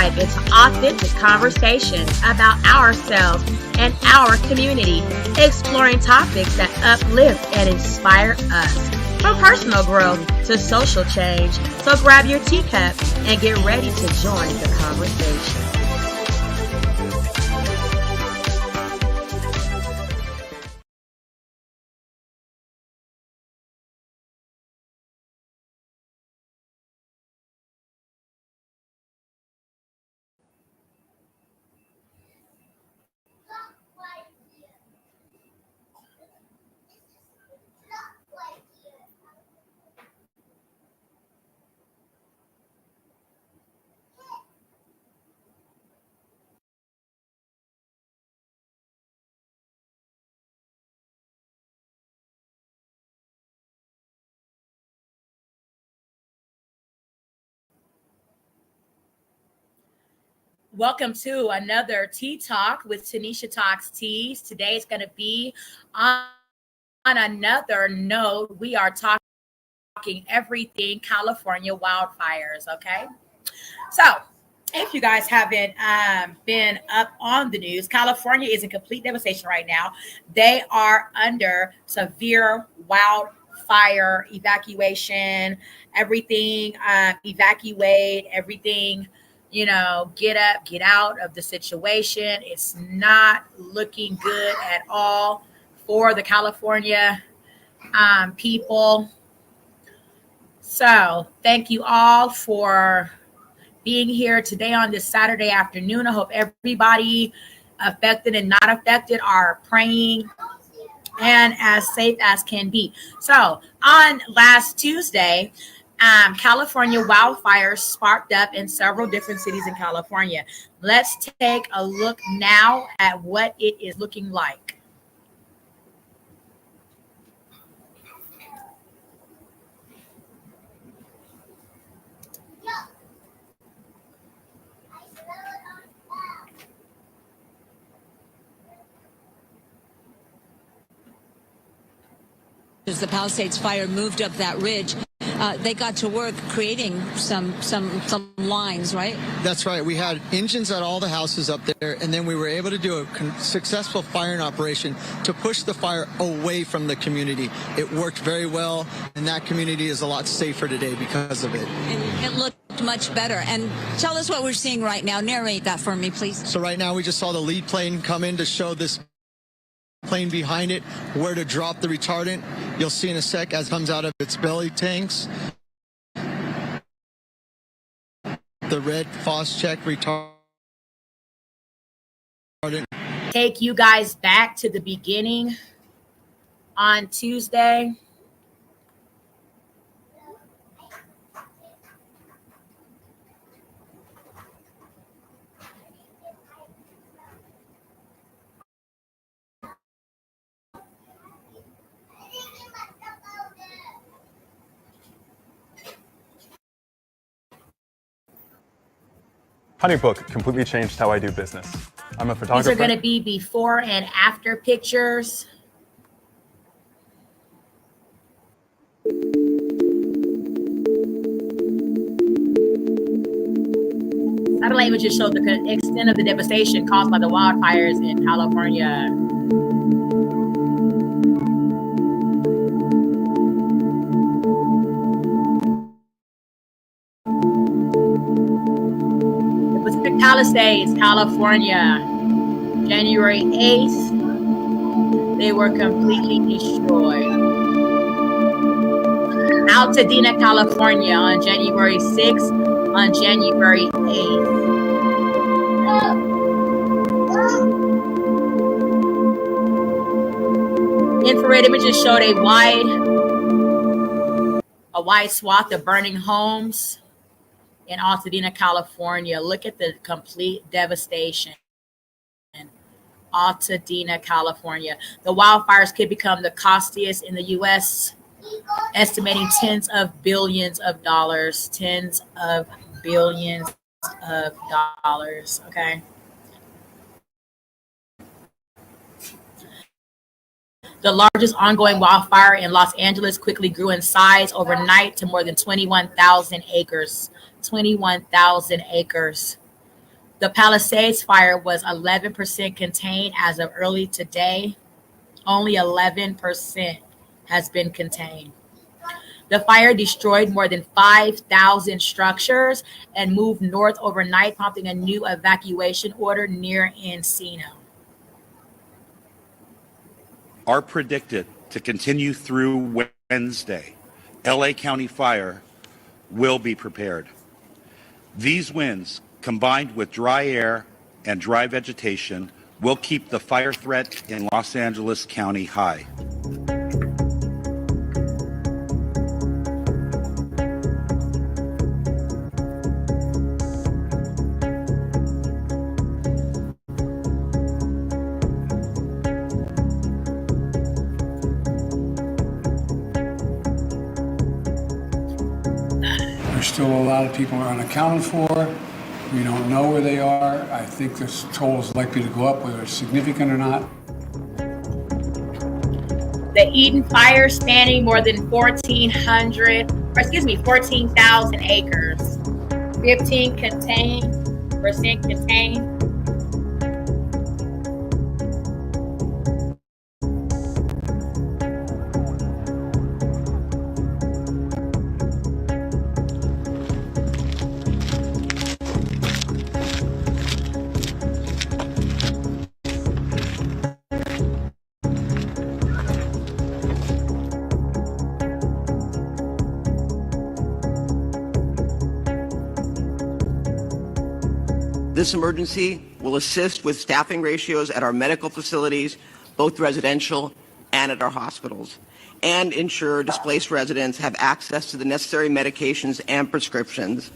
dive into authentic conversations about ourselves and our community, exploring topics that uplift and inspire us. From personal growth to social change. So grab your teacup and get ready to join the conversation. Welcome to another Tea Talk with Tanisha Talks Teas. Today is going to be on another note. We are talking everything California wildfires, okay? So, if you guys haven't been up on the news, California is in complete devastation right now. They are under severe wildfire evacuation, everything, evacuate, everything. Get up, get out of the situation. It's not looking good at all for the California people. So thank you all for being here today on this Saturday afternoon. I hope everybody affected and not affected are praying and as safe as can be. So on last Tuesday, California wildfires sparked up in several different cities in California. Let's take a look now at what it is looking like. As the Palisades fire moved up that ridge, they got to work creating some lines, right? That's right. We had engines at all the houses up there, and then we were able to do a successful firing operation to push the fire away from the community. It worked very well, and that community is a lot safer today because of it. And it looked much better. And tell us what we're seeing right now. Narrate that for me, please. So right now we just saw the lead plane come in to show this plane behind it where to drop the retardant. You'll see in a sec as it comes out of its belly tanks. The red Phos-Chek retardant. Take you guys back to the beginning on Tuesday. HoneyBook completely changed how I do business. I'm a photographer. These are going to be before and after pictures. Satellite images show the extent of the devastation caused by the wildfires in California. Palisades, California, January 8th, they were completely destroyed. Altadena, California, on January 6th, on January 8th. Infrared images showed a wide swath of burning homes in Altadena, California. Look at the complete devastation. Altadena, California. The wildfires could become the costliest in the U.S., estimating tens of billions of dollars. Tens of billions of dollars, okay? The largest ongoing wildfire in Los Angeles quickly grew in size overnight to more than 21,000 acres. 21,000 acres. The Palisades fire was 11% contained as of early today. Only 11% has been contained. The fire destroyed more than 5,000 structures and moved north overnight, prompting a new evacuation order near Encino. Are predicted to continue through Wednesday. LA County Fire will be prepared. These winds, combined with dry air and dry vegetation, will keep the fire threat in Los Angeles County high. There's still a lot of people are unaccounted for. We don't know where they are. I think this toll is likely to go up, whether it's significant or not. The Eden fire spanning more than 14,000 acres. 15% contained. This emergency will assist with staffing ratios at our medical facilities, both residential and at our hospitals, and ensure displaced residents have access to the necessary medications and prescriptions.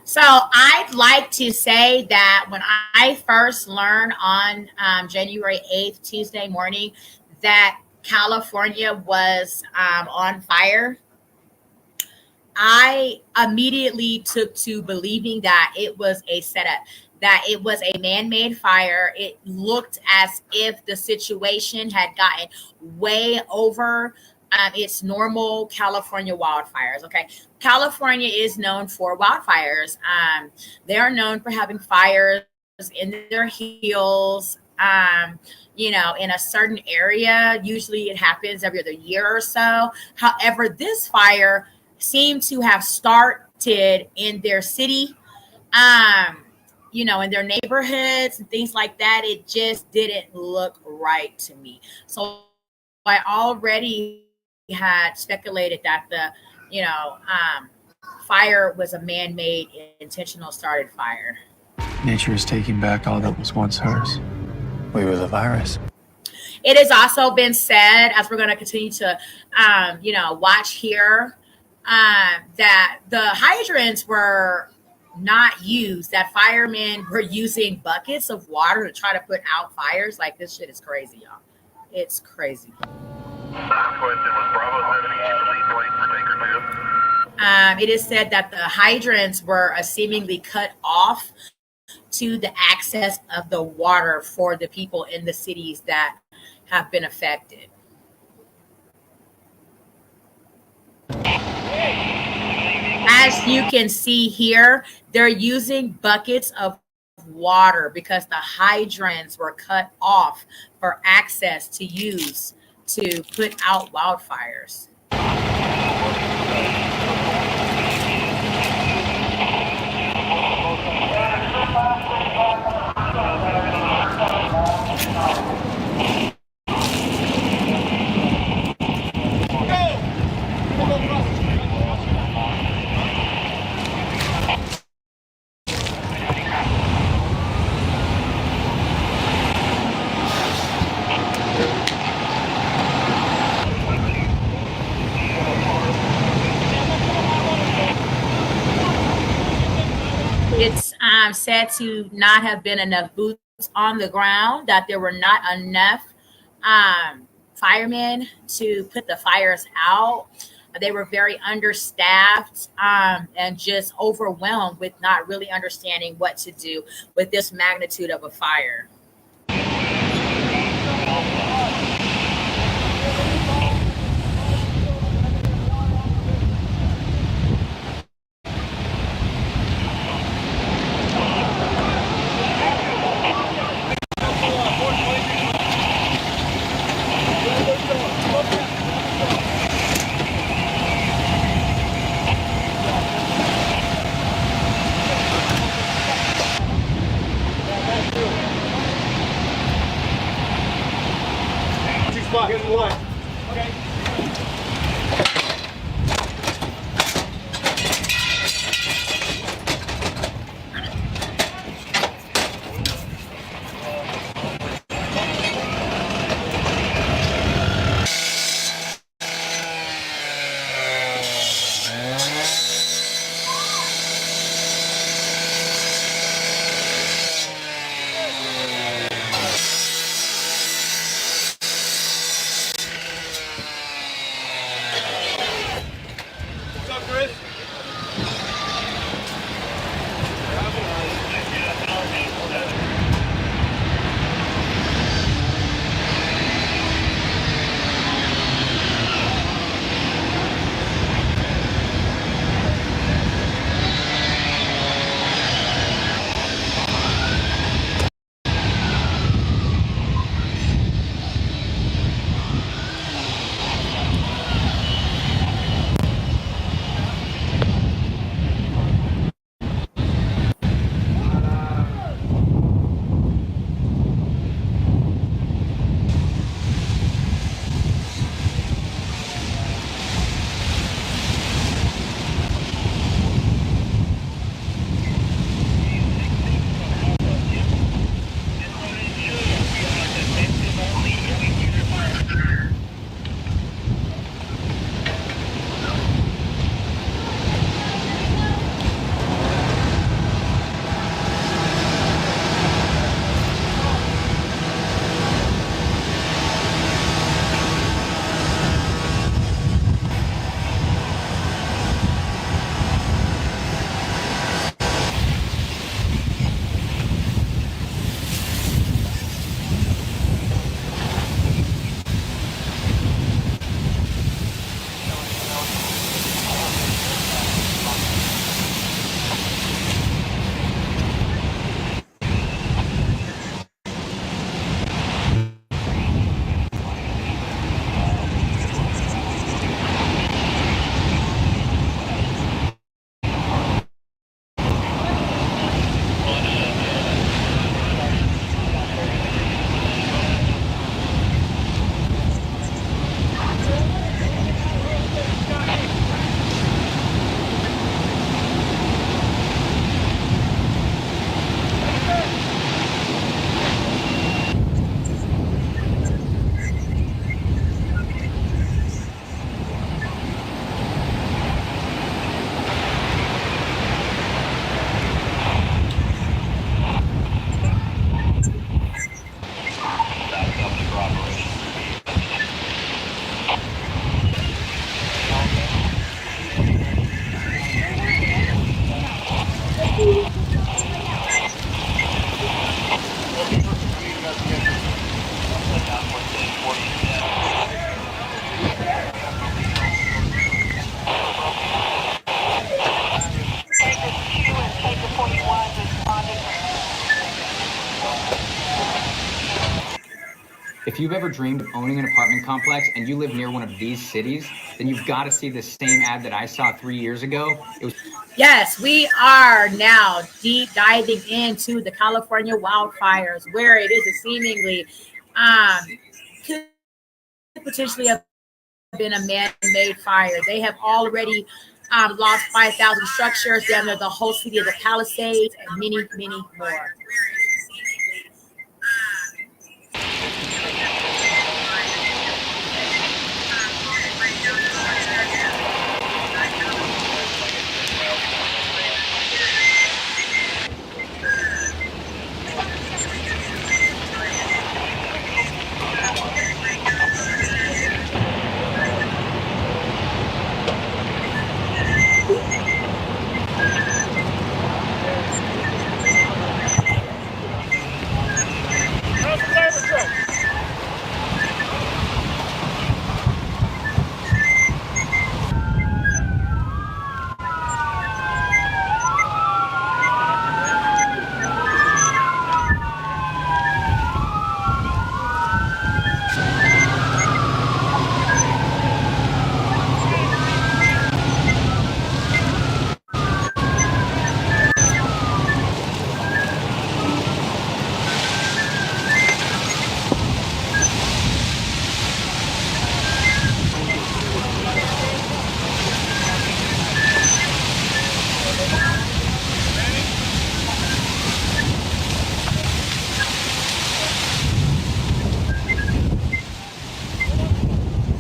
So I'd like to say that when I first learned on January 8th, Tuesday morning, that California was on fire, I immediately took to believing that it was a setup, that it was a man-made fire. It looked as if the situation had gotten way over its normal California wildfires. Okay, California is known for wildfires. They are known for having fires in their hills. In a certain area. Usually it happens every other year or so. However, this fire seem to have started in their city, in their neighborhoods and things like that. It just didn't look right to me. So I already had speculated that the, fire was a man-made, intentional started fire. Nature is taking back all that was once hers. We were the virus. It has also been said, as we're going to continue to, watch here, that the hydrants were not used, that firemen were using buckets of water to try to put out fires. Like, this shit is crazy, y'all. It's crazy. It is said that the hydrants were seemingly cut off to the access of the water for the people in the cities that have been affected. As you can see here, they're using buckets of water because the hydrants were cut off for access to use to put out wildfires. It's said to not have been enough boots on the ground, that there were not enough firemen to put the fires out. They were very understaffed and just overwhelmed with not really understanding what to do with this magnitude of a fire. If you've ever dreamed of owning an apartment complex and you live near one of these cities, then you've got to see the same ad that I saw 3 years ago. It was Yes, we are now deep diving into the California wildfires, where it is a seemingly could potentially have been a man-made fire. They have already lost 5,000 structures down there, the whole city of the Palisades, and many, many more.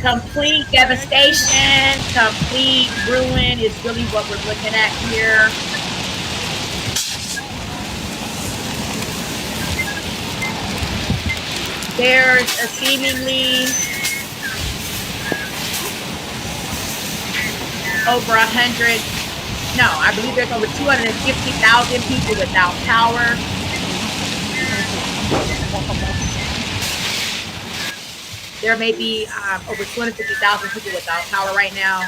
Complete devastation, complete ruin is really what we're looking at here. There's a seemingly over 100, no, I believe there's over 250,000 people without power. There may be over 250,000 people without power right now.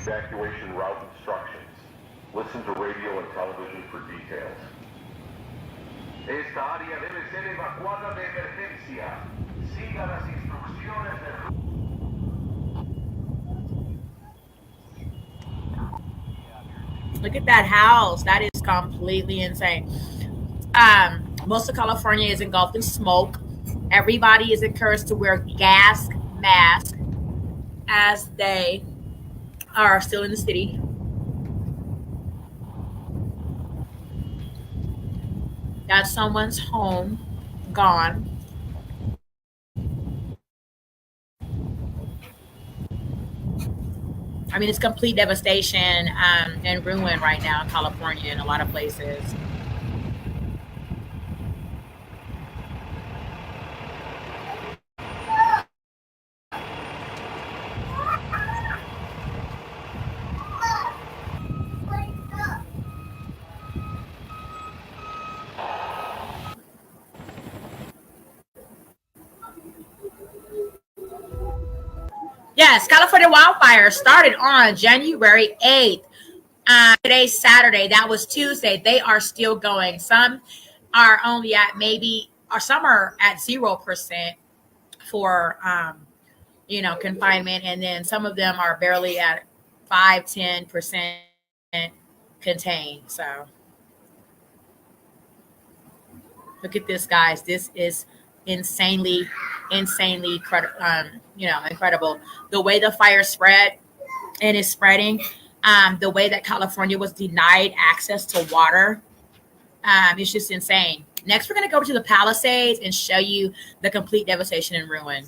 Evacuation route instructions. Listen to radio and television for details. Esta área debe ser evacuada de emergencia. Siga las instrucciones del... Look at that house. That is completely insane. Most of California is engulfed in smoke. Everybody is encouraged to wear gas masks as they are still in the city. That's someone's home gone. I mean, it's complete devastation and ruin right now in California in a lot of places. Yes, California wildfires started on January 8th. Today's Saturday. That was Tuesday. They are still going. Some are only at maybe, or some are at 0% for, confinement. And then some of them are barely at 5-10% contained. So Look at this, guys. This is insanely, incredible. The way the fire spread and is spreading, the way that California was denied access to water, it's just insane. Next, we're going to go to the Palisades and show you the complete devastation and ruin.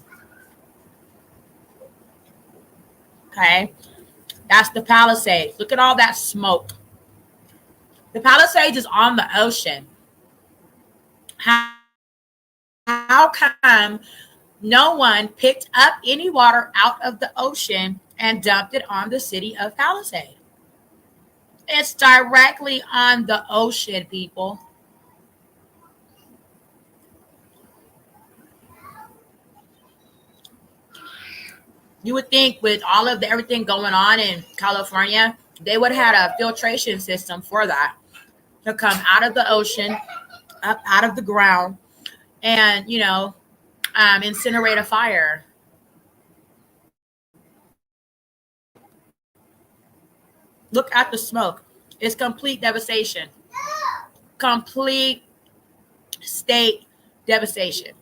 Okay, that's the Palisades. Look at all that smoke. The Palisades is on the ocean. How come no one picked up any water out of the ocean and dumped it on the city of Palisade? It's directly on the ocean, people. You would think with all of everything going on in California, they would have had a filtration system for that to come out of the ocean, up out of the ground, and, incinerate a fire. Look at the smoke. It's complete devastation. Complete state devastation.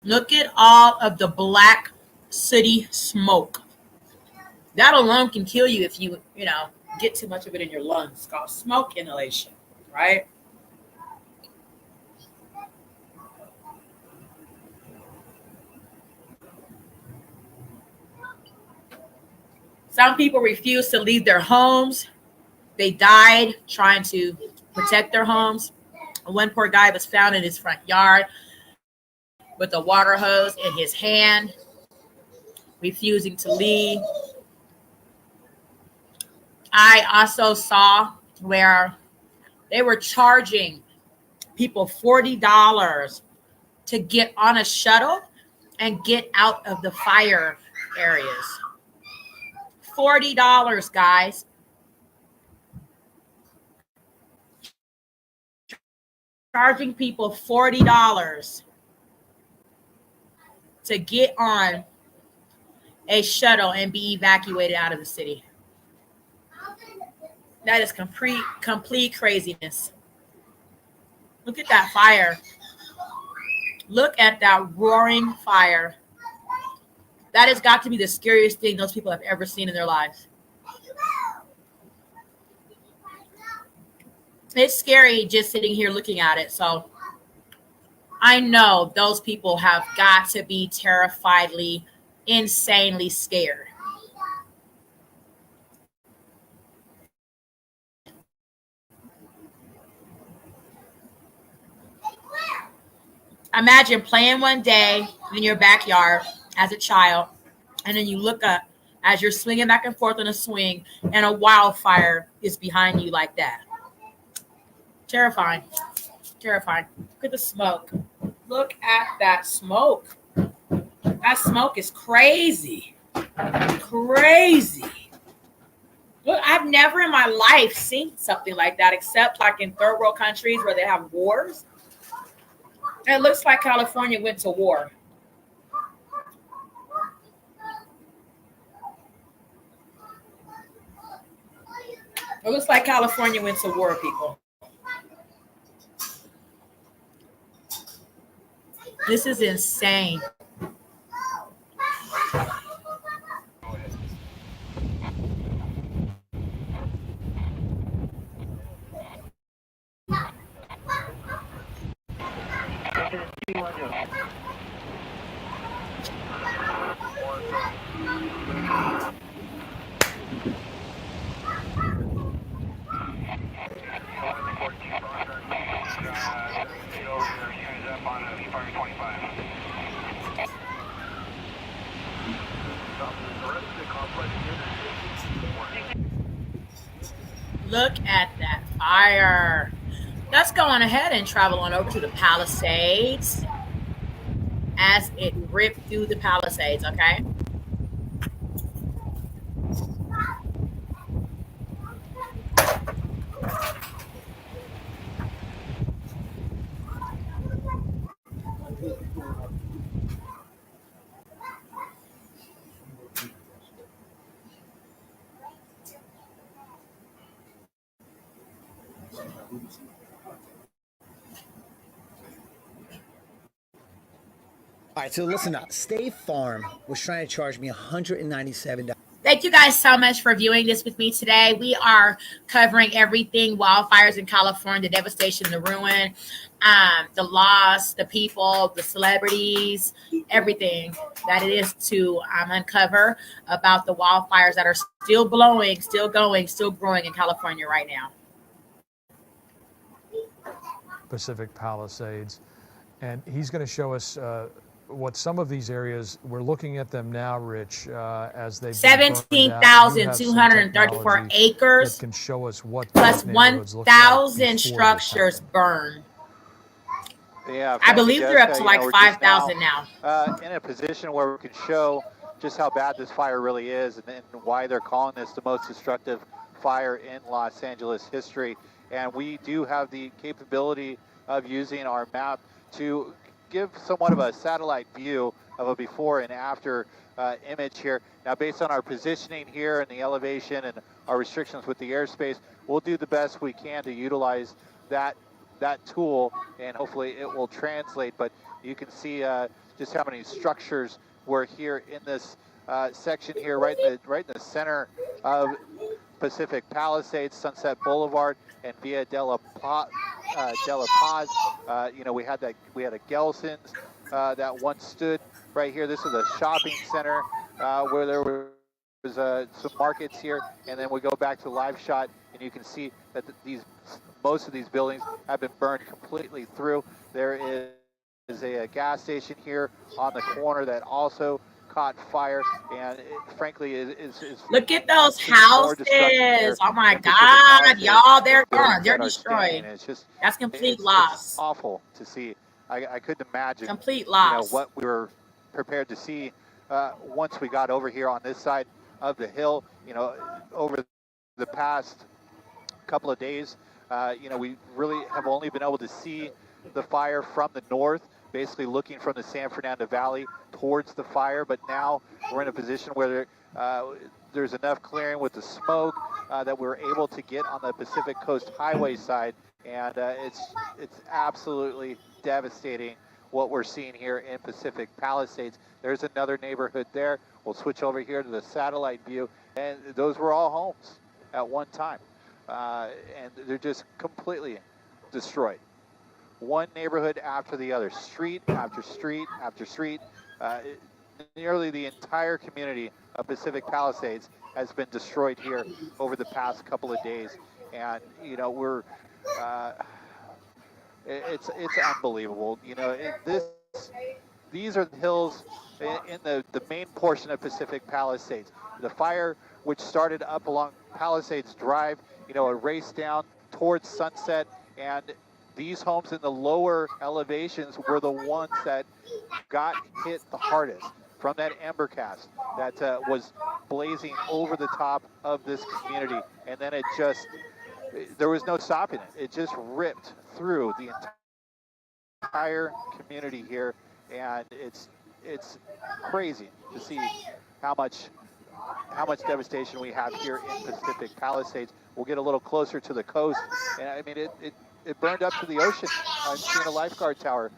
Look at all of the black city smoke. That alone can kill you if you get too much of it in your lungs. It's called smoke inhalation, right? Some people refuse to leave their homes. They died trying to protect their homes. One poor guy was found in his front yard with a water hose in his hand, refusing to leave. I also saw where they were charging people $40 to get on a shuttle and get out of the fire areas. $40, guys. Charging people $40 to get on a shuttle and be evacuated out of the city. That is complete craziness. Look at that fire. Look at that roaring fire. That has got to be the scariest thing those people have ever seen in their lives. It's scary just sitting here looking at it. So I know those people have got to be terrifiedly, insanely scared. Imagine playing one day in your backyard as a child, and then you look up as you're swinging back and forth on a swing, and a wildfire is behind you like that. Terrifying. Terrifying. Look at the smoke. Look at that smoke. That smoke is crazy. Crazy. Look, I've never in my life seen something like that, except like in third world countries where they have wars. It looks like California went to war. It looks like California went to war, people. This is insane. Look at that fire. Let's go on ahead and travel on over to the Palisades as it ripped through the Palisades, okay? All right, so listen up. State Farm was trying to charge me $197. Thank you guys so much for viewing this with me today. We are covering everything wildfires in California, the devastation, the ruin, the loss, the people, the celebrities, everything that it is to uncover about the wildfires that are still blowing, still going, still growing in California right now. Pacific Palisades. And he's going to show us what some of these areas, we're looking at them now, Rich, as they've 17,234 acres that can show us what plus 1,000 structures burned. Yeah, I believe they're up to like 5,000 now. In a position where we can show just how bad this fire really is and why they're calling this the most destructive fire in Los Angeles history. And we do have the capability of using our map to give somewhat of a satellite view of a before and after image here. Now, based on our positioning here and the elevation and our restrictions with the airspace, we'll do the best we can to utilize that tool, and hopefully it will translate. But you can see just how many structures were here in this section here, right in the center of Pacific Palisades, Sunset Boulevard, and Via de la Paz. We had a Gelson's that once stood right here. This is a shopping center where there was some markets here, and then we go back to live shot, and you can see that most of these buildings have been burned completely through. There is a gas station here on the corner that also caught fire, and frankly is look at those houses. Oh my God, y'all, they're gone. They're destroyed. That's complete loss. It's awful to see. I couldn't imagine complete loss. What we were prepared to see once we got over here on this side of the hill. Over the past couple of days, we really have only been able to see the fire from the north, basically looking from the San Fernando Valley towards the fire. But now we're in a position where there's enough clearing with the smoke that we're able to get on the Pacific Coast Highway side, and it's absolutely devastating what we're seeing here in Pacific Palisades. There's another neighborhood there. We'll switch over here to the satellite view, and those were all homes at one time, and they're just completely destroyed. One neighborhood after the other, street after street after street. Nearly the entire community of Pacific Palisades has been destroyed here over the past couple of days, and we're it's unbelievable. These are the hills in the main portion of Pacific Palisades. The fire, which started up along Palisades Drive, it raced down towards Sunset, and these homes in the lower elevations were the ones that got hit the hardest from that ember cast that was blazing over the top of this community. And then there was no stopping it. It just ripped through the entire community here. And it's crazy to see how much devastation we have here in Pacific Palisades. We'll get a little closer to the coast, and I mean it burned up to the ocean. I've seen a lifeguard tower,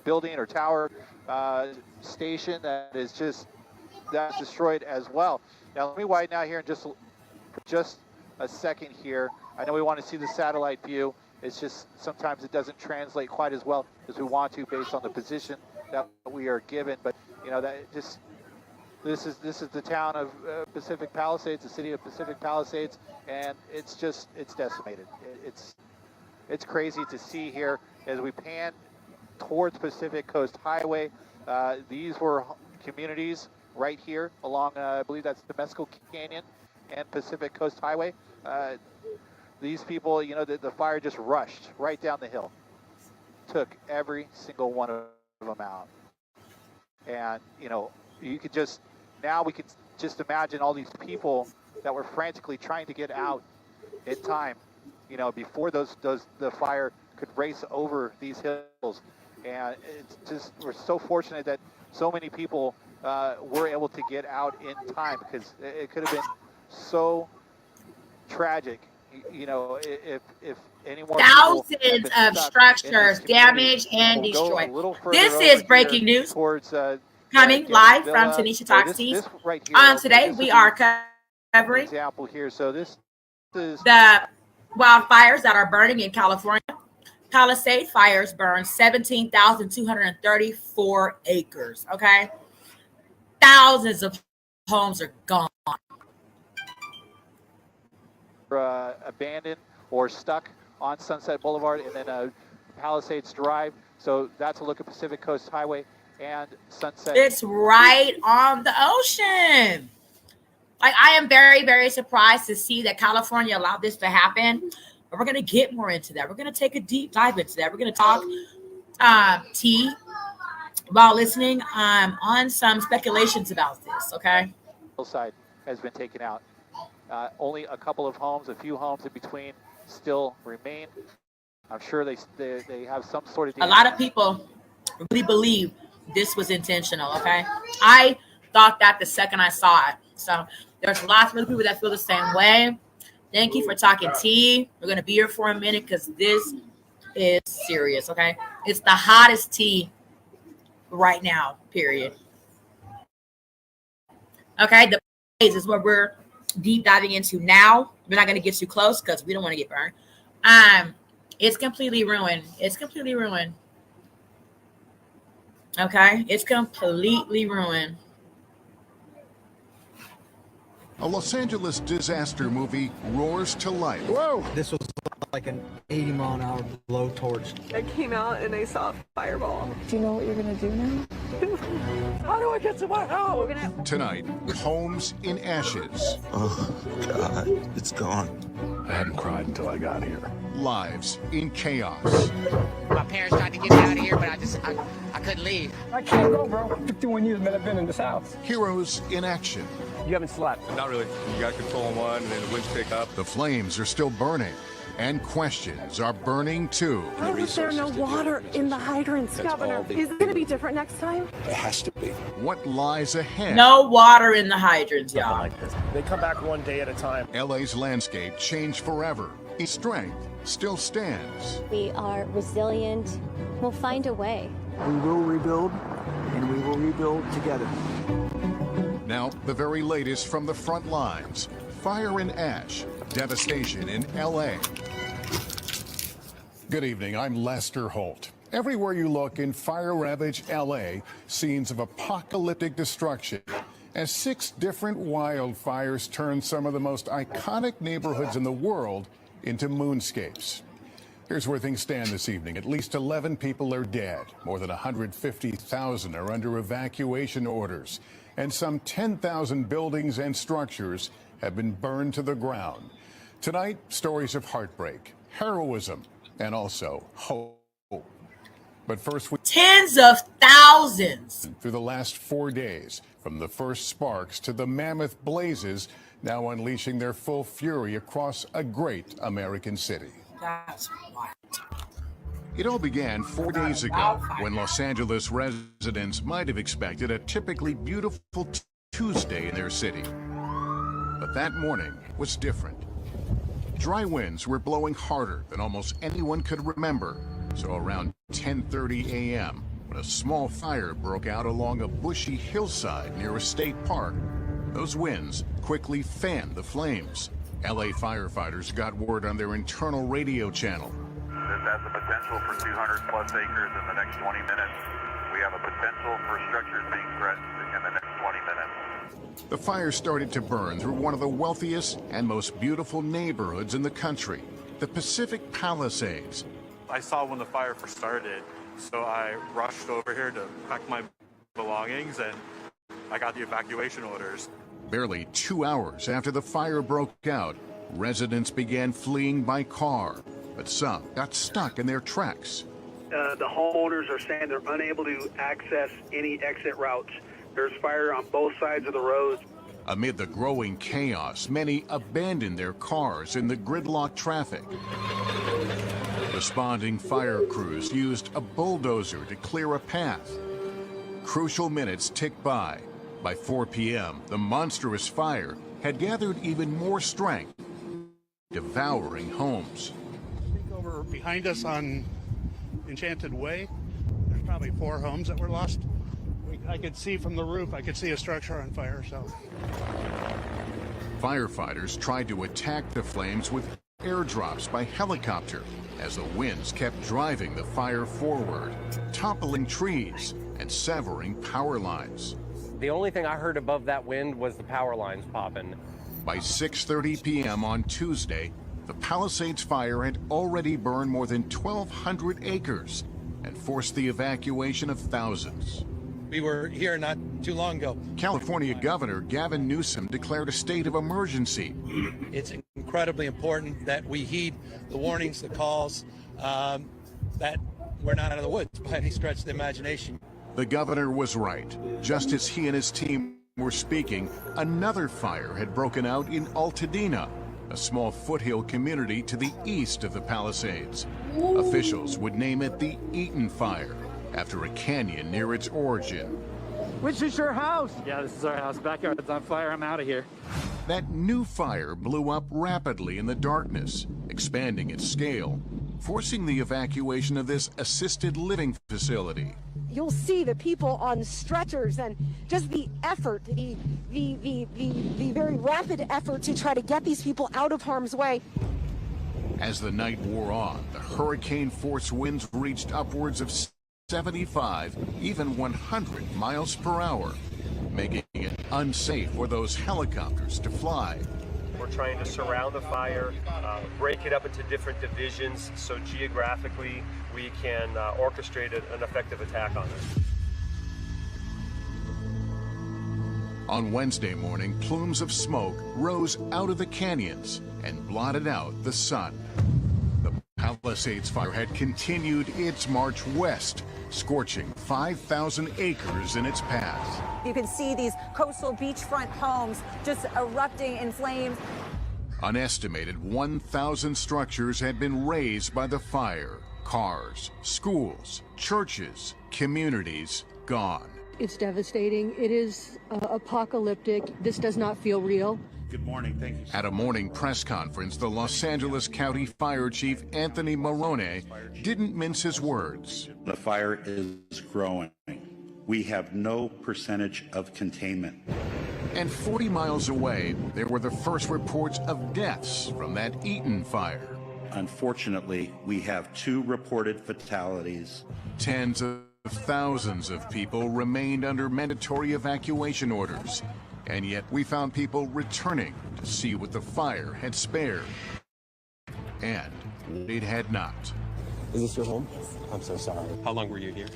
building or tower station that's destroyed as well. Now let me widen out here in just a second here. I know we want to see the satellite view. It's just sometimes it doesn't translate quite as well as we want to based on the position that we are given. But this is the town of Pacific Palisades, the city of Pacific Palisades, and it's decimated. It's crazy to see here as we pan towards Pacific Coast Highway. These were communities right here along, I believe that's the Mescal Canyon and Pacific Coast Highway. These people, the fire just rushed right down the hill, took every single one of them out. And, now we could just imagine all these people that were frantically trying to get out in time, before the fire could race over these hills. And it's just, we're so fortunate that so many people were able to get out in time, because it could have been so tragic you know, if any more Thousands of structures damaged and destroyed. This is breaking news towards coming live from Tanisha Talks Tees. Right here, Today we are covering example here. So this is the wildfires that are burning in California. Palisade fires burned 17,234 acres. Okay, thousands of homes are gone. Abandoned or stuck on Sunset Boulevard and then Palisades Drive. So that's a look at Pacific Coast Highway and Sunset. It's right on the ocean. Like, I am very, very surprised to see that California allowed this to happen. But we're going to get more into that. We're going to take a deep dive into that. We're going to talk T while listening on some speculations about this, okay? Hillside has been taken out. Only a couple of homes, a few homes in between still remain. I'm sure they have some sort of damage. A lot of people really believe this was intentional, okay? I thought that the second I saw it. So there's lots of people that feel the same way. Thank you for talking tea. We're going to be here for a minute because this is serious, okay? It's the hottest tea right now, period. Okay, the blaze is what we're deep diving into now. We're not going to get too close because we don't want to get burned. It's completely ruined. It's completely ruined. Okay, it's completely ruined. A Los Angeles disaster movie roars to life. Whoa! This was like an 80-mile-an-hour blowtorch. I came out and I saw a fireball. Do you know what you're gonna do now? How do I get to my house? Tonight, homes in ashes. Oh, God, it's gone. I hadn't cried until I got here. Lives in chaos. My parents tried to get me out of here, but I couldn't leave. I can't go, bro. 51 years that I've been in this house. Heroes in action. You haven't slept? Not really. You got control on one, and then the winds pick up. The flames are still burning, and questions are burning too. How is there no water in the hydrants, Governor? Is it going to be different next time? It has to be. What lies ahead? No water in the hydrants, y'all. Like this. They come back one day at a time. LA's landscape changed forever. Its strength still stands. We are resilient. We'll find a way. We will rebuild, and we will rebuild together. Now, the very latest from the front lines. Fire and ash, devastation in LA. Good evening, I'm Lester Holt. Everywhere you look in fire-ravaged LA, scenes of apocalyptic destruction, as 6 different wildfires turn some of the most iconic neighborhoods in the world into moonscapes. Here's where things stand this evening. At least 11 people are dead. More than 150,000 are under evacuation orders. And some 10,000 buildings and structures have been burned to the ground. Tonight, stories of heartbreak, heroism, and also hope. But first, tens of thousands. Through the last 4 days, from the first sparks to the mammoth blazes, now unleashing their full fury across a great American city. That's wild. It all began 4 days ago when Los Angeles residents might have expected a typically beautiful Tuesday in their city. But that morning was different. Dry winds were blowing harder than almost anyone could remember. So around 10:30 a.m., when a small fire broke out along a bushy hillside near a state park, those winds quickly fanned the flames. LA firefighters got word on their internal radio channel. This has the potential for 200 plus acres in the next 20 minutes. We have a potential for structures being threatened in the next 20 minutes. The fire started to burn through one of the wealthiest and most beautiful neighborhoods in the country, the Pacific Palisades. I saw when the fire first started, so I rushed over here to pack my belongings, and I got the evacuation orders. Barely 2 hours after the fire broke out, residents began fleeing by car, but some got stuck in their tracks. The homeowners are saying they're unable to access any exit routes. There's fire on both sides of the roads. Amid the growing chaos, many abandoned their cars in the gridlocked traffic. Responding fire crews used a bulldozer to clear a path. Crucial minutes ticked by. By 4 p.m., the monstrous fire had gathered even more strength. devouring homes. Over behind us on Enchanted Way, there's probably 4 homes that were lost. I could see from the roof, I could see a structure on fire, so. Firefighters tried to attack the flames with airdrops by helicopter as the winds kept driving the fire forward, toppling trees and severing power lines. The only thing I heard above that wind was the power lines popping. By 6:30 p.m. on Tuesday, the Palisades fire had already burned more than 1,200 acres and forced the evacuation of thousands. We were here not too long ago. California Governor Gavin Newsom declared a state of emergency. It's incredibly important that we heed the warnings, the calls, that we're not out of the woods by any stretch of the imagination. The governor was right. Just as he and his team were speaking, another fire had broken out in Altadena, a small foothill community to the east of the Palisades. Officials would name it the Eaton Fire, after a canyon near its origin. Which is your house? Yeah, this is our house. Backyard's on fire. I'm out of here. That new fire blew up rapidly in the darkness, expanding its scale, forcing the evacuation of this assisted living facility. You'll see the people on stretchers and just the effort, the very rapid effort to try to get these people out of harm's way. As the night wore on, the hurricane-force winds reached upwards of 75, even 100 miles per hour, making it unsafe for those helicopters to fly. We're trying to surround the fire, break it up into different divisions, so geographically we can orchestrate an effective attack on it. On Wednesday morning, plumes of smoke rose out of the canyons and blotted out the sun. The Palisades fire had continued its march west, scorching 5,000 acres in its path. You can see these coastal beachfront homes just erupting in flames. An estimated 1,000 structures had been razed by the fire. Cars, schools, churches, communities gone. It's devastating. It is apocalyptic. This does not feel real. Good morning. Thank you. At a morning press conference, the Los Angeles County Fire Chief Anthony Marrone didn't mince his words. The fire is growing. We have no percentage of containment. And 40 miles away, there were the first reports of deaths from that Eaton fire. Unfortunately, we have 2 reported fatalities. Tens of thousands of people remained under mandatory evacuation orders. And yet we found people returning to see what the fire had spared. And what it had not. Is this your home? I'm so sorry. How long were you here?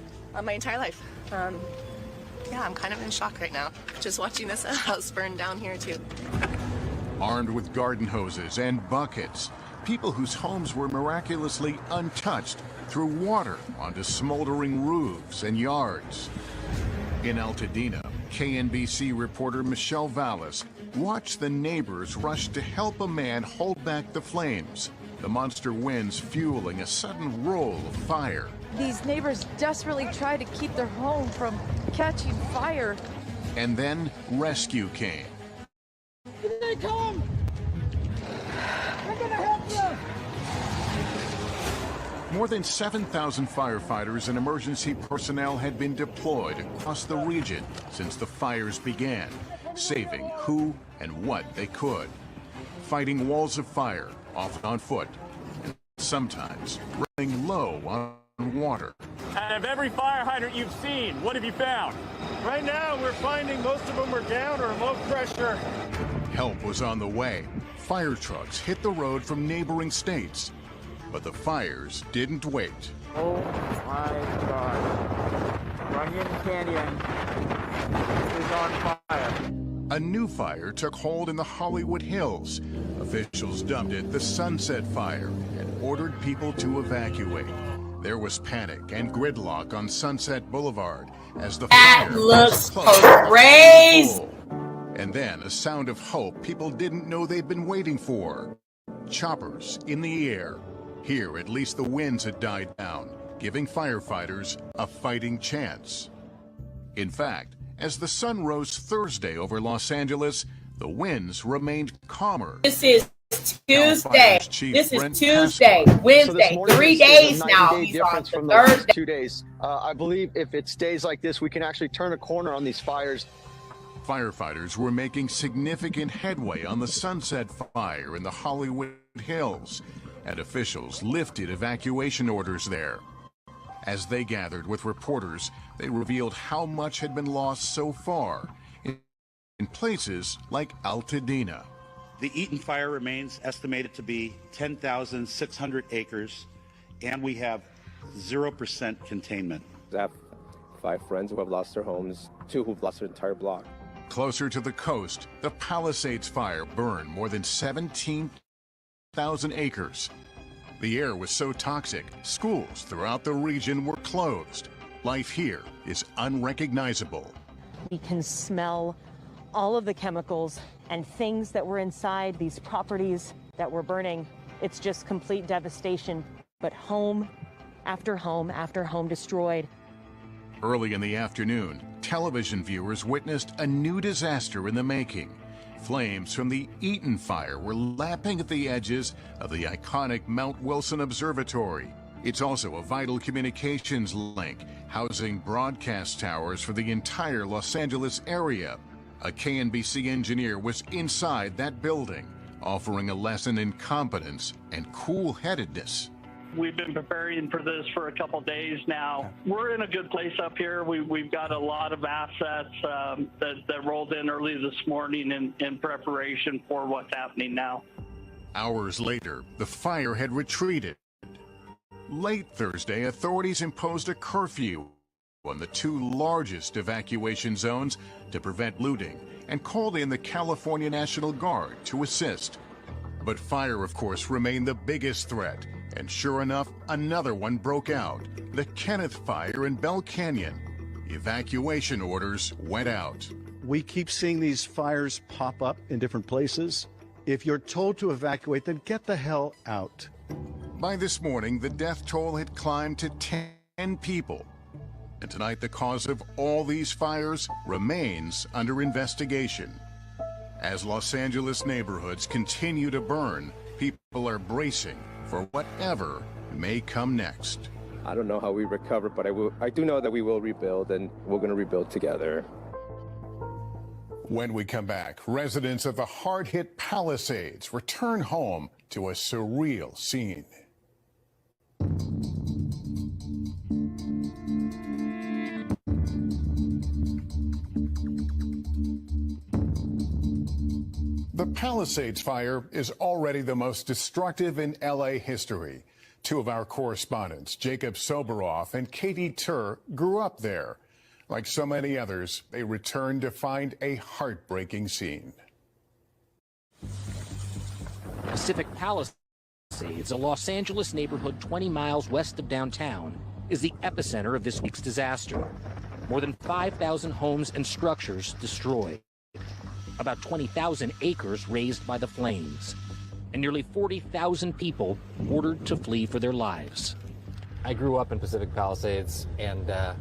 My entire life. Yeah, I'm kind of in shock right now. Just watching this house burn down here too. Armed with garden hoses and buckets, people whose homes were miraculously untouched threw water onto smoldering roofs and yards. In Altadena, KNBC reporter Michelle Vallis watched the neighbors rush to help a man hold back the flames, the monster winds fueling a sudden roll of fire. These neighbors desperately try to keep their home from catching fire. And then rescue came. Here they come! We're gonna help you! More than 7,000 firefighters and emergency personnel had been deployed across the region since the fires began, saving who and what they could. Fighting walls of fire, often on foot, and sometimes running low on water. Out of every fire hydrant you've seen, what have you found? Right now, we're finding most of them are down or low pressure. Help was on the way. Fire trucks hit the road from neighboring states. But the fires didn't wait. Oh my God. Runyon Canyon is on fire. A new fire took hold in the Hollywood Hills. Officials dubbed it the Sunset Fire and ordered people to evacuate. There was panic and gridlock on Sunset Boulevard as the fire looks crazy. And then a sound of hope people didn't know they'd been waiting for. Choppers in the air. Here, at least the winds had died down, giving firefighters a fighting chance. In fact, as the sun rose Thursday over Los Angeles, the winds remained calmer. This is is Tuesday. This is Tuesday, Wednesday, 3 days now. He's on the Thursday. 2 days. I believe if it stays like this, we can actually turn a corner on these fires. Firefighters were making significant headway on the Sunset Fire in the Hollywood Hills, and officials lifted evacuation orders there. As they gathered with reporters, they revealed how much had been lost so far in places like Altadena. The Eaton fire remains estimated to be 10,600 acres, and we have 0% containment. I have 5 friends who have lost their homes, 2 who've lost their entire block. Closer to the coast, the Palisades fire burned more than 17,000 acres. The air was so toxic, schools throughout the region were closed. Life here is unrecognizable. We can smell all of the chemicals and things that were inside these properties that were burning. It's just complete devastation, but home after home after home destroyed. Early in the afternoon, television viewers witnessed a new disaster in the making. Flames from the Eaton fire were lapping at the edges of the iconic Mount Wilson Observatory. It's also a vital communications link, housing broadcast towers for the entire Los Angeles area. A KNBC engineer was inside that building, offering a lesson in competence and cool-headedness. We've been preparing for this for a couple days now. We're in a good place up here. We've got a lot of assets that rolled in early this morning in preparation for what's happening now. Hours later, the fire had retreated. Late Thursday, authorities imposed a curfew on the 2 largest evacuation zones to prevent looting and called in the California National Guard to assist. But fire, of course, remained the biggest threat. And sure enough, another one broke out, the Kenneth Fire in Bell Canyon. Evacuation orders went out. We keep seeing these fires pop up in different places. If you're told to evacuate, then get the hell out. By this morning, the death toll had climbed to 10 people. And tonight, the cause of all these fires remains under investigation. As Los Angeles neighborhoods continue to burn, people are bracing for whatever may come next. I don't know how we recover, but I do know that we will rebuild, and we're going to rebuild together. When we come back, residents of the hard-hit Palisades return home to a surreal scene. The Palisades fire is already the most destructive in LA history. 2 of our correspondents, Jacob Soberoff and Katie Tur, grew up there. Like so many others, they returned to find a heartbreaking scene. Pacific Palisades, a Los Angeles neighborhood 20 miles west of downtown, is the epicenter of this week's disaster. More than 5,000 homes and structures destroyed. About 20,000 acres razed by the flames, and nearly 40,000 people ordered to flee for their lives. I grew up in Pacific Palisades, and I've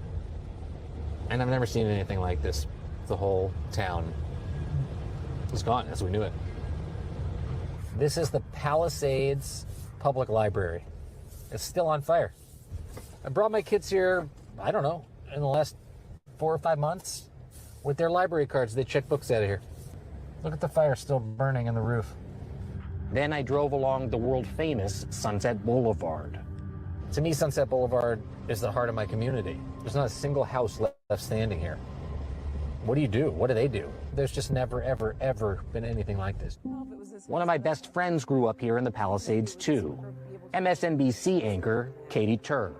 never seen anything like this. The whole town was gone as we knew it. This is the Palisades Public Library. It's still on fire. I brought my kids here, I don't know, in the last 4 or 5 months with their library cards. They check books out of here. Look at the fire still burning in the roof. Then I drove along the world-famous Sunset Boulevard. To me, Sunset Boulevard is the heart of my community. There's not a single house left standing here. What do you do? What do they do? There's just never, ever, ever been anything like this. One of my best friends grew up here in the Palisades, too. MSNBC anchor Katie Tur.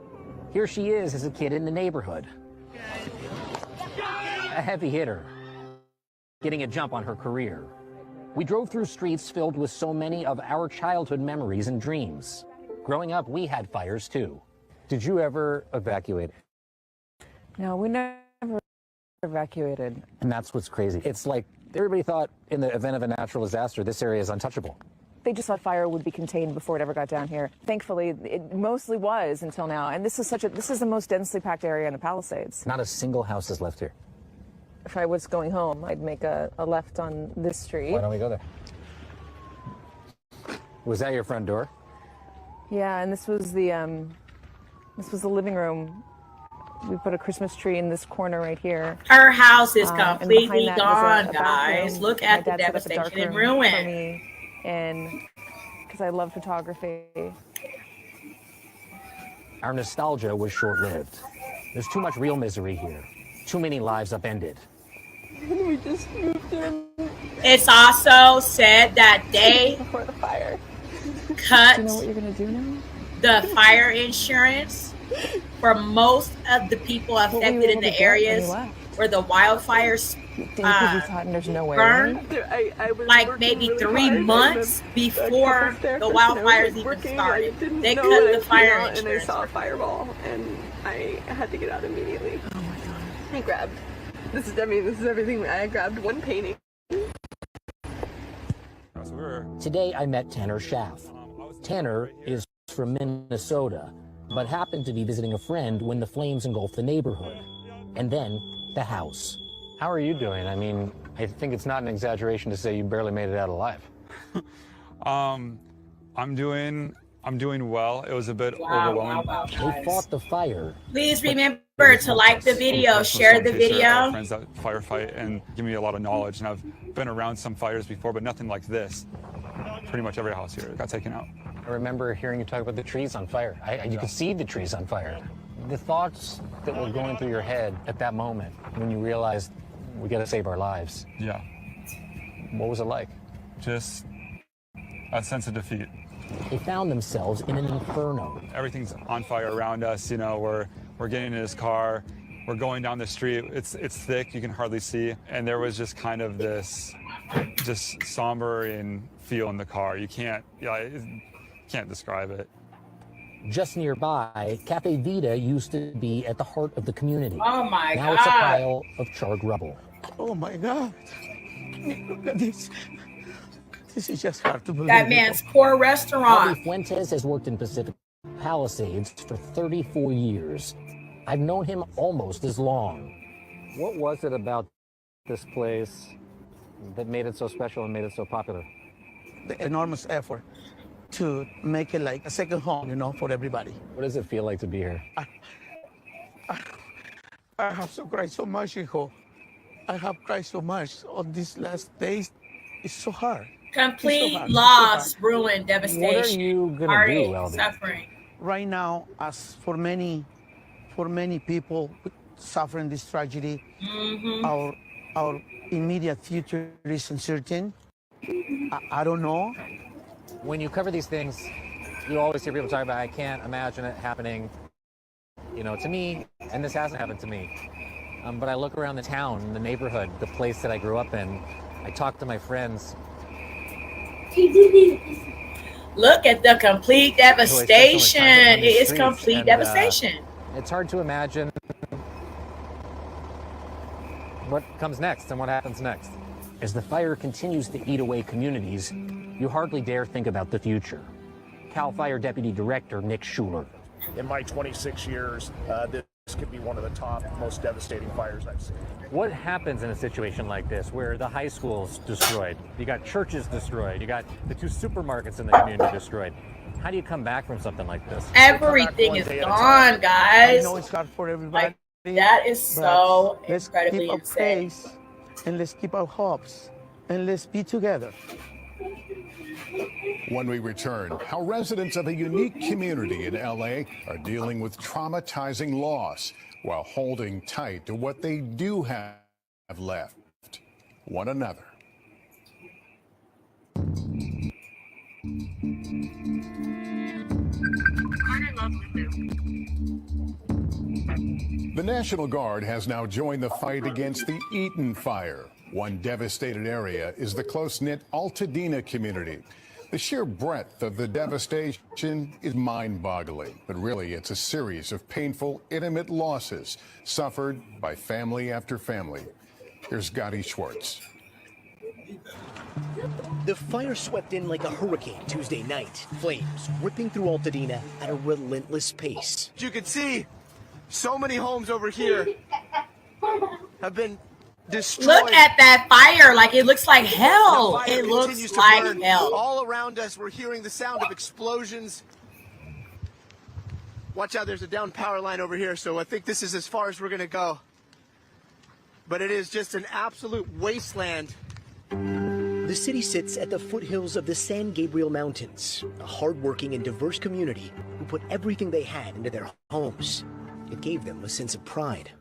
Here she is as a kid in the neighborhood. A heavy hitter, getting a jump on her career. We drove through streets filled with so many of our childhood memories and dreams. Growing up, we had fires too. Did you ever evacuate? No, we never evacuated. And that's what's crazy. It's like everybody thought in the event of a natural disaster, this area is untouchable. They just thought fire would be contained before it ever got down here. Thankfully, it mostly was until now. And this is the most densely packed area in the Palisades. Not a single house is left here. If I was going home, I'd make a left on this street. Why don't we go there? Was that your front door? Yeah, and this was the living room. We put a Christmas tree in this corner right here. Her house is And completely behind that was gone, a guys. bathroom. Look My at the dad set up a dark devastation and room for ruin. me, and because I love photography. Our nostalgia was short-lived. There's too much real misery here. Too many lives upended. We just moved in. It's also said that they before the fire. cut Do you know what you're gonna do now? the fire insurance for most of the people affected in the areas where the wildfires There's no way. burned, I was like working maybe really 3 hard, months and before the the couple's there, wildfires and I was, like, even working, started. I didn't They know cut that the I fire came out and I insurance. saw a fireball, and I had to get out immediately. Oh my god! I grabbed. This is everything. I grabbed one painting. Today I met Tanner Schaff. Tanner is from Minnesota, but happened to be visiting a friend when the flames engulfed the neighborhood. And then the house. How are you doing? I mean, I think it's not an exaggeration to say you barely made it out alive. I'm doing well. It was a bit overwhelming. They fought the fire. Please remember to like the video, share the video. Friends that firefight and give me a lot of knowledge, and I've been around some fires before, but nothing like this. Pretty much every house here got taken out. I remember hearing you talk about the trees on fire. You could see the trees on fire. The thoughts that were going through your head at that moment when you realized we got to save our lives. Yeah. What was it like? Just a sense of defeat. They found themselves in an inferno. Everything's on fire around us. You know, we're getting in his car. We're going down the street. It's thick. You can hardly see. And there was just kind of this just sombering feel in the car. You can't describe it. Just nearby, Cafe Vita used to be at the heart of the community. Oh my Now God. it's a pile of charred rubble. Oh my God. Look at this. This is just hard to believe. That man's poor restaurant. Javi Fuentes has worked in Pacific Palisades for 34 years. I've known him almost as long. What was it about this place that made it so special and made it so popular? The enormous effort to make it like a second home, you know, for everybody. What does it feel like to be here? I have so cried so much, hijo. I have cried so much on these last days. It's so hard. Complete hard. loss, ruin, devastation. What are you gonna heartache, do, Elvie? suffering. Right now, as for many people suffering this tragedy, our immediate future is uncertain. I don't know. When you cover these things, you always hear people talk about, I can't imagine it happening, you know, to me, and this hasn't happened to me. But I look around the town, the neighborhood, the place that I grew up in. I talk to my friends. Look at the complete devastation. It is complete devastation. It's hard to imagine what comes next and what happens next. As the fire continues to eat away communities, you hardly dare think about the future. CAL FIRE Deputy Director Nick Schuler. In my 26 years, this could be one of the top, most devastating fires I've seen. What happens in a situation like this where the high school's destroyed, you got churches destroyed, you got the 2 supermarkets in the community destroyed? How do you come back from something like this? Everything is gone, guys. I know it's hard for everybody. Like, that is so let's incredibly keep our insane. faith, and let's keep our hopes, and let's be together. When we return, how residents of a unique community in LA are dealing with traumatizing loss while holding tight to what they do have left, one another. The National Guard has now joined the fight against the Eaton fire. One devastated area is the close-knit Altadena community. The sheer breadth of the devastation is mind-boggling, but really it's a series of painful, intimate losses suffered by family after family. Here's Gotti Schwartz. The fire swept in like a hurricane Tuesday night, flames ripping through Altadena at a relentless pace. You can see so many homes over here have been destroyed. Look at that fire. Like, it looks like hell. It looks like hell. All around us, we're hearing the sound of explosions. Watch out, there's a down power line over here, so I think this is as far as we're going to go. But it is just an absolute wasteland. The city sits at the foothills of the San Gabriel Mountains, a hardworking and diverse community who put everything they had into their homes. It gave them a sense of pride.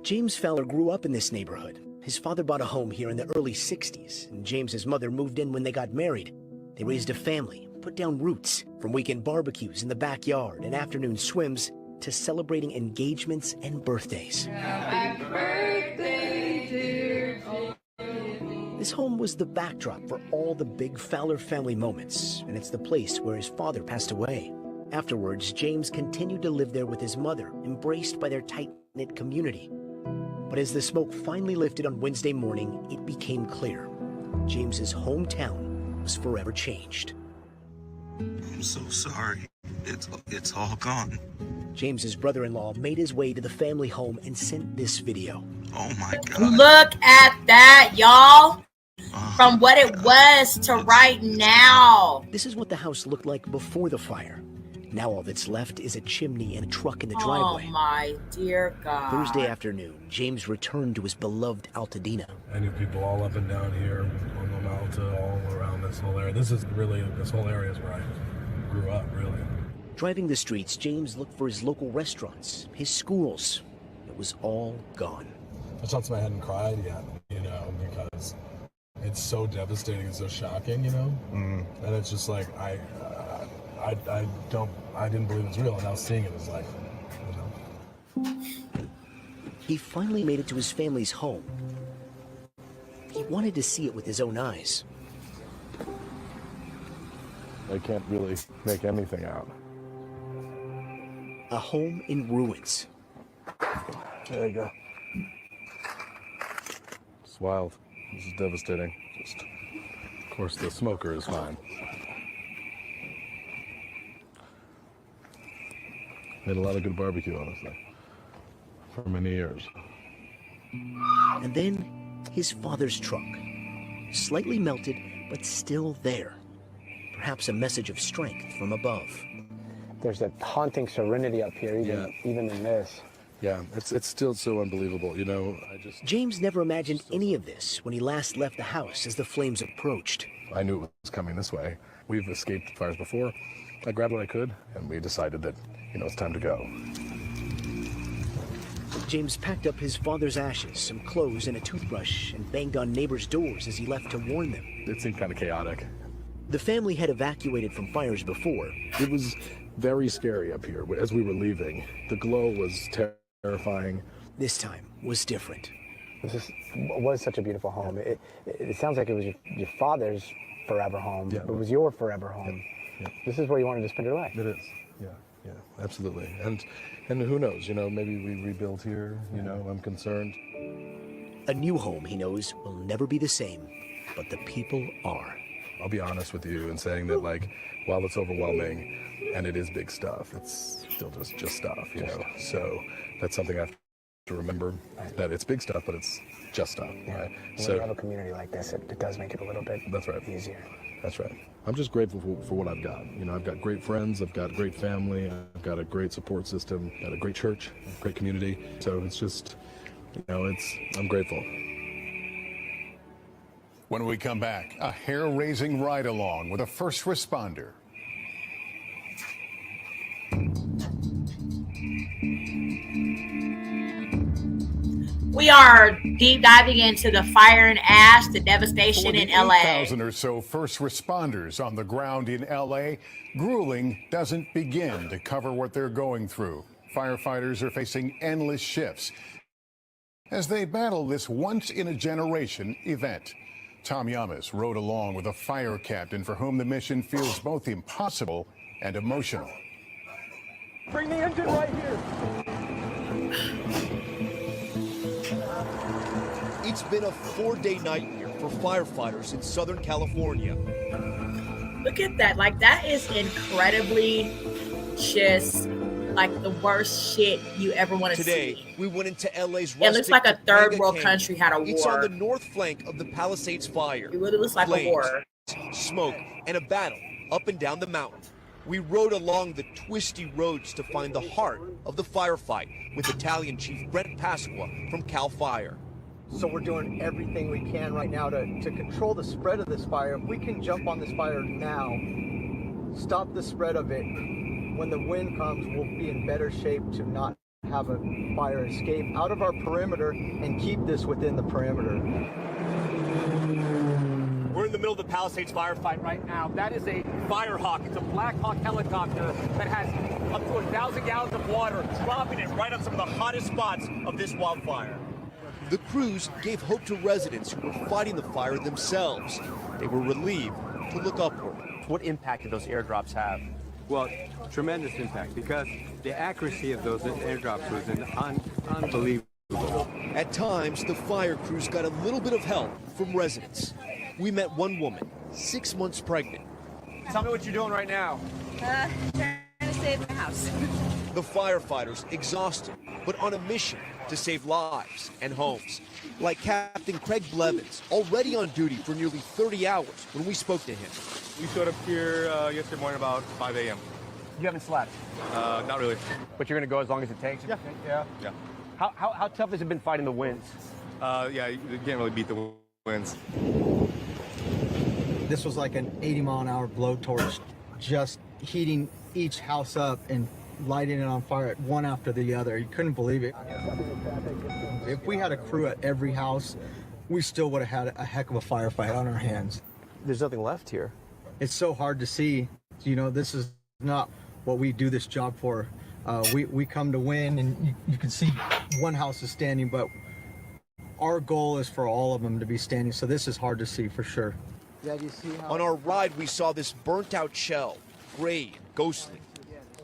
James Fowler grew up in this neighborhood. His father bought a home here in the early 60s, and James's mother moved in when they got married. They raised a family, put down roots, from weekend barbecues in the backyard and afternoon swims to celebrating engagements and birthdays. Happy birthday, dear. This home was the backdrop for all the big Fowler family moments, and it's the place where his father passed away. Afterwards, James continued to live there with his mother, embraced by their tight-knit community. But as the smoke finally lifted on Wednesday morning, it became clear. James's hometown was forever changed. I'm so sorry. It's all gone. James's brother-in-law made his way to the family home and sent this video. Oh my God. Look at that, y'all. From what it was to right now. This is what the house looked like before the fire. Now all that's left is a chimney and a truck in the driveway. Oh my dear God. Thursday afternoon, James returned to his beloved Altadena. I knew people all up and down here on the Malta, all around this whole area. This whole area is where I grew up, really. Driving the streets, James looked for his local restaurants, his schools. It was all gone. I touched my head and cried yet, because it's so devastating and so shocking, And it's just like, I didn't believe it was real, and now seeing it is like, He finally made it to his family's home. He wanted to see it with his own eyes. I can't really make anything out. A home in ruins. There you go. It's wild. This is devastating. Of course, the smoker is fine. Made a lot of good barbecue, honestly, for many years. And then his father's truck, slightly melted, but still there. Perhaps a message of strength from above. There's a haunting serenity up here, even in this. Yeah, it's still so unbelievable, James never imagined any of this when he last left the house as the flames approached. I knew it was coming this way. We've escaped fires before. I grabbed what I could, and we decided that, it's time to go. James packed up his father's ashes, some clothes, and a toothbrush, and banged on neighbors' doors as he left to warn them. It seemed kind of chaotic. The family had evacuated from fires before. It was very scary up here as we were leaving. The glow was terrifying. This time was different. This was such a beautiful home. It sounds like it was your father's forever home. Yeah. It was your forever home. Yeah. This is where you wanted to spend your life. It is. Yeah, absolutely. And who knows, maybe we rebuild here, I'm concerned. A new home, he knows, will never be the same, but the people are. I'll be honest with you in saying that, while it's overwhelming and it is big stuff, it's still just stuff, So that's something I have to remember, that it's big stuff, but it's just stuff, right? When you have a community like this, it does make it a little bit easier. That's right. I'm just grateful for what I've got. I've got great friends, I've got great family, I've got a great support system, got a great church, great community. So it's just, I'm grateful. When we come back, a hair-raising ride-along with a first responder. We are deep diving into the fire and ash, the devastation in LA. 8,000 or so first responders on the ground in LA. Grueling doesn't begin to cover what they're going through. Firefighters are facing endless shifts as they battle this once-in-a-generation event. Tom Yamas rode along with a fire captain for whom the mission feels both impossible and emotional. Bring the engine right here. It's been a 4-day nightmare for firefighters in Southern California. Look at that. That is incredibly just like the worst shit you ever want to see. Today, we went into LA's It looks like a rustic third Topanga world Canyon. country had a war. It's on the north flank of the Palisades fire. It really looks like Flames, a war. smoke, and a battle up and down the mountain. We rode along the twisty roads to find the heart of the firefight with Battalion Chief Brent Pasqua from CAL FIRE. So we're doing everything we can right now to control the spread of this fire. If we can jump on this fire now, stop the spread of it, when the wind comes, we'll be in better shape to not have a fire escape out of our perimeter and keep this within the perimeter. We're in the middle of the Palisades firefight right now. That is a Firehawk. It's a Black Hawk helicopter that has up to 1,000 gallons of water, dropping it right on some of the hottest spots of this wildfire. The crews gave hope to residents who were fighting the fire themselves. They were relieved to look upward. What impact did those airdrops have? Well, tremendous impact, because the accuracy of those airdrops was unbelievable. At times, the fire crews got a little bit of help from residents. We met one woman, 6 months pregnant. Tell me what you're doing right now. Trying to save the house. The firefighters exhausted, but on a mission to save lives and homes. Like Captain Craig Blevins, already on duty for nearly 30 hours when we spoke to him. We showed up here yesterday morning about 5 a.m. You haven't slept? Not really. But you're going to go as long as it takes? Yeah. How tough has it been fighting the winds? Yeah, you can't really beat the winds. This was like an 80-mile-an-hour blowtorch, just heating each house up and lighting it on fire one after the other. You couldn't believe it. If we had a crew at every house, we still would have had a heck of a firefight on our hands. There's nothing left here. It's so hard to see. You know, this is not what we do this job for. We come to win, and you can see one house is standing, but our goal is for all of them to be standing, so this is hard to see for sure. Yeah, do you see how... On our ride, we saw this burnt-out shell, gray and ghostly.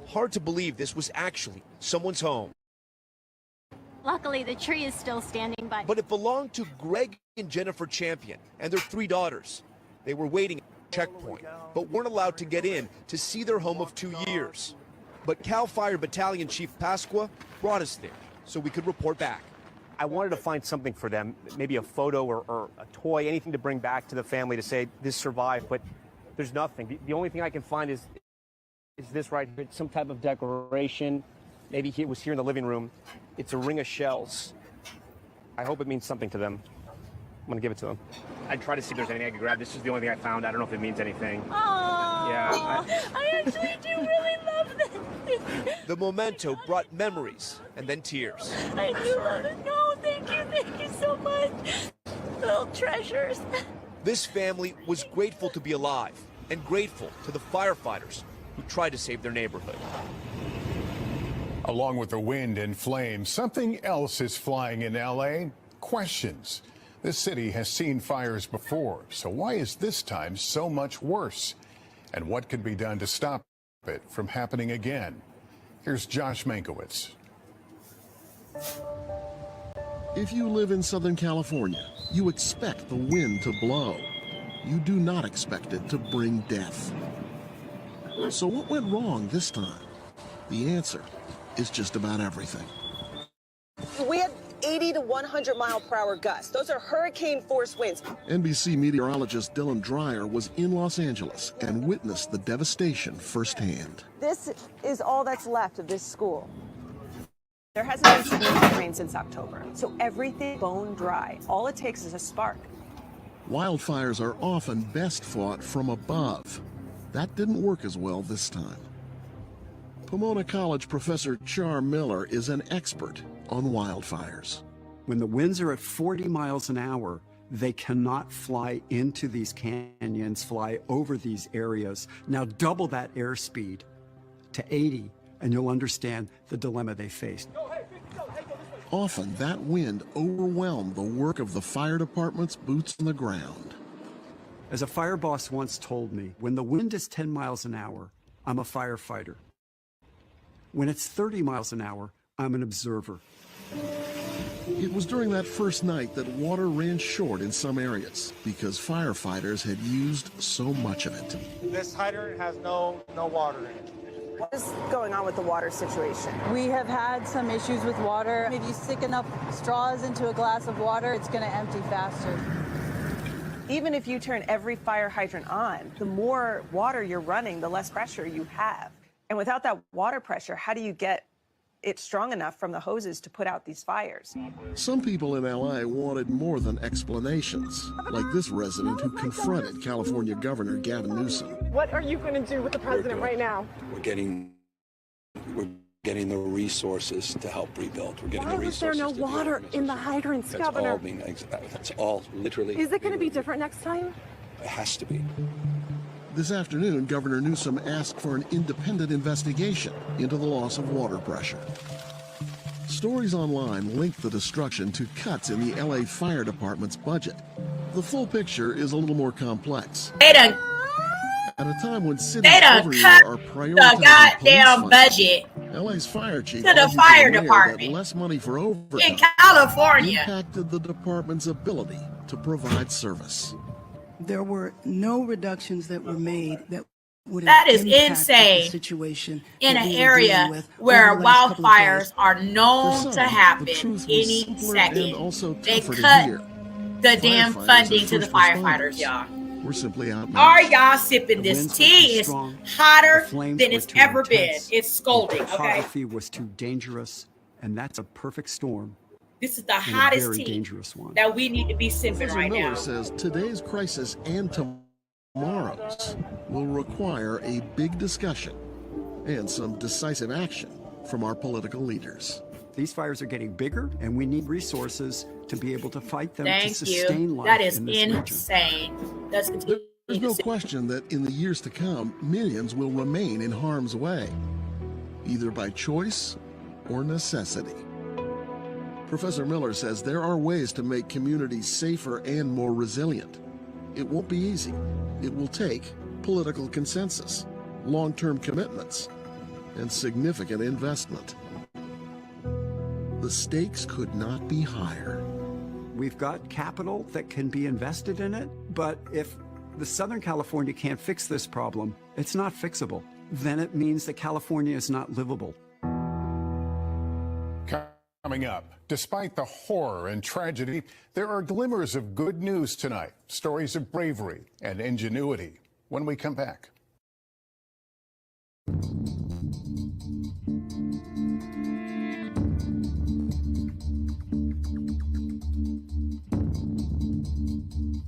Hard to believe this was actually someone's home. Luckily, the tree is still standing, But it belonged to Greg and Jennifer Champion and their 3 daughters. They were waiting at the checkpoint, but weren't allowed to get in to see their home of 2 years. But CAL FIRE Battalion Chief Pasqua brought us there so we could report back. I wanted to find something for them, maybe a photo or a toy, anything to bring back to the family to say this survived, but there's nothing. The only thing I can find is this right here, some type of decoration. Maybe it was here in the living room. It's a ring of shells. I hope it means something to them. I'm gonna give it to them. I'd try to see if there's anything I could grab. This is the only thing I found. I don't know if it means anything. Aww, yeah, I actually do really love this. The memento brought memories and then tears. I do love it. No, thank you so much. Little treasures. This family was grateful to be alive and grateful to the firefighters who tried to save their neighborhood. Along with the wind and flames, something else is flying in LA. Questions. This city has seen fires before, so why is this time so much worse? And what can be done to stop it from happening again? Here's Josh Mankiewicz. If you live in Southern California, you expect the wind to blow. You do not expect it to bring death. So what went wrong this time? The answer is just about everything. We had 80 to 100 mile per hour gusts. Those are hurricane force winds. NBC meteorologist Dylan Dreyer was in Los Angeles and witnessed the devastation firsthand. This is all that's left of this school. There hasn't been significant rain since October, so everything bone dry. All it takes is a spark. Wildfires are often best fought from above. That didn't work as well this time. Pomona College professor Char Miller is an expert on wildfires. When the winds are at 40 miles an hour, they cannot fly into these canyons, fly over these areas. Now double that airspeed to 80, and you'll understand the dilemma they faced. Often that wind overwhelmed the work of the fire department's boots on the ground. As a fire boss once told me, when the wind is 10 miles an hour, I'm a firefighter. When it's 30 miles an hour, I'm an observer. It was during that first night that water ran short in some areas because firefighters had used so much of it. This hydrant has no water in it. What is going on with the water situation? We have had some issues with water. If you stick enough straws into a glass of water, it's going to empty faster. Even if you turn every fire hydrant on, the more water you're running, the less pressure you have. And without that water pressure, how do you get it strong enough from the hoses to put out these fires? Some people in LA wanted more than explanations, like this resident who confronted California Governor Gavin Newsom. What are you going to do with the president right now? We're getting the resources to help rebuild. We're getting Why the is there resources. no water in the hydrants, Governor? That's all literally. Is it going to be different next time? It has to be. This afternoon, Governor Newsom asked for an independent investigation into the loss of water pressure. Stories online link the destruction to cuts in the LA Fire Department's budget. The full picture is a little more complex. At a time when cities everywhere are prioritizing the goddamn budget LA's fire chief to the fire that department less money for overtime in California impacted the department's ability to provide service. There were no reductions that were made that would That have is impacted insane the situation in that an we were area dealing with where over the last couple of wildfires days. are known For some, to happen the truth was any simpler and second. also They tougher to cut hear. the damn Firefighters funding and to the first firefighters, responders y'all. We're simply outmatched. Are y'all sipping The this winds were tea? too It's strong. hotter The flames than were it's too ever been. intense. It's scalding, The okay? topography was too dangerous, and that's a perfect storm. This is the and a hottest very tea dangerous one. that we need to be sipping Professor right Miller now. says today's crisis and tomorrow's will require a big discussion and some decisive action from our political leaders. These fires are getting bigger, and we need resources to be able to fight them to Thank sustain you. life That is in this region. insane. Let's continue. There's no question that in the years to come, millions will remain in harm's way, either by choice or necessity. Professor Miller says there are ways to make communities safer and more resilient. It won't be easy. It will take political consensus, long-term commitments, and significant investment. The stakes could not be higher. We've got capital that can be invested in it, but if the Southern California can't fix this problem, it's not fixable. Then it means that California is not livable. Coming up, despite the horror and tragedy, there are glimmers of good news tonight, stories of bravery and ingenuity when we come back.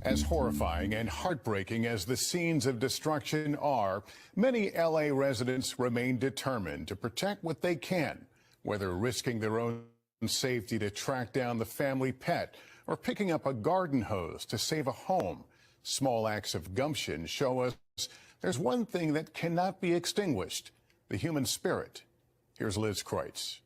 As horrifying and heartbreaking as the scenes of destruction are, many LA residents remain determined to protect what they can, whether risking their own safety to track down the family pet or picking up a garden hose to save a home. Small acts of gumption show us there's one thing that cannot be extinguished: the human spirit. Here's Liz Kreutz.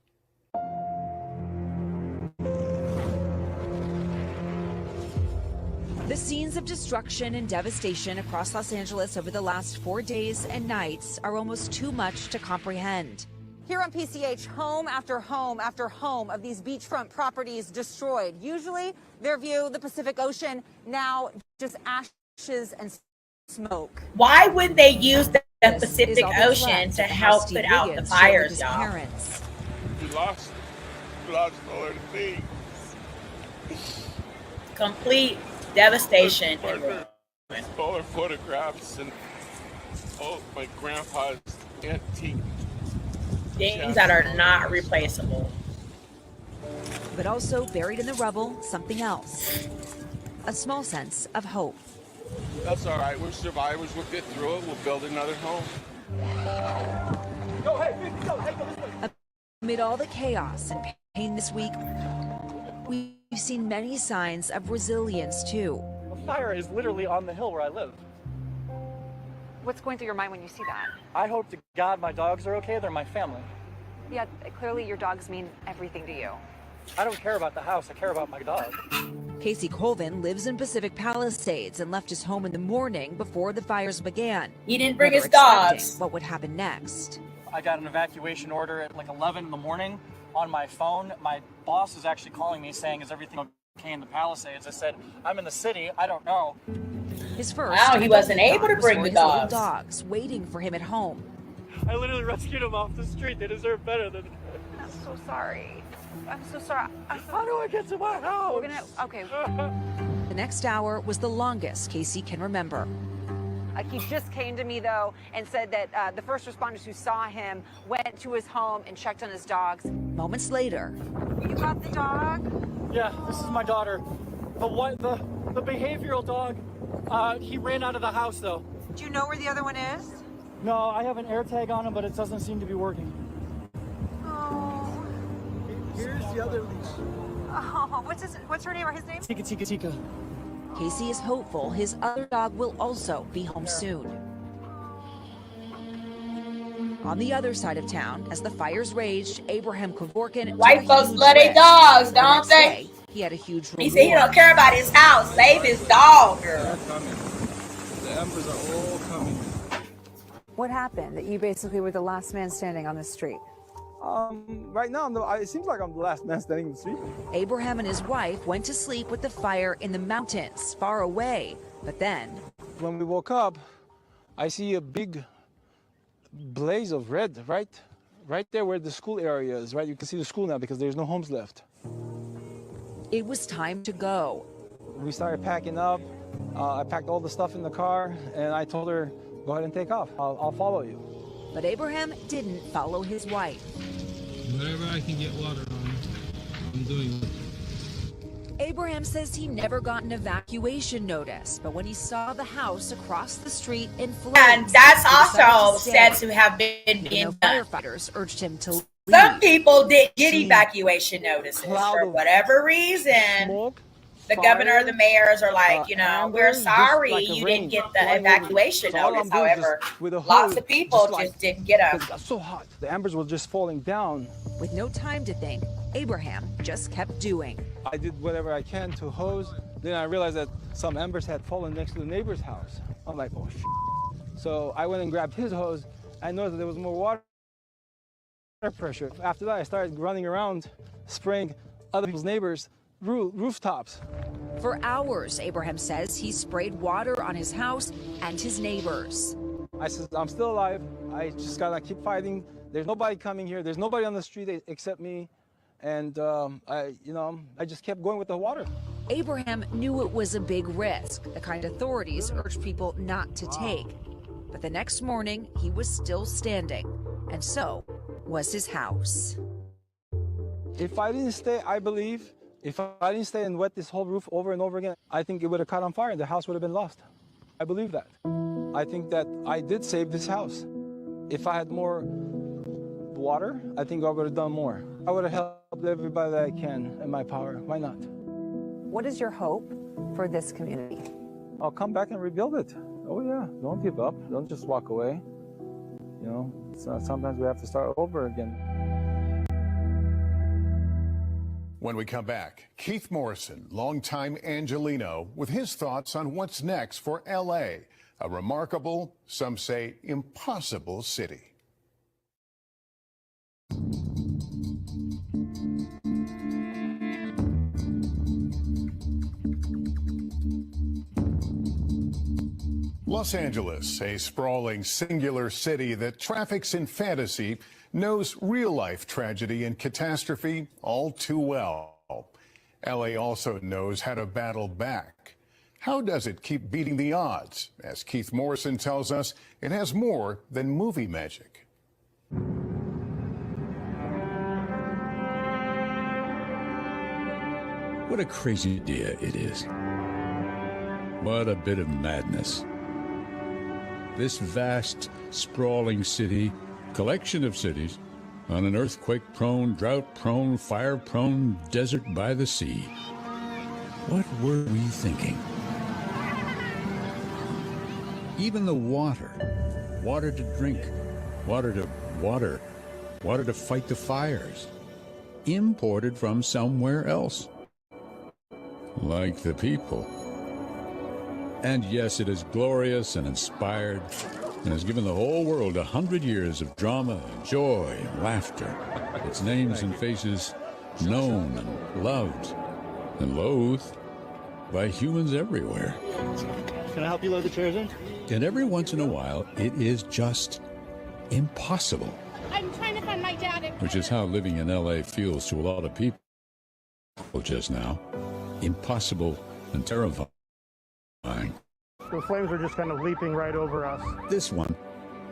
The scenes of destruction and devastation across Los Angeles over the last 4 days and nights are almost too much to comprehend. Here on PCH, home after home after home of these beachfront properties destroyed. Usually their view, the Pacific Ocean, now just ashes and smoke. Why would they use the This Pacific is all that's Ocean left to of how help Steve put out the Wiggins shared with fires, his y'all? parents. We lost all our things. Complete devastation. All our photographs and all my grandpa's antique Things that are not replaceable. But also buried in the rubble, something else. A small sense of hope. That's all right. We're survivors. We'll get through it. We'll build another home. Go, hey, go this way. Amid all the chaos and pain this week, we've seen many signs of resilience too. The fire is literally on the hill where I live. What's going through your mind when you see that? I hope to God my dogs are okay. They're my family. Yeah, clearly your dogs mean everything to you. I don't care about the house. I care about my dog. Casey Colvin lives in Pacific Palisades and left his home in the morning before the fires began. He didn't bring Never his dogs. expecting what would happen next. I got an evacuation order at like 11 in the morning on my phone. My boss is actually calling me saying, is everything okay in the Palisades? I said, I'm in the city. I don't know. His first Wow, he wasn't able to was bring for the his little dogs. dogs waiting for him at home. I literally rescued them off the street. They deserve better than. I'm so sorry. I'm so sorry. How do I get to my house? Okay. The next hour was the longest Casey can remember. He just came to me, though, and said that the first responders who saw him went to his home and checked on his dogs. Moments later. You got the dog? Yeah, this is my daughter. The behavioral dog. He ran out of the house, though. Do you know where the other one is? No, I have an air tag on him, but it doesn't seem to be working. Oh. Here's the other leash. Oh, what's her name or his name? Tika. Casey is hopeful his other dog will also be home soon. On the other side of town, as the fires raged, Abraham Kevorkian. White folks love their dogs, don't they? He had a huge reward. He said he don't care about his house. Save his dog, girl. They're coming. The embers are all coming. What happened? That you basically were the last man standing on the street? Right now, it seems like I'm the last man standing in the street. Abraham and his wife went to sleep with the fire in the mountains, far away. But then, when we woke up, I see a big blaze of red right there where the school area is. Right, you can see the school now because there's no homes left. It was time to go. We started packing up. I packed all the stuff in the car, and I told her, "Go ahead and take off. I'll follow you." But Abraham didn't follow his wife. Wherever I can get water on, I'm doing it. Abraham says he never got an evacuation notice, but when he saw the house across the street in flames, and that's also said to have been being done. Firefighters urged him to leave. Some people did get evacuation notices for whatever reason. The governor, the mayors are like, we're sorry you didn't get the evacuation notice. However, lots of people just didn't get them. It got so hot. The embers were just falling down. With no time to think, Abraham just kept doing. I did whatever I can to hose. Then I realized that some embers had fallen next to the neighbor's house. I'm like, oh, shit. So I went and grabbed his hose. I noticed that there was more water pressure. After that, I started running around, spraying other people's neighbors' rooftops. For hours, Abraham says he sprayed water on his house and his neighbors. I said, I'm still alive. I just gotta keep fighting. There's nobody coming here. There's nobody on the street except me. And I just kept going with the water. Abraham knew it was a big risk, the kind authorities urged people not to take. But the next morning, he was still standing, and so was his house. If I didn't stay, I believe, if I didn't stay and wet this whole roof over and over again, I think it would have caught on fire and the house would have been lost. I believe that. I think that I did save this house. If I had more water, I think I would have done more. I would have helped everybody that I can in my power. Why not? What is your hope for this community? I'll come back and rebuild it. Oh yeah, don't give up. Don't just walk away. Sometimes we have to start over again. When we come back, Keith Morrison, longtime Angelino, with his thoughts on what's next for L.A., a remarkable, some say impossible city. Los Angeles, a sprawling, singular city that traffics in fantasy, knows real-life tragedy and catastrophe all too well. L.A. also knows how to battle back. How does it keep beating the odds? As Keith Morrison tells us, it has more than movie magic. What a crazy idea it is. What a bit of madness. This vast, sprawling city, collection of cities, on an earthquake-prone, drought-prone, fire-prone desert by the sea. What were we thinking? Even the water to drink, water to fight the fires, imported from somewhere else. Like the people. And yes, it is glorious and inspired, and has given the whole world 100 years of drama, joy, and laughter. Its names and faces known and loved and loathed by humans everywhere. Can I help you load the chairs in? And every once in a while, it is just impossible. I'm trying to find my dad. Which is how living in LA feels to a lot of people just now. Impossible and terrifying. The flames are just kind of leaping right over us. This one,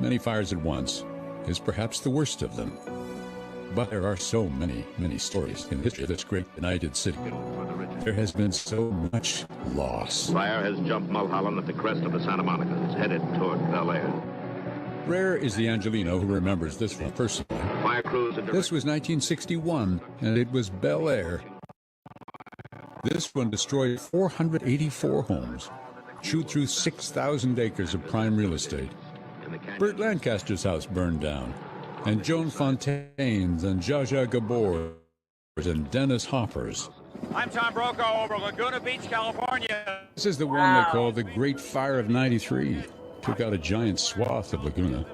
many fires at once, is perhaps the worst of them. But there are so many stories in the history of this great United City. There has been so much loss. Fire has jumped Mulholland at the crest of the Santa Monica. It's headed toward Bel Air. Rare is the Angelino who remembers this one personally. Fire crews This was 1961, and it was Bel Air. This one destroyed 484 homes, chewed through 6,000 acres of prime real estate. Burt Lancaster's house burned down, and Joan Fontaine's and Zsa Zsa Gabor's and Dennis Hopper's. I'm Tom Brokaw over Laguna Beach, California. This is the one they call the Great Fire of '93. Took out a giant swath of Laguna.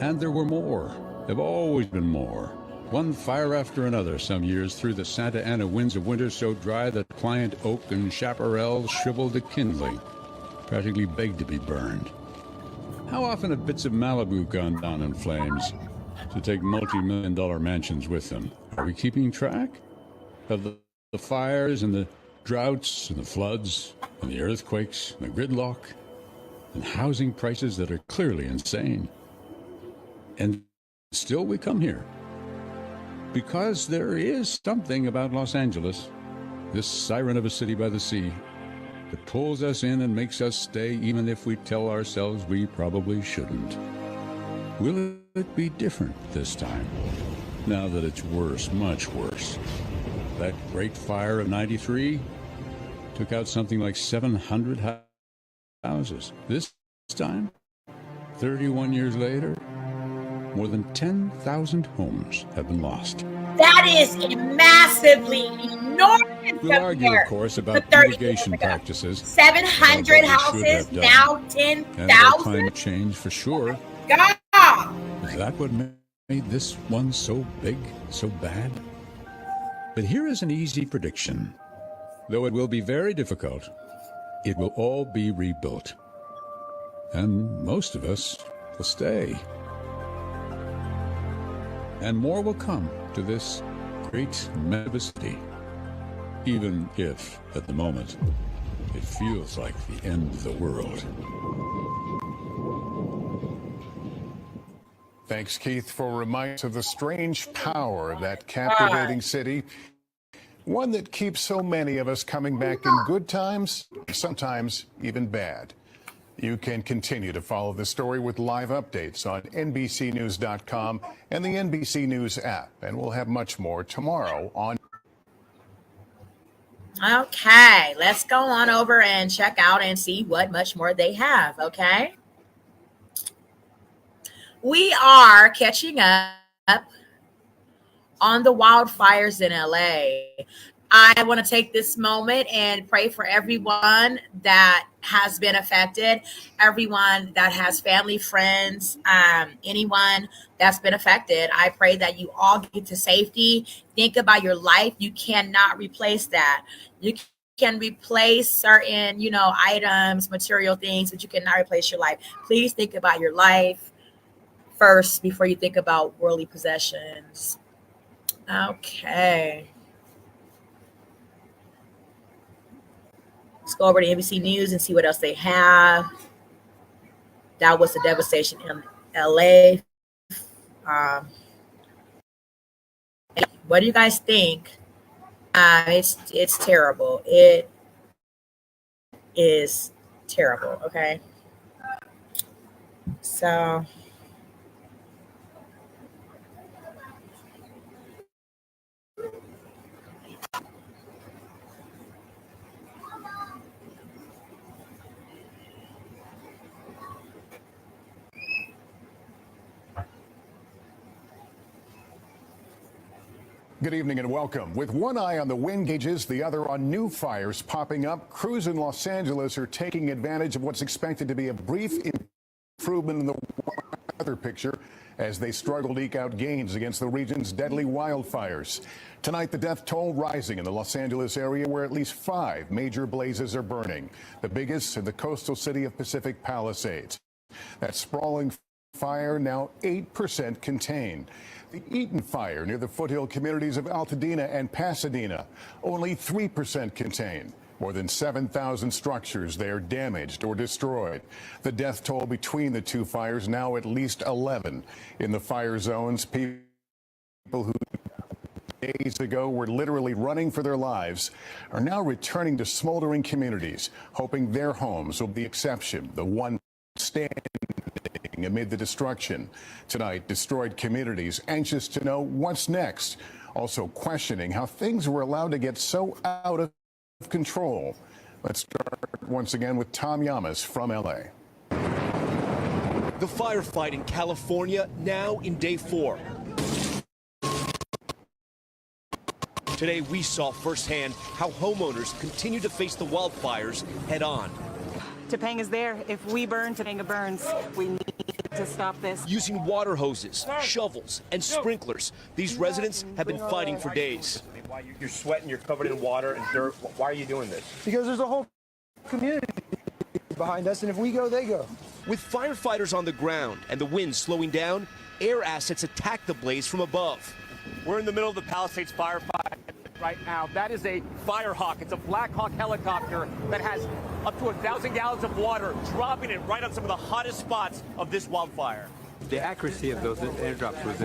And there were more. There have always been more. One fire after another some years through the Santa Ana winds of winter so dry that pliant oak and chaparral shriveled to kindling, practically begged to be burned. How often have bits of Malibu gone down in flames to take multi-million-dollar mansions with them? Are we keeping track of the fires and the droughts and the floods and the earthquakes and the gridlock and housing prices that are clearly insane? And still we come here because there is something about Los Angeles, this siren of a city by the sea, that pulls us in and makes us stay even if we tell ourselves we probably shouldn't. Will it be different this time, now that it's worse, much worse? That Great Fire of '93 took out something like 700 houses. This time, 31 years later, more than 10,000 homes have been lost. That is a massively enormous. We'll argue, of course, about mitigation practices. 700 houses, now 10,000. And about climate change, for sure. God! Is that what made this one so big, so bad? But here is an easy prediction. Though it will be very difficult, it will all be rebuilt. And most of us will stay. And more will come to this great mega city, even if, at the moment, it feels like the end of the world. Thanks, Keith, for reminding us of the strange power of that captivating city. One that keeps so many of us coming back in good times, sometimes even bad. You can continue to follow the story with live updates on NBCNews.com and the NBC News app. And we'll have much more tomorrow on. Okay, let's go on over and check out and see what much more they have, okay? We are catching up on the wildfires in LA. I want to take this moment and pray for everyone that has been affected, everyone that has family, friends, anyone that's been affected. I pray that you all get to safety. Think about your life. You cannot replace that. You can replace certain, items, material things, but you cannot replace your life. Please think about your life first before you think about worldly possessions. Okay. Let's go over to NBC News and see what else they have. That was the devastation in LA. What do you guys think? It's terrible. It is terrible. Okay. So. Good evening and welcome. With one eye on the wind gauges, the other on new fires popping up, crews in Los Angeles are taking advantage of what's expected to be a brief improvement in the weather picture as they struggle to eke out gains against the region's deadly wildfires. Tonight, the death toll rising in the Los Angeles area where at least 5 major blazes are burning, the biggest in the coastal city of Pacific Palisades. That sprawling fire now 8% contained. The Eaton fire near the foothill communities of Altadena and Pasadena, only 3% contained. More than 7,000 structures there damaged or destroyed. The death toll between the two fires now at least 11. In the fire zones, people who days ago were literally running for their lives are now returning to smoldering communities, hoping their homes will be the exception, the one standing amid the destruction. Tonight, destroyed communities anxious to know what's next, also questioning how things were allowed to get so out of control. Let's start once again with Tom Yamas from LA. The firefight in California now in day 4. Today we saw firsthand how homeowners continue to face the wildfires head on. Topanga's there. If we burn, Topanga burns. We need to stop this. Using water hoses, shovels, and sprinklers, these residents have been fighting for days. You're sweating, you're covered in water and dirt. Why are you doing this? Because there's a whole community behind us, and if we go, they go. With firefighters on the ground and the wind slowing down, air assets attack the blaze from above. We're in the middle of the Palisades firefight right now. That is a Firehawk. It's a Black Hawk helicopter that has up to 1,000 gallons of water, dropping it right on some of the hottest spots of this wildfire. The accuracy of those airdrops was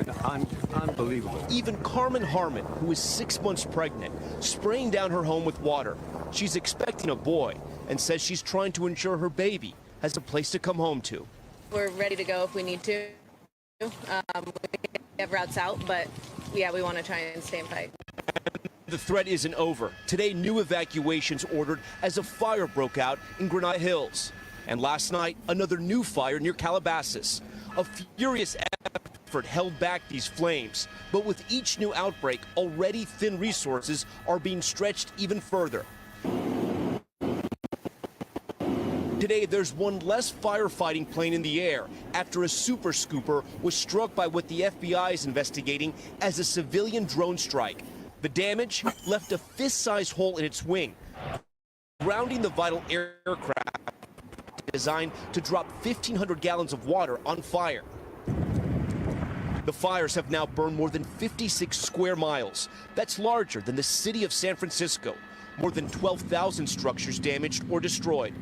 unbelievable. Even Carmen Harmon, who is 6 months pregnant, spraying down her home with water. She's expecting a boy and says she's trying to ensure her baby has a place to come home to. We're ready to go if we need to. We have routes out, but yeah, we want to try and stay and fight. The threat isn't over. Today, new evacuations ordered as a fire broke out in Granada Hills. And last night, another new fire near Calabasas. A furious effort held back these flames. But with each new outbreak, already thin resources are being stretched even further. Today, there's one less firefighting plane in the air after a super scooper was struck by what the FBI is investigating as a civilian drone strike. The damage left a fist-sized hole in its wing, grounding the vital aircraft designed to drop 1,500 gallons of water on fire. The fires have now burned more than 56 square miles. That's larger than the city of San Francisco. More than 12,000 structures damaged or destroyed.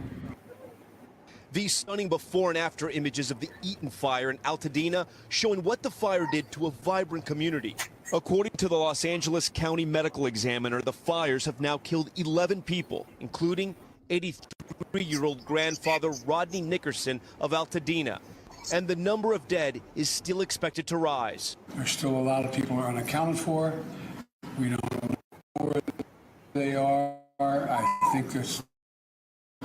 These stunning before and after images of the Eaton fire in Altadena showing what the fire did to a vibrant community. According to the Los Angeles County Medical Examiner, the fires have now killed 11 people, including 83-year-old grandfather Rodney Nickerson of Altadena. And the number of dead is still expected to rise. There's still a lot of people who are unaccounted for. We don't know where they are. I think this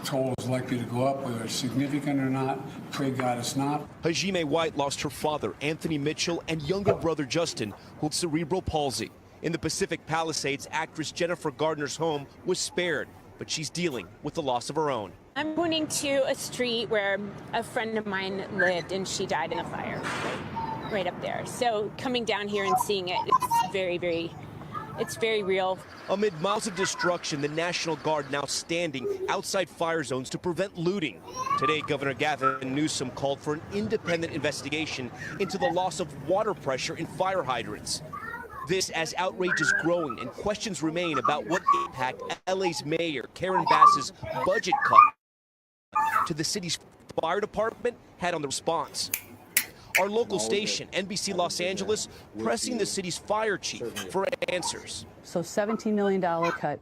toll is likely to go up, whether it's significant or not. Pray God it's not. Hajime White lost her father, Anthony Mitchell, and younger brother Justin, who had cerebral palsy. In the Pacific Palisades, actress Jennifer Gardner's home was spared, but she's dealing with the loss of her own. I'm pointing to a street where a friend of mine lived, and she died in a fire right up there. So coming down here and seeing it, it's very real. Amid miles of destruction, the National Guard now standing outside fire zones to prevent looting. Today, Governor Gavin Newsom called for an independent investigation into the loss of water pressure in fire hydrants. This as outrage is growing and questions remain about what impact LA's Mayor Karen Bass's budget cut to the city's fire department had on the response. Our local station, NBC Los Angeles, pressing the city's fire chief for answers. So $17 million cut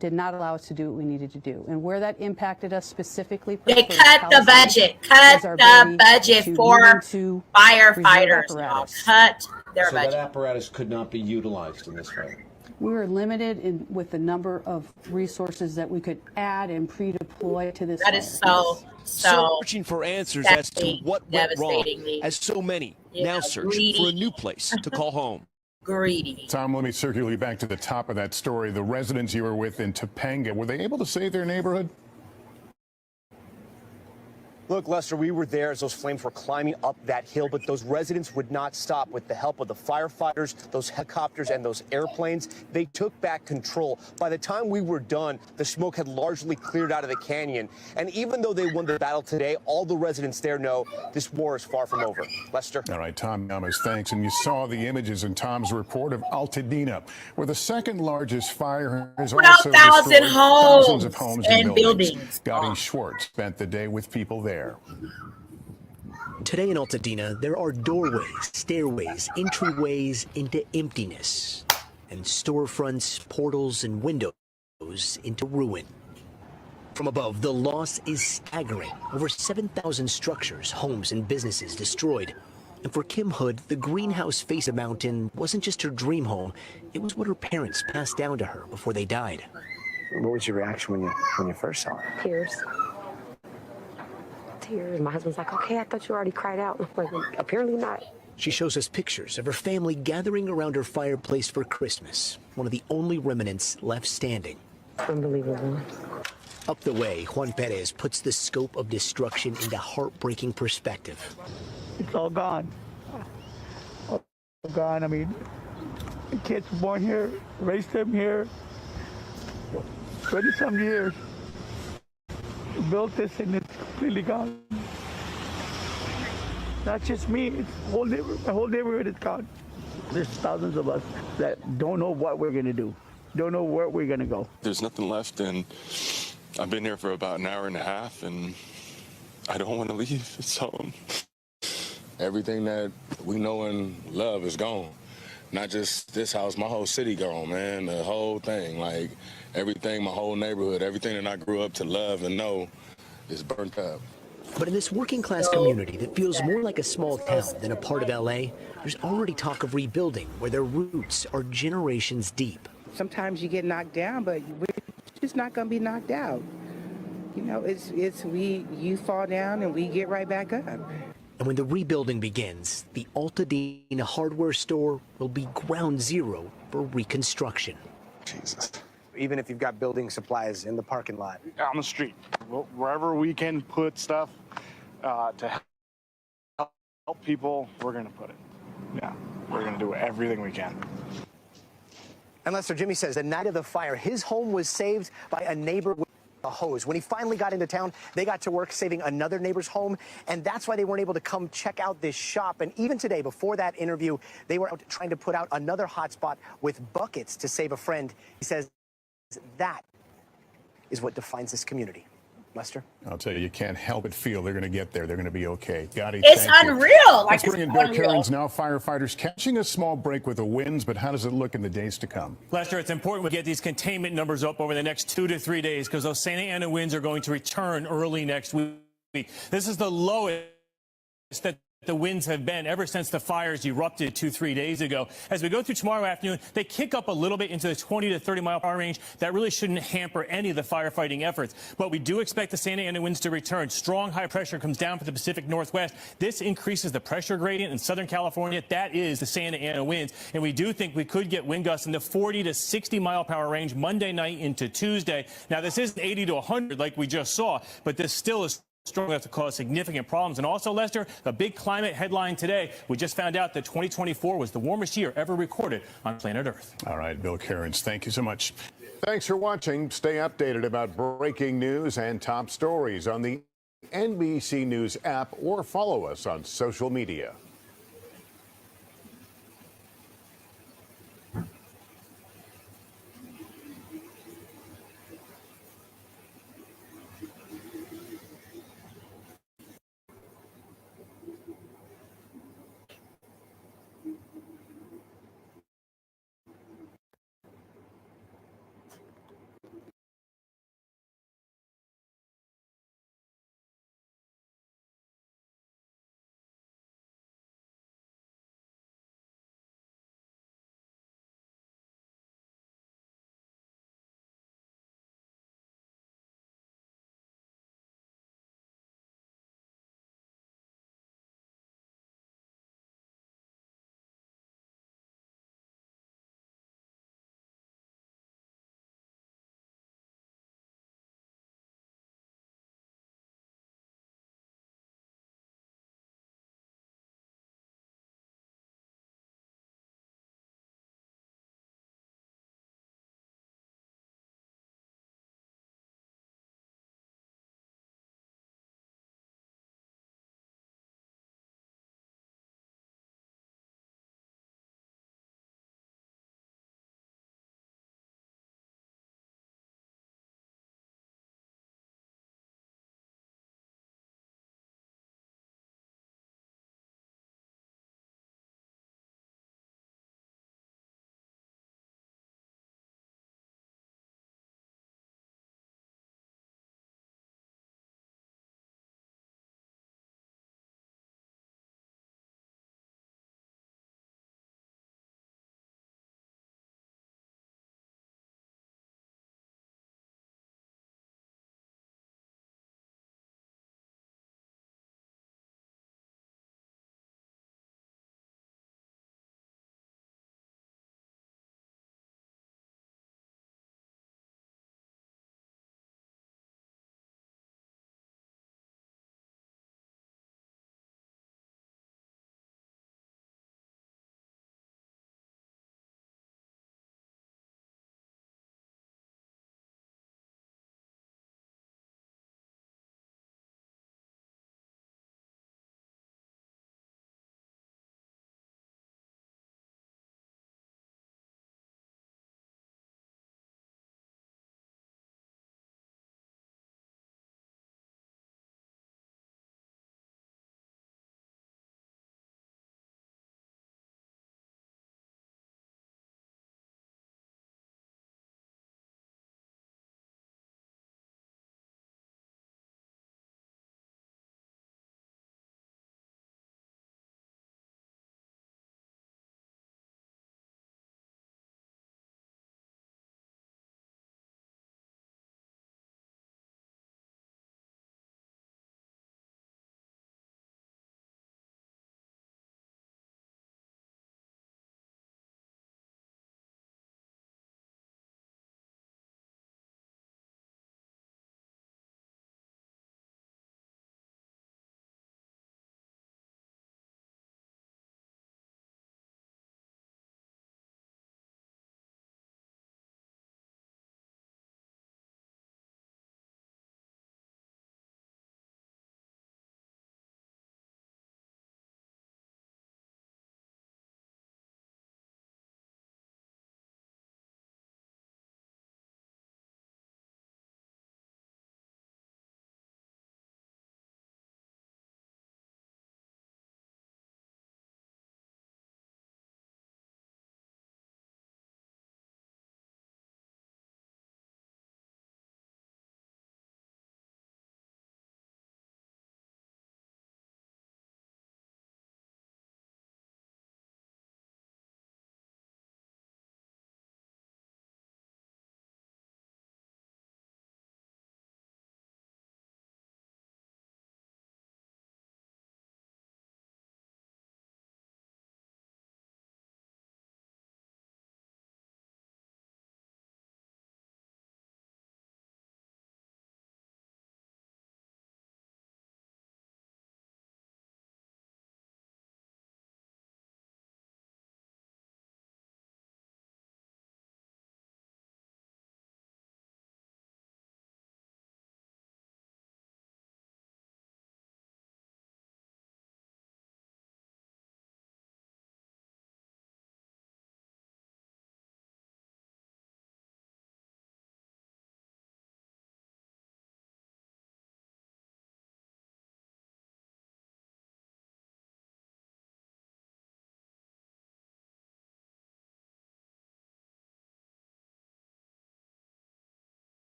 did not allow us to do what we needed to do. And where that impacted us specifically, they cut the budget. Cut the budget for firefighters. Cut their budget. So that apparatus could not be utilized in this fire. We were limited with the number of resources that we could add and pre-deploy to this. That is so searching for answers as to what went wrong, as so many now search for a new place to call home. Greedy. Tom, let me circle you back to the top of that story. The residents you were with in Topanga, were they able to save their neighborhood? Look, Lester, we were there as those flames were climbing up that hill, but those residents would not stop. With the help of the firefighters, those helicopters, and those airplanes, they took back control. By the time we were done, the smoke had largely cleared out of the canyon. And even though they won the battle today, all the residents there know this war is far from over. Lester? All right, Tom Yamas, thanks. And you saw the images in Tom's report of Altadena, where the second largest fire has also destroyed thousands of homes and buildings. Gotti Schwartz spent the day with people there. Today in Altadena, there are doorways, stairways, entryways into emptiness, and storefronts, portals, and windows into ruin. From above, the loss is staggering. Over 7,000 structures, homes, and businesses destroyed. And for Kim Hood, the greenhouse face of mountain wasn't just her dream home, it was what her parents passed down to her before they died. What was your reaction when you first saw it? Tears. Tears. My husband's like, okay, I thought you already cried out. I'm like, apparently not. She shows us pictures of her family gathering around her fireplace for Christmas, one of the only remnants left standing. Unbelievable. Up the way, Juan Perez puts the scope of destruction into heartbreaking perspective. It's all gone. All gone. I mean, the kids were born here, raised them here, 20-some years. Built this and it's completely gone. Not just me, it's my whole neighborhood is gone. There's thousands of us that don't know what we're gonna do, don't know where we're gonna go. There's nothing left, and I've been here for about an hour and a half, and I don't want to leave. So everything that we know and love is gone. Not just this house, my whole city gone, man. The whole thing, like everything, my whole neighborhood, everything that I grew up to love and know is burnt up. But in this working class community that feels more like a small town than a part of LA, there's already talk of rebuilding where their roots are generations deep. Sometimes you get knocked down, but we're just not going to be knocked out. You know, you fall down and we get right back up. And when the rebuilding begins, the Altadena hardware store will be ground zero for reconstruction. Jesus. Even if you've got building supplies in the parking lot. On the street, wherever we can put stuff to help people, we're going to put it. Yeah, we're going to do everything we can. And Lester, Jimmy says the night of the fire, his home was saved by a neighbor with a hose. When he finally got into town, they got to work saving another neighbor's home, and that's why they weren't able to come check out this shop. And even today, before that interview, they were out trying to put out another hotspot with buckets to save a friend. He says that is what defines this community. Lester? I'll tell you, you can't help but feel they're going to get there. They're going to be okay. Gotti, it's unreal. Let's bring in Bill Cairns now. Firefighters catching a small break with the winds, but how does it look in the days to come? Lester, it's important we get these containment numbers up over the next 2 to 3 days because those Santa Ana winds are going to return early next week. This is the lowest that the winds have been ever since the fires erupted 2-3 days ago. As we go through tomorrow afternoon, they kick up a little bit into the 20 to 30 mile per hour range. That really shouldn't hamper any of the firefighting efforts. But we do expect the Santa Ana winds to return. Strong high pressure comes down from the Pacific Northwest. This increases the pressure gradient in Southern California. That is the Santa Ana winds. And we do think we could get wind gusts in the 40 to 60 mile per hour range Monday night into Tuesday. Now, this isn't 80 to 100 like we just saw, but this still is strong enough to cause significant problems. And also, Lester, a big climate headline today. We just found out that 2024 was the warmest year ever recorded on planet Earth. All right, Bill Cairns, thank you so much. Thanks for watching. Stay updated about breaking news and top stories on the NBC News app or follow us on social media.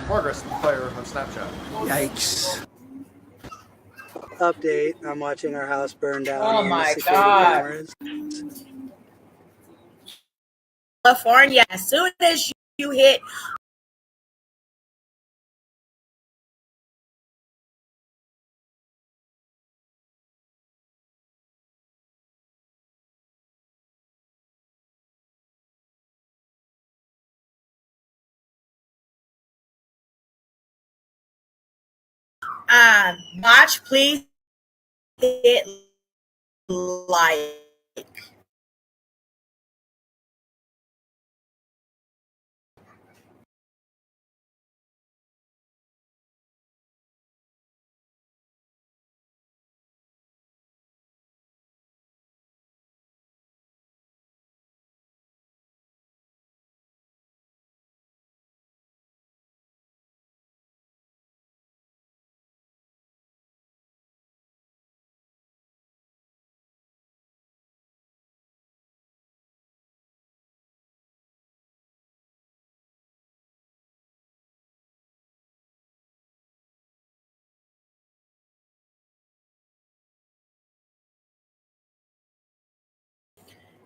progress of the fire on Snapchat. Yikes. Update, I'm watching our house burn down Oh on the my security God. cameras. California, as soon as you hit watch, please hit like.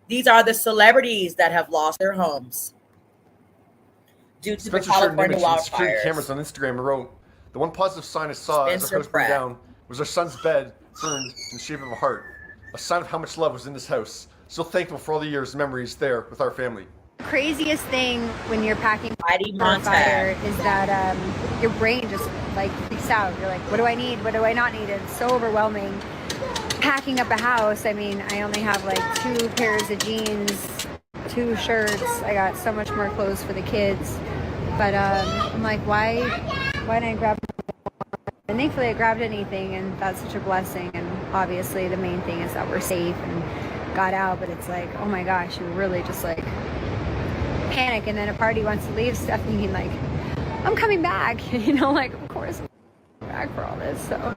These are the celebrities that have lost their homes due to Spencer the shared an California image from the security wildfires. cameras on Instagram and wrote, "The one positive sign I saw as Spencer our house burned Pratt. down was our son's bed burned in the shape of a heart. A sign of how much love was in this house. So thankful for all the years and memories there with our family." Craziest thing when you're packing for a Montag. fire is that your brain just like freaks out. You're like, what do I need? What do I not need? It's so overwhelming. Packing up a house, I mean, I only have like 2 pairs of jeans, 2 shirts. I got so much more clothes for the kids. But I'm like, why didn't I grab more? And thankfully I grabbed anything, and that's such a blessing. And obviously the main thing is that we're safe and got out, but it's like, oh my gosh, you really just like panic, and then a party wants to leave stuff thinking like, I'm coming back, you know, like of course I'm back for all this. So,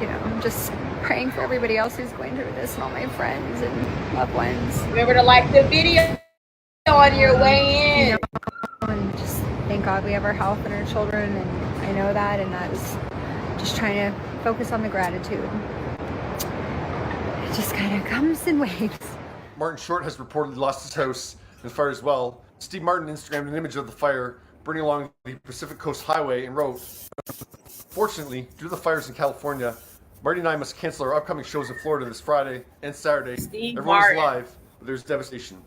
you know, I'm just praying for everybody else who's going through this and all my friends and loved ones. Remember to like the video on your way in. You know, and just thank God we have our health and our children, and I know that, and that's just trying to focus on the gratitude. It just kind of comes in waves. Martin Short has reportedly lost his house in the fire as well. Steve Martin Instagrammed an image of the fire burning along the Pacific Coast Highway and wrote, "Fortunately, due to the fires in California, Marty and I must cancel our upcoming shows in Florida this Friday and Saturday. Steve Everyone's Martin. live, but there's devastation."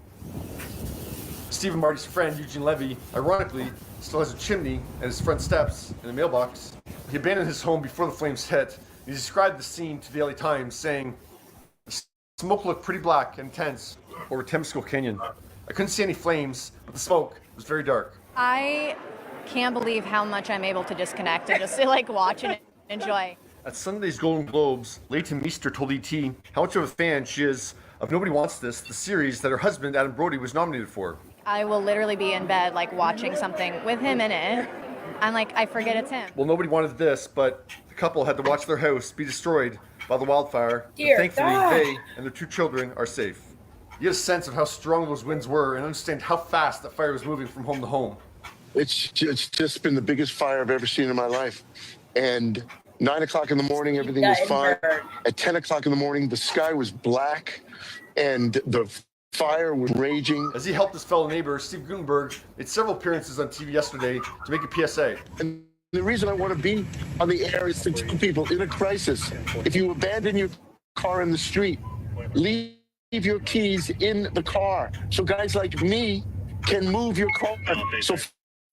Steve and Marty's friend, Eugene Levy, ironically, still has a chimney and his front steps and a mailbox. He abandoned his home before the flames hit. He described the scene to the LA Times, saying, "The smoke looked pretty black and intense over Temescal Canyon. I couldn't see any flames, but the smoke was very dark." I can't believe how much I'm able to disconnect and just like watch and enjoy. At Sunday's Golden Globes, Leighton Meester told ET how much of a fan she is of Nobody Wants This, the series that her husband, Adam Brody, was nominated for. I will literally be in bed like watching something with him in it. I'm like, I forget it's him. Well, nobody wanted this, but the couple had to watch their house be destroyed by the wildfire. Dear But thankfully, God. they and their 2 children are safe. You get a sense of how strong those winds were and understand how fast that fire was moving from home to home. It's just been the biggest fire I've ever seen in my life. And 9 o'clock in the morning, everything was fine. At 10 o'clock in the morning, the sky was black and the fire was raging. As he helped his fellow neighbor, Steve Gutenberg, made several appearances on TV yesterday to make a PSA. And the reason I want to be on the air is to tell people in a crisis, if you abandon your car in the street, leave your keys in the car so guys like me can move your car so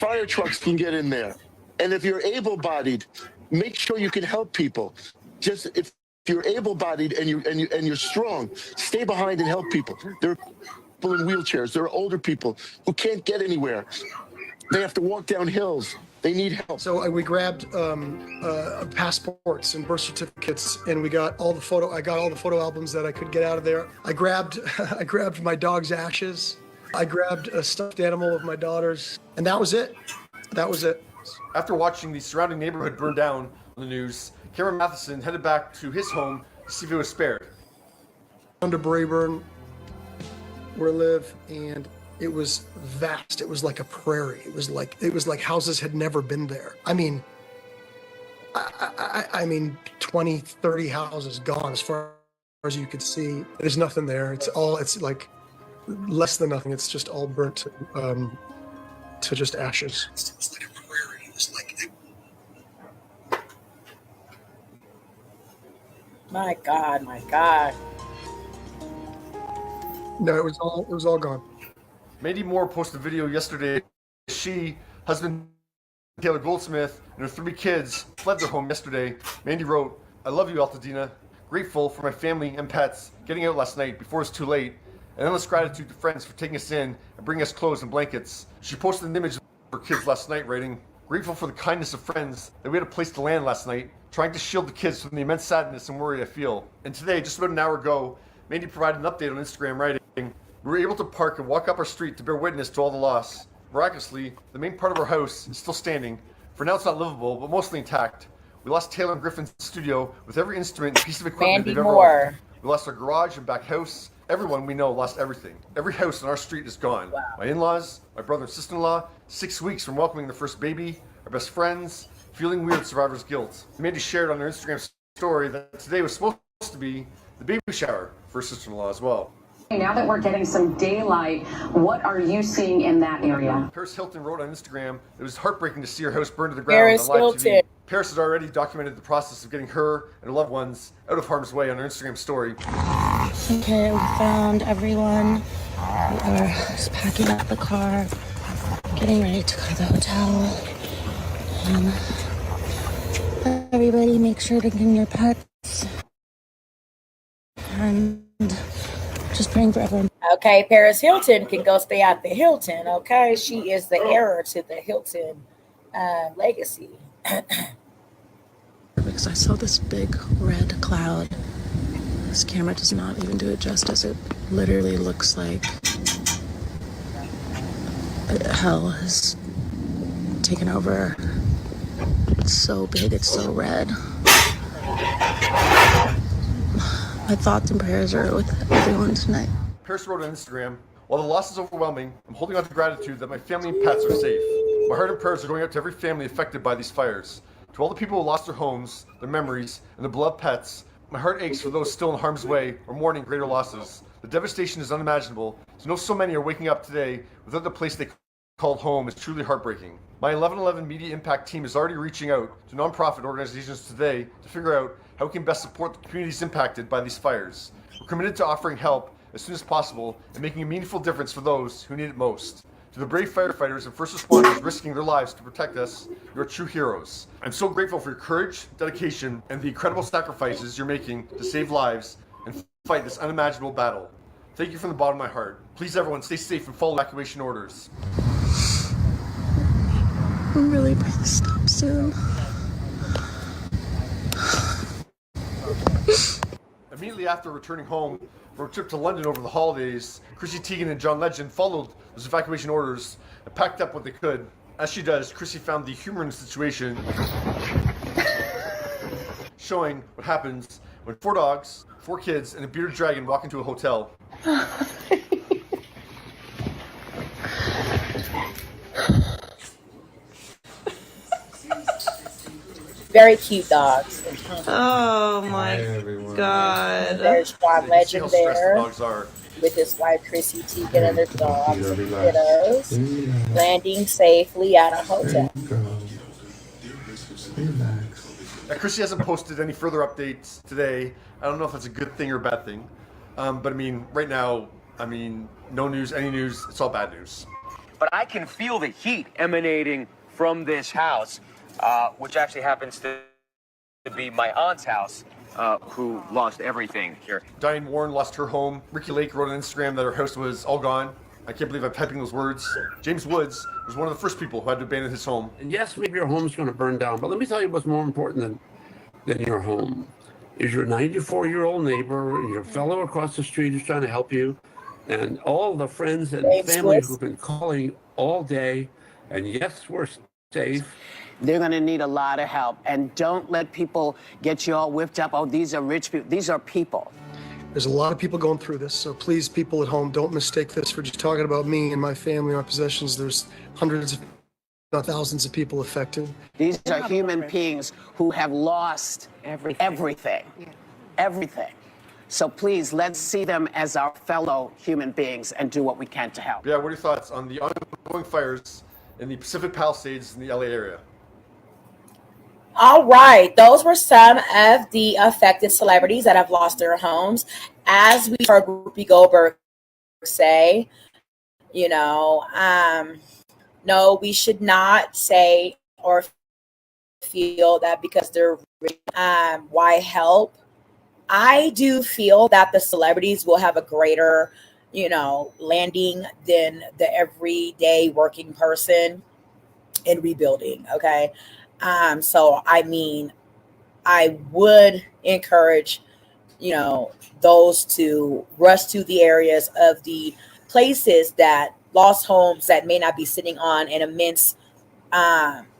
fire trucks can get in there. And if you're able-bodied, make sure you can help people. Just if you're able-bodied and you're strong, stay behind and help people. There are people in wheelchairs. There are older people who can't get anywhere. They have to walk down hills. They need help. So we grabbed passports and birth certificates, and we got all the photo. I got all the photo albums that I could get out of there. I grabbed my dog's ashes. I grabbed a stuffed animal of my daughter's, and that was it. That was it. After watching the surrounding neighborhood burn down on the news, Cameron Matheson headed back to his home to see if it was spared. Under Braeburn, where I live, and It was vast. It was like a prairie. It was like houses had never been there. I mean, I mean, 20, 30 houses gone as far as you could see. There's nothing there. It's like less than nothing. It's just all burnt to just ashes. It was like a prairie. It was like. My God, my God. No, it was all gone. Mandy Moore posted a video yesterday. She, husband Taylor Goldsmith, and her 3 kids fled their home yesterday. Mandy wrote, "I love you, Altadena. Grateful for my family and pets getting out last night before it's too late. And endless gratitude to friends for taking us in and bringing us clothes and blankets." She posted an image of her kids last night, writing, "Grateful for the kindness of friends that we had a place to land last night, trying to shield the kids from the immense sadness and worry I feel." And today, just about an hour ago, Mandy provided an update on Instagram, writing, "We were able to park and walk up our street to bear witness to all the loss. Miraculously, the main part of our house is still standing. For now it's not livable, but mostly intact. We lost Taylor and Griffin's studio with every instrument and piece of equipment Mandy they've ever Moore. owned. We lost our garage and back house. Everyone we know lost everything. Every house on our street is gone. Wow. My in-laws, my brother and sister-in-law, 6 weeks from welcoming their first baby, our best friends, feeling weird survivor's guilt." Mandy shared on her Instagram story that today was supposed to be the baby shower for her sister-in-law as well. Now that we're getting some daylight, what are you seeing in that area? Paris Hilton wrote on Instagram, "It was heartbreaking to see her house burned to the ground Paris on live Hilton. TV." Paris has already documented the process of getting her and her loved ones out of harm's way on her Instagram story. Okay, we found everyone. We are just packing up the car, getting ready to go to the hotel. And everybody make sure to bring your pets. And just praying for everyone. Okay, Paris Hilton can go stay at the Hilton, okay? She is the heir to the Hilton legacy. Because I saw this big red cloud. This camera does not even do it justice. It literally looks like hell has taken over. It's so big, it's so red. My thoughts and prayers are with everyone tonight. Paris wrote on Instagram, "While the loss is overwhelming, I'm holding on to gratitude that my family and pets are safe. My heart and prayers are going out to every family affected by these fires. To all the people who lost their homes, their memories, and their beloved pets, my heart aches for those still in harm's way or mourning greater losses. The devastation is unimaginable. To know so many are waking up today without the place they called home is truly heartbreaking. My 1111 Media Impact team is already reaching out to nonprofit organizations today to figure out how we can best support the communities impacted by these fires. We're committed to offering help as soon as possible and making a meaningful difference for those who need it most. To the brave firefighters and first responders risking their lives to protect us, you're true heroes. I'm so grateful for your courage, dedication, and the incredible sacrifices you're making to save lives and fight this unimaginable battle. Thank you from the bottom of my heart. Please everyone stay safe and follow evacuation orders." I'm really praying to stop soon. Immediately after returning home from a trip to London over the holidays, Chrissy Teigen and John Legend followed those evacuation orders and packed up what they could. As she does, Chrissy found the humor in the situation, showing what happens when 4 dogs, 4 kids, and a bearded dragon walk into a hotel. Very cute dogs. Oh my God. There's John Legend See how stressed the there dogs are. with his wife Chrissy Teigen and their dogs and kiddos, landing safely at a hotel. Now, Chrissy hasn't posted any further updates today. I don't know if that's a good thing or a bad thing. But I mean, right now, no news, any news, it's all bad news. But I can feel the heat emanating from this house, which actually happens to be my aunt's house, who lost everything here. Diane Warren lost her home. Ricky Lake wrote on Instagram that her house was all gone. I can't believe I'm typing those words. James Woods was one of the first people who had to abandon his home. And yes, maybe your home's going to burn down, but let me tell you what's more important than your home is your 94-year-old neighbor, your fellow across the street who's trying to help you, and all the friends and family who've been calling all day. And yes, we're safe. They're going to need a lot of help. And don't let people get you all whipped up. Oh, these are rich people. These are people. There's a lot of people going through this, so please, people at home, don't mistake this for just talking about me and my family, my possessions. There's hundreds, if not thousands of people affected. These are human beings who have lost everything. Everything. So please, let's see them as our fellow human beings and do what we can to help. Yeah, what are your thoughts on the ongoing fires in the Pacific Palisades in the LA area? All right, those were some of the affected celebrities that have lost their homes. As we heard Whoopi Goldberg say, no, we should not say or feel that because they're why help. I do feel that the celebrities will have a greater, landing than the everyday working person in rebuilding. Okay. So, I would encourage, those to rush to the areas of the places that lost homes that may not be sitting on an immense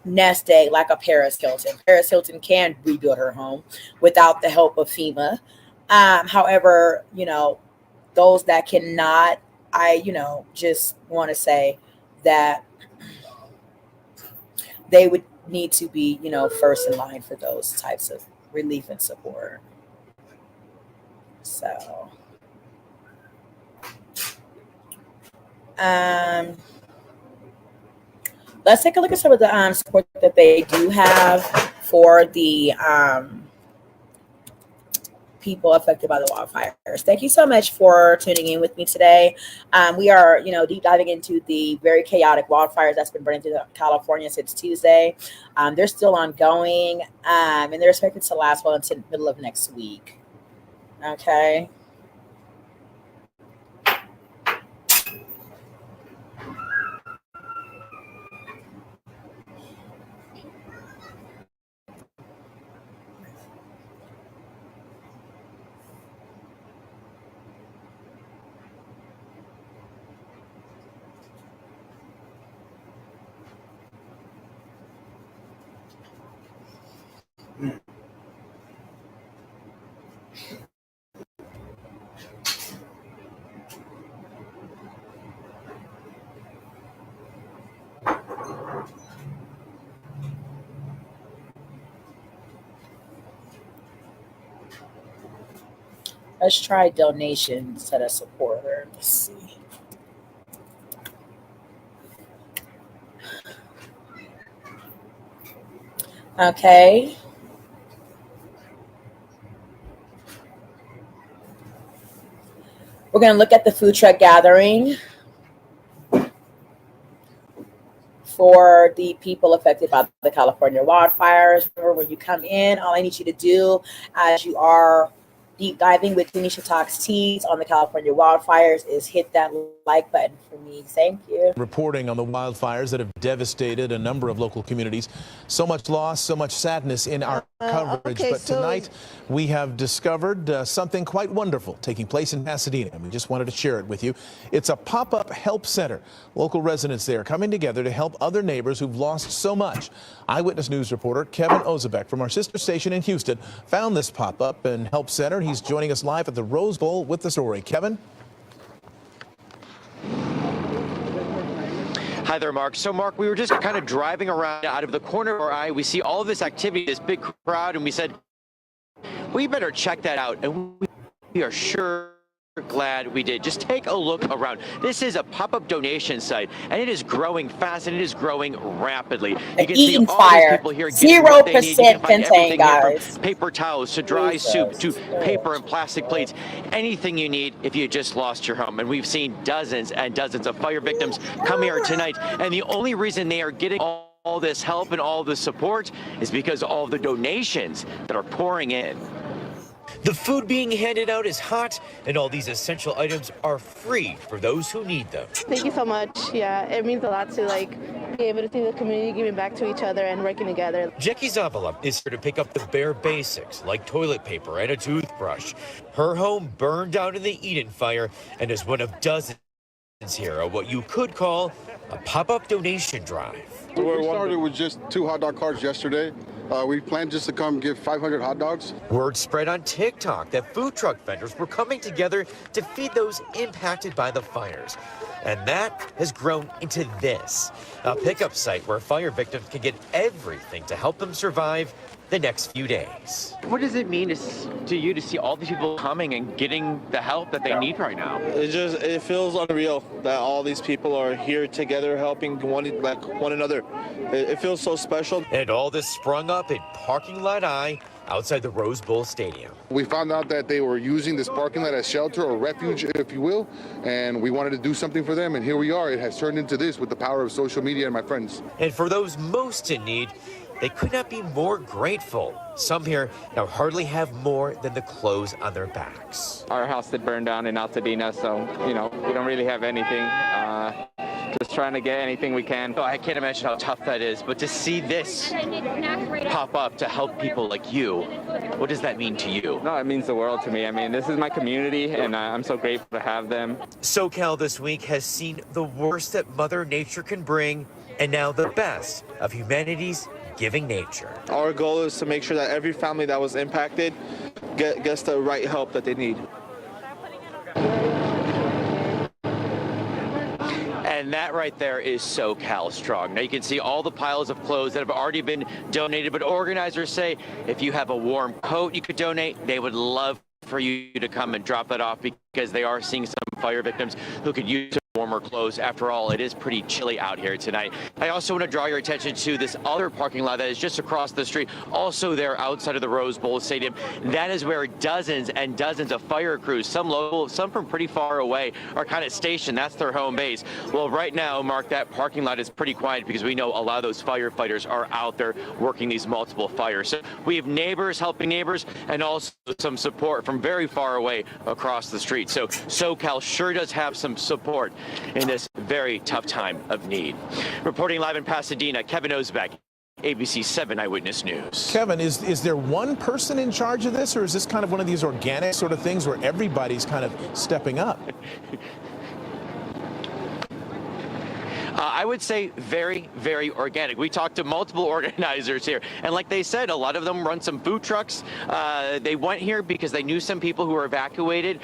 nest egg like a Paris Hilton. Paris Hilton can rebuild her home without the help of FEMA. However, those that cannot, I, just want to say that they would need to be, first in line for those types of relief and support. So, let's take a look at some of the support that they do have for the people affected by the wildfires. Thank you so much for tuning in with me today. We are, deep diving into the very chaotic wildfires that's been burning through California since Tuesday. They're still ongoing, and they're expected to last well until the middle of next week. Okay. Let's try donation instead of supporter. Let's see. Okay. We're going to look at the food truck gathering for the people affected by the California wildfires. Remember, when you come in, all I need you to do as you are deep diving with Tanisha Talks Teas on the California wildfires is hit that like button for me. Thank you. Reporting on the wildfires that have devastated a number of local communities. So much loss, so much sadness in our coverage. But tonight we have discovered something quite wonderful taking place in Pasadena, and we just wanted to share it with you. It's a pop-up help center. Local residents there coming together to help other neighbors who've lost so much. Eyewitness News reporter Kevin Ozebek from our sister station in Houston found this pop-up and help center. He's joining us live at the Rose Bowl with the story. Kevin? Hi there, Mark. So, Mark, we were just kind of driving around. Out of the corner of our eye, we see all of this activity, this big crowd, and we said, we better check that out. And we are sure glad we did. Just take a look around. This is a pop-up donation site, and it is growing fast, and it is growing rapidly. You can see all these people here getting what they need. You can find everything here from paper towels to dry soup to paper and plastic plates. Anything you need if you just lost your home. And we've seen dozens and dozens of fire victims come here tonight, and the only reason they are getting all this help and all this support is because of all the donations that are pouring in. The food being handed out is hot, and all these essential items are free for those who need them. Thank you so much. Yeah, it means a lot to be able to see the community giving back to each other and working together. Jackie Zavala is here to pick up the bare basics like toilet paper and a toothbrush. Her home burned down in the Eden fire and is one of dozens here of what you could call a pop-up donation drive. We started with just 2 hot dog carts yesterday, We planned just to come give 500 hot dogs. Word spread on TikTok that food truck vendors were coming together to feed those impacted by the fires. And that has grown into this, a pickup site where fire victims can get everything to help them survive the next few days. What does it mean to you to see all these people coming and getting the help that they need right now? It feels unreal that all these people are here together helping one another. It feels so special. And all this sprung up in parking lot I outside the Rose Bowl Stadium. We found out that they were using this parking lot as shelter or refuge, if you will, and we wanted to do something for them, and here we are. It has turned into this with the power of social media and my friends. And for those most in need, they could not be more grateful. Some here now hardly have more than the clothes on their backs. Our house did burn down in Altadena, so, we don't really have anything. Just trying to get anything we can. Oh, I can't imagine how tough that is, but to see this pop up to help people like you, what does that mean to you? No, it means the world to me. I mean, this is my community, and I'm so grateful to have them. SoCal this week has seen the worst that Mother Nature can bring, and now the best of humanity's giving nature. Our goal is to make sure that every family that was impacted gets the right help that they need. And that right there is SoCal strong. Now you can see all the piles of clothes that have already been donated, but organizers say if you have a warm coat you could donate, they would love for you to come and drop that off because they are seeing some fire victims who could use warmer clothes. After all, it is pretty chilly out here tonight. I also want to draw your attention to this other parking lot that is just across the street, also there outside of the Rose Bowl Stadium. That is where dozens and dozens of fire crews, some local, some from pretty far away, are kind of stationed. That's their home base. Well, right now, Mark, that parking lot is pretty quiet because we know a lot of those firefighters are out there working these multiple fires. So we have neighbors helping neighbors and also some support from very far away across the street. So SoCal sure does have some support in this very tough time of need. Reporting live in Pasadena, Kevin Osbeck, ABC 7 Eyewitness News. Kevin, is there one person in charge of this, or is this kind of one of these organic sort of things where everybody's kind of stepping up? I would say very, very organic. We talked to multiple organizers here, and like they said, a lot of them run some food trucks. They went here because they knew some people who were evacuated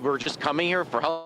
were just coming here for help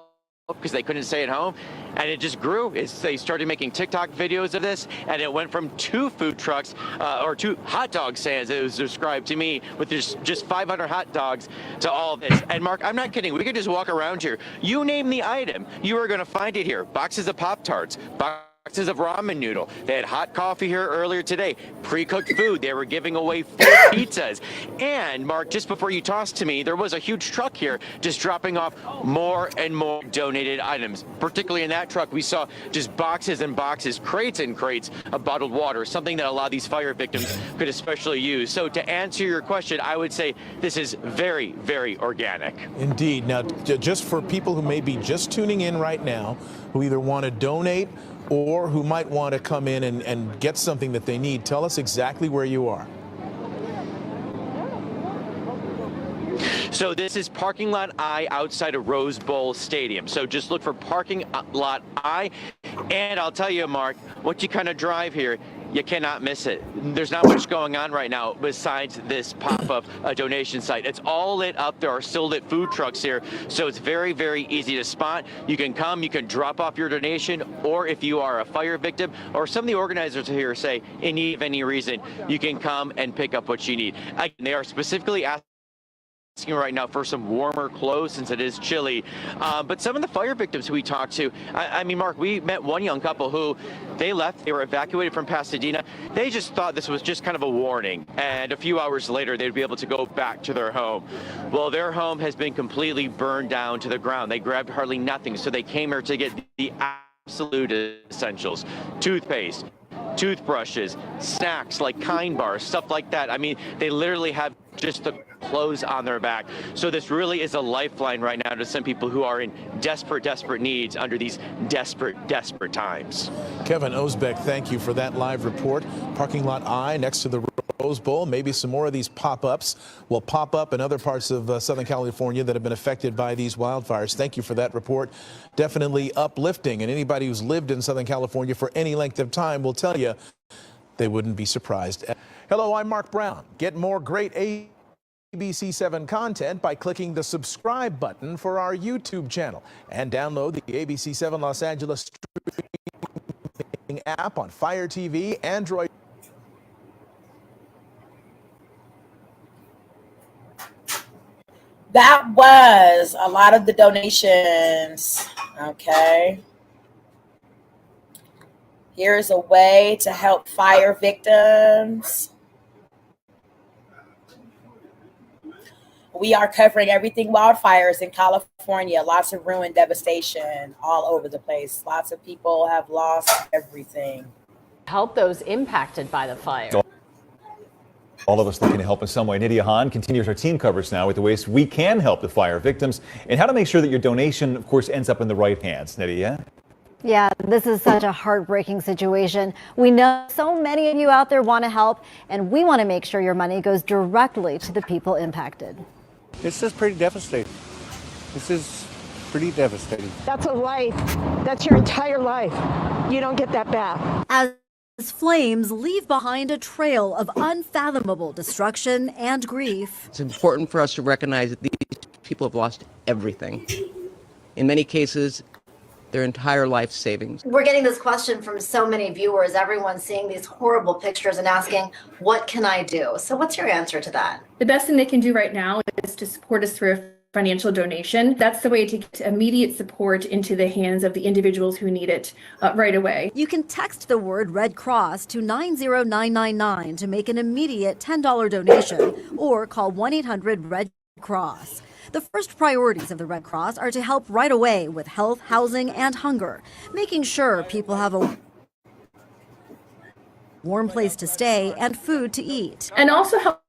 because they couldn't stay at home, and it just grew. They started making TikTok videos of this, and it went from 2 food trucks or 2 hot dog stands, it was described to me, with just 500 hot dogs to all this. And Mark, I'm not kidding. We could just walk around here. You name the item, you are going to find it here. Boxes of Pop-Tarts, boxes of ramen noodle. They had hot coffee here earlier today. Pre-cooked food. They were giving away 4 pizzas. And Mark, just before you tossed to me, there was a huge truck here just dropping off more and more donated items. Particularly in that truck, we saw just boxes and boxes, crates and crates of bottled water, something that a lot of these fire victims could especially use. So to answer your question, I would say this is very, very organic. Indeed. Now, just for people who may be just tuning in right now, who either want to donate or who might want to come in and get something that they need, tell us exactly where you are. So this is parking lot I outside of Rose Bowl Stadium. So just look for parking lot I. And I'll tell you, Mark, once you kind of drive here, you cannot miss it. There's not much going on right now besides this pop-up donation site. It's all lit up. There are still lit food trucks here, so it's very, very easy to spot. You can come, you can drop off your donation, or if you are a fire victim, or some of the organizers here say, in need of any reason, you can come and pick up what you need. Again, they are specifically asking right now for some warmer clothes since it is chilly. But some of the fire victims who we talked to, I mean, Mark, we met one young couple who they left. They were evacuated from Pasadena. They just thought this was just kind of a warning. And a few hours later, they'd be able to go back to their home. Well, their home has been completely burned down to the ground. They grabbed hardly nothing. So they came here to get the absolute essentials: toothpaste, toothbrushes, snacks like Kind bars, stuff like that. I mean, they literally have just the clothes on their back. So this really is a lifeline right now to some people who are in desperate, desperate needs under these desperate, desperate times. Kevin Osbeck, thank you for that live report. Parking lot I next to the Rose Bowl. Maybe some more of these pop-ups will pop up in other parts of Southern California that have been affected by these wildfires. Thank you for that report. Definitely uplifting. And anybody who's lived in Southern California for any length of time will tell you they wouldn't be surprised. Hello, I'm Mark Brown. Get more great ABC7 content by clicking the subscribe button for our YouTube channel and download the ABC7 Los Angeles streaming app on Fire TV, Android. That was a lot of the donations. Okay. Here's a way to help fire victims. We are covering everything wildfires in California. Lots of ruin, devastation all over the place. Lots of people have lost everything. Help those impacted by the fire. All of us looking to help in some way. Nydia Hahn continues our team coverage now with the ways we can help the fire victims and how to make sure that your donation, of course, ends up in the right hands. Nydia? Yeah, this is such a heartbreaking situation. We know so many of you out there want to help, and we want to make sure your money goes directly to the people impacted. It's just pretty devastating. This is pretty devastating. That's a life. That's your entire life. You don't get that back. As flames leave behind a trail of unfathomable destruction and grief. It's important for us to recognize that these people have lost everything. In many cases, their entire life savings. We're getting this question from so many viewers. Everyone's seeing these horrible pictures and asking, what can I do? So what's your answer to that? The best thing they can do right now is to support us through a financial donation. That's the way to get immediate support into the hands of the individuals who need it right away. You can text the word Red Cross to 90999 to make an immediate $10 donation or call 1-800-RED-CROSS. The first priorities of the Red Cross are to help right away with health, housing, and hunger, making sure people have a warm place to stay and food to eat. And also help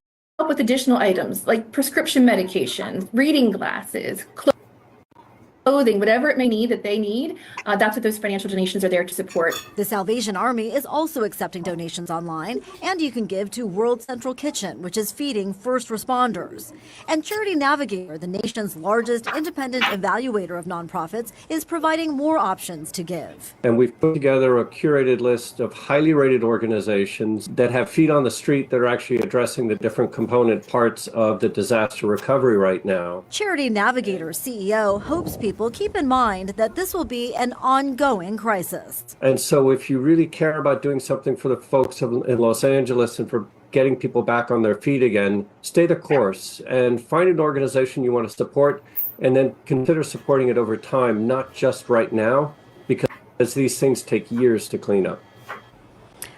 with additional items like prescription medications, reading glasses, clothing, whatever it may need that they need. That's what those financial donations are there to support. The Salvation Army is also accepting donations online, and you can give to World Central Kitchen, which is feeding first responders. And Charity Navigator, the nation's largest independent evaluator of nonprofits, is providing more options to give. And we've put together a curated list of highly rated organizations that have feet on the street that are actually addressing the different component parts of the disaster recovery right now. Charity Navigator's CEO hopes people keep in mind that this will be an ongoing crisis. And so if you really care about doing something for the folks in Los Angeles and for getting people back on their feet again, stay the course and find an organization you want to support and then consider supporting it over time, not just right now, because these things take years to clean up.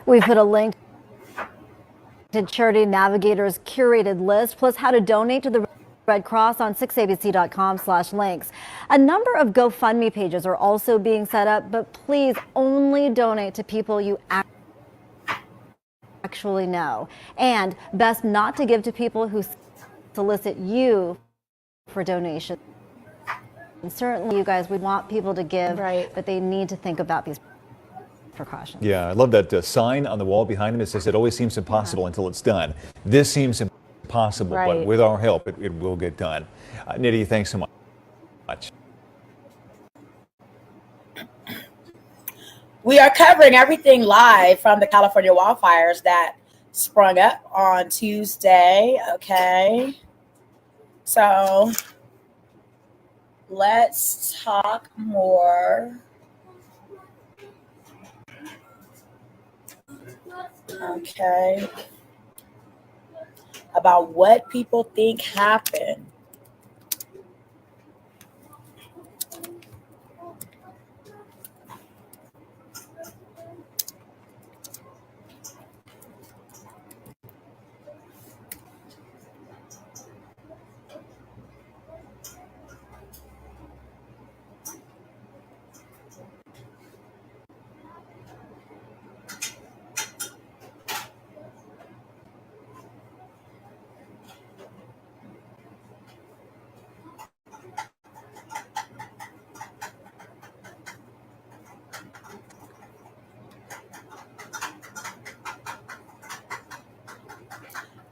We put a link to Charity Navigator's curated list, plus how to donate to the Red Cross on 6abc.com/links. A number of GoFundMe pages are also being set up, but please only donate to people you actually know. And best not to give to people who solicit you for donations. And certainly, you guys, we want people to give, but they need to think about these precautions. Yeah, I love that sign on the wall behind him. It says, "It always seems impossible until it's done." This seems impossible, but with our help, it will get done. Nydia, thanks so much. We are covering everything live from the California wildfires that sprung up on Tuesday. Okay. So let's talk more. Okay. About what people think happened.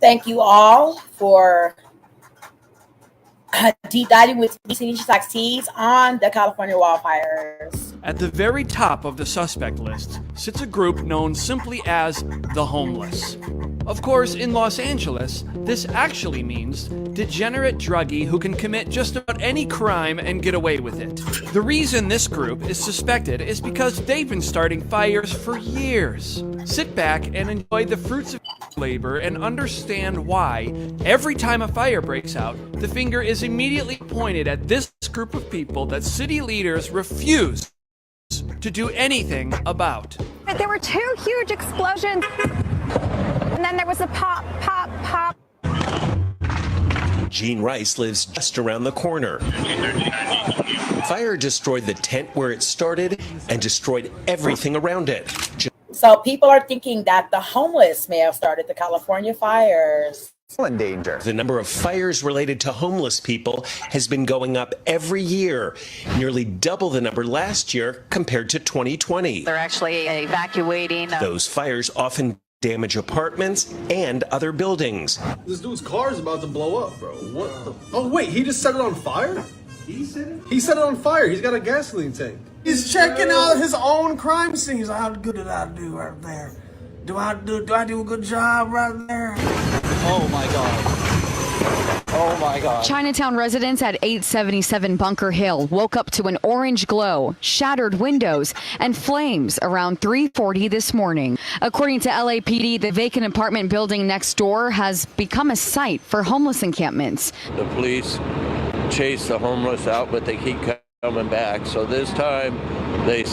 Thank you all for deep diving with me, Tanisha Talks Tees, on the California wildfires. At the very top of the suspect list sits a group known simply as the homeless. Of course, in Los Angeles, this actually means degenerate druggie who can commit just about any crime and get away with it. The reason this group is suspected is because they've been starting fires for years. Sit back and enjoy the fruits of labor and understand why, every time a fire breaks out, the finger is immediately pointed at this group of people that city leaders refuse to do anything about. There were 2 huge explosions, and then there was a pop, pop, pop. Gene Rice lives just around the corner. Fire destroyed the tent where it started and destroyed everything around it. So people are thinking that the homeless may have started the California fires. In danger. The number of fires related to homeless people has been going up every year, nearly double the number last year compared to 2020. They're actually evacuating. Those fires often damage apartments and other buildings. This dude's car is about to blow up, bro. What the? Oh, wait, he just set it on fire? He set it? He set it on fire. He's got a gasoline tank. He's checking out his own crime scene. He's like, how good did I do right there? Do I do a good job right there? Oh my God. Oh my God. Chinatown residents at 877 Bunker Hill woke up to an orange glow, shattered windows, and flames around 3:40 this morning. According to LAPD, the vacant apartment building next door has become a site for homeless encampments. The police chase the homeless out, but they keep coming back. So this time they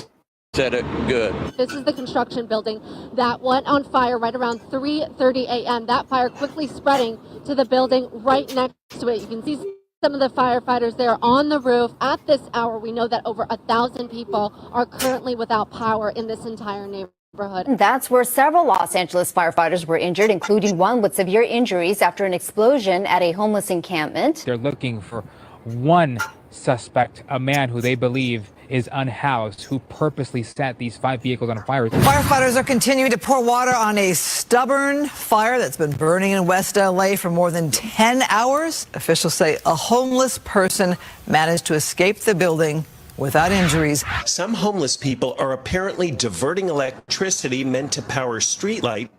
said it good. This is the construction building that went on fire right around 3:30 a.m. That fire quickly spreading to the building right next to it. You can see some of the firefighters there on the roof. At this hour, we know that over 1,000 people are currently without power in this entire neighborhood. That's where several Los Angeles firefighters were injured, including one with severe injuries after an explosion at a homeless encampment. They're looking for one suspect, a man who they believe is unhoused, who purposely set these 5 vehicles on fire. Firefighters are continuing to pour water on a stubborn fire that's been burning in West LA for more than 10 hours. Officials say a homeless person managed to escape the building without injuries. Some homeless people are apparently diverting electricity meant to power streetlights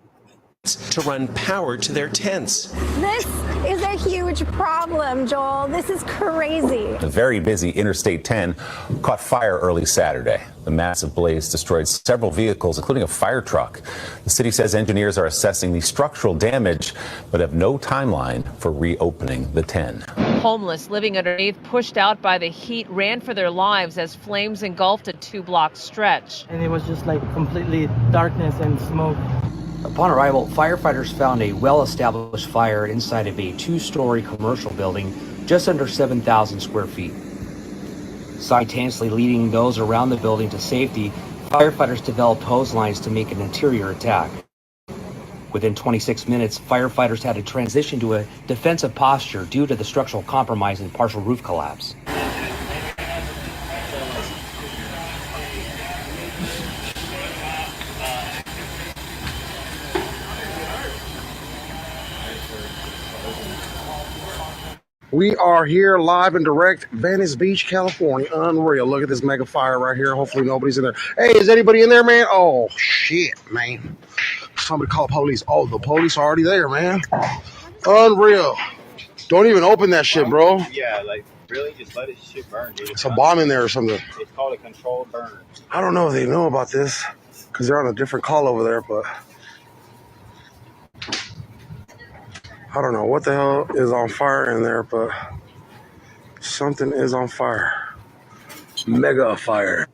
to run power to their tents. This is a huge problem, Joel. This is crazy. A very busy Interstate 10 caught fire early Saturday. The massive blaze destroyed several vehicles, including a fire truck. The city says engineers are assessing the structural damage, but have no timeline for reopening the 10. Homeless living underneath, pushed out by the heat, ran for their lives as flames engulfed a 2-block stretch. And it was just like completely darkness and smoke. Upon arrival, firefighters found a well-established fire inside of a 2-story commercial building just under 7,000 square feet. Simultaneously leading those around the building to safety, firefighters developed hose lines to make an interior attack. Within 26 minutes, firefighters had to transition to a defensive posture due to the structural compromise and partial roof collapse. We are here live and direct, Venice Beach, California. Unreal. Look at this mega fire right here. Hopefully nobody's in there. Hey, is anybody in there, man? Oh, shit, man. Somebody call police. Oh, the police are already there, man. Unreal. Don't even open that shit, bro. Yeah, like, really? Just let it shit burn, dude. It's a bomb in there or something. It's called a controlled burn. I don't know if they know about this because they're on a different call over there, but I don't know what the hell is on fire in there, but something is on fire. Mega fire.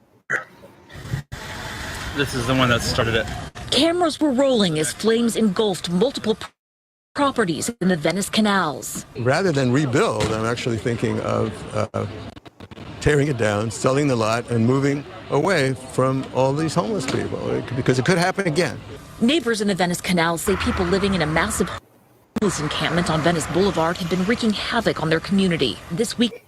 This is the one that started it. Cameras were rolling as flames engulfed multiple properties in the Venice canals. Rather than rebuild, I'm actually thinking of tearing it down, selling the lot, and moving away from all these homeless people, because it could happen again. Neighbors in the Venice canal say people living in a massive homeless encampment on Venice Boulevard have been wreaking havoc on their community. This week,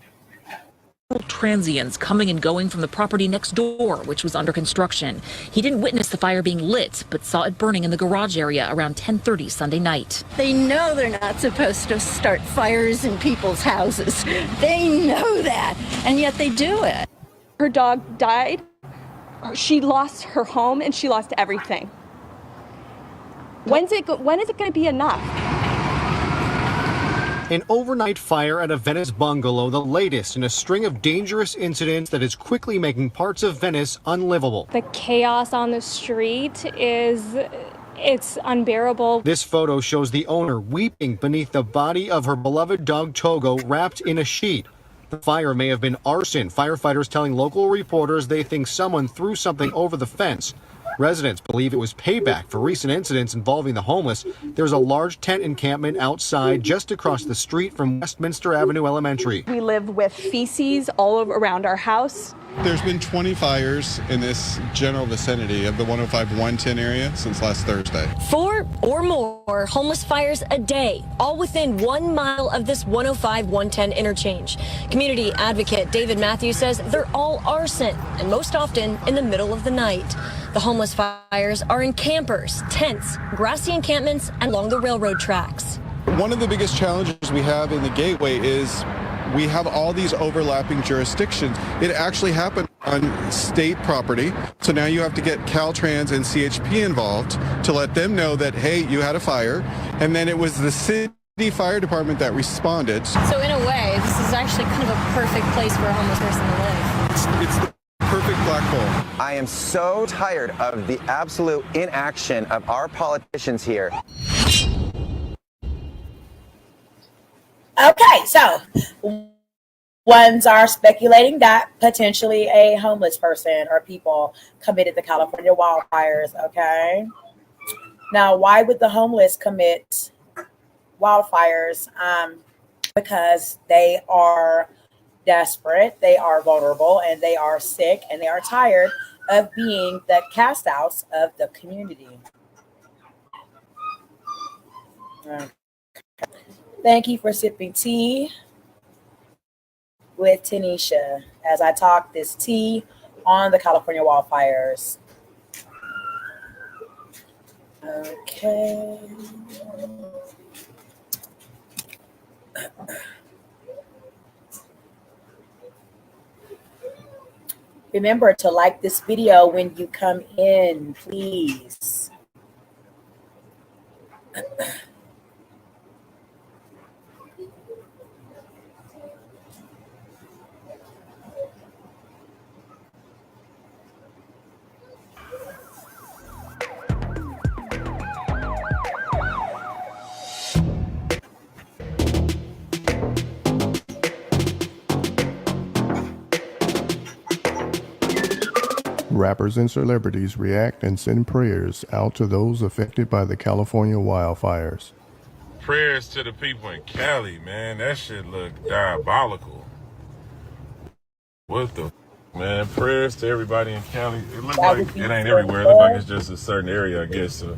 transients coming and going from the property next door, which was under construction. He didn't witness the fire being lit, but saw it burning in the garage area around 10:30 Sunday night. They know they're not supposed to start fires in people's houses. They know that, and yet they do it. Her dog died she lost her home and she lost everything. When is it going to be enough? An overnight fire at a Venice bungalow, the latest in a string of dangerous incidents that is quickly making parts of Venice unlivable. The chaos on the street it's unbearable. This photo shows the owner weeping beneath the body of her beloved dog Togo wrapped in a sheet. The fire may have been arson. Firefighters telling local reporters they think someone threw something over the fence. Residents believe it was payback for recent incidents involving the homeless. There's a large tent encampment outside just across the street from Westminster Avenue Elementary. We live with feces all over around our house. There's been 20 fires in this general vicinity of the 105-110 area since last Thursday. 4 or more homeless fires a day, all within 1 mile of this 105-110 interchange. Community advocate David Matthews says they're all arson, and most often in the middle of the night. The homeless fires are in campers, tents, grassy encampments, and along the railroad tracks. One of the biggest challenges we have in the Gateway is we have all these overlapping jurisdictions. It actually happened on state property. So now you have to get Caltrans and CHP involved to let them know that, hey, you had a fire. And then it was the city fire department that responded. So in a way, this is actually kind of a perfect place for a homeless person to live. It's the perfect black hole. I am so tired of the absolute inaction of our politicians here. Okay, so ones are speculating that potentially a homeless person or people committed the California wildfires, okay? Now, why would the homeless commit wildfires? Because they are desperate, they are vulnerable, and they are sick, and they are tired of being the cast outs of the community. Thank you for sipping tea with Tanisha as I talk this tea on the California wildfires. Okay. Remember to like this video when you come in, please. Rappers and celebrities react and send prayers out to those affected by the California wildfires. Prayers to the people in Cali, man. That shit look diabolical. What the man? Prayers to everybody in Cali. It look like it ain't everywhere. It look like it's just a certain area, I guess. So,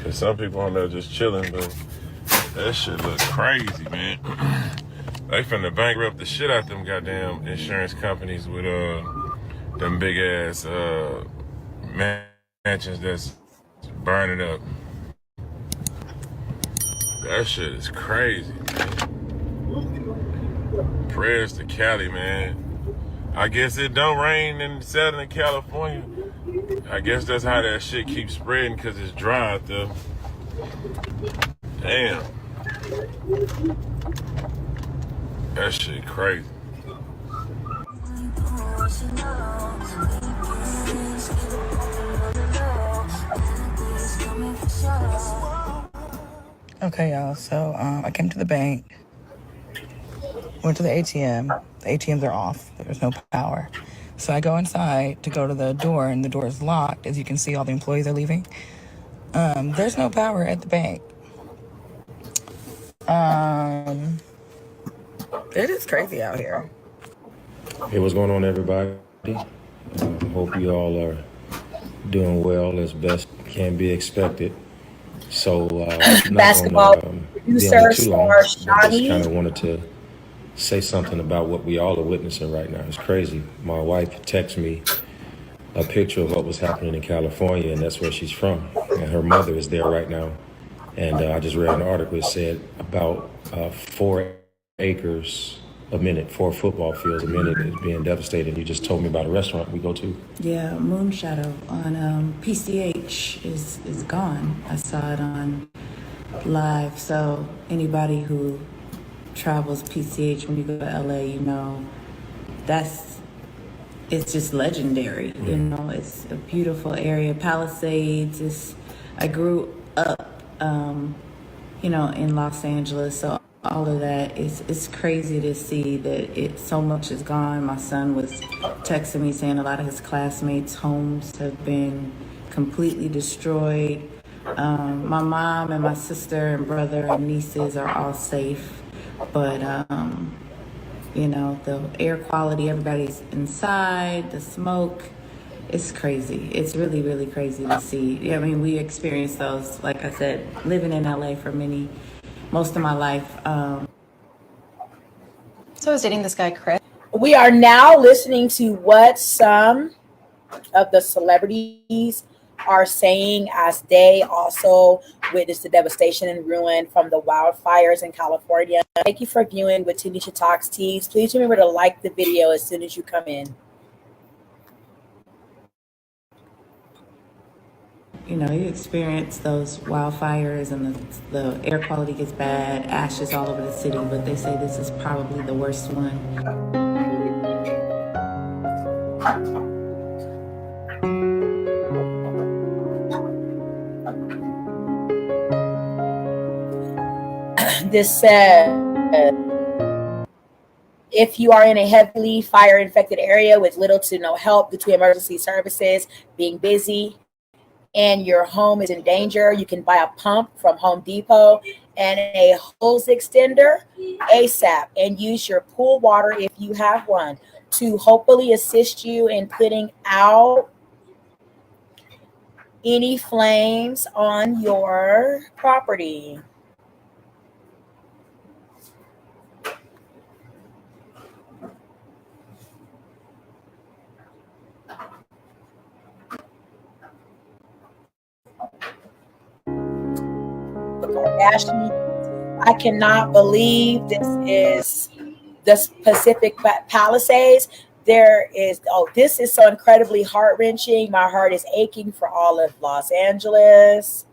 cause some people on there just chilling, but that shit look crazy, man. They finna bankrupt the shit out them goddamn insurance companies with them big ass mansions that's burning up. That shit is crazy. Prayers to Cali, man. I guess it don't rain in Southern California. I guess that's how that shit keeps spreading, because it's dry out there. Damn. That shit crazy. Okay, y'all, so I came to the bank, went to the ATM. The ATMs are off. There's no power. So I go inside to go to the door, and the door is locked. As you can see, all the employees are leaving. There's no power at the bank. It is crazy out here. Hey, what's going on, everybody? Hope you all are doing well as best can be expected. So, basketball producer, star Shani. Just kind of wanted to say something about what we all are witnessing right now. It's crazy. My wife texted me a picture of what was happening in California, and that's where she's from. And her mother is there right now. And I just read an article that said about 4 acres a minute. 4 football fields a minute is being devastated. You just told me about a restaurant we go to. Yeah, Moonshadow on PCH is gone. I saw it on live. So anybody who travels PCH when you go to LA, you know, it's just legendary. You know, it's a beautiful area. Palisades. I grew up, you know, in Los Angeles, so all of that it's crazy to see that so much is gone. My son was texting me saying a lot of his classmates' homes have been completely destroyed. My mom and my sister and brother and nieces are all safe, but you know, the air quality, everybody's inside, the smoke, it's crazy. It's really, really crazy to see. I mean, we experienced those, like I said, living in LA for most of my life. So I was dating this guy, Chris. We are now listening to what some of the celebrities are saying as they also witnessed the devastation and ruin from the wildfires in California. Thank you for viewing with Tanisha Talks Tees. Please remember to like the video as soon as you come in. You know, you experience those wildfires and the air quality gets bad, ashes all over the city, but they say this is probably the worst one. This said, if you are in a heavily fire infected area with little to no help due to emergency services being busy and your home is in danger, you can buy a pump from Home Depot and a hose extender ASAP and use your pool water if you have one to hopefully assist you in putting out any flames on your property. I cannot believe this is the Pacific Palisades. This is so incredibly heart-wrenching. My heart is aching for all of Los Angeles.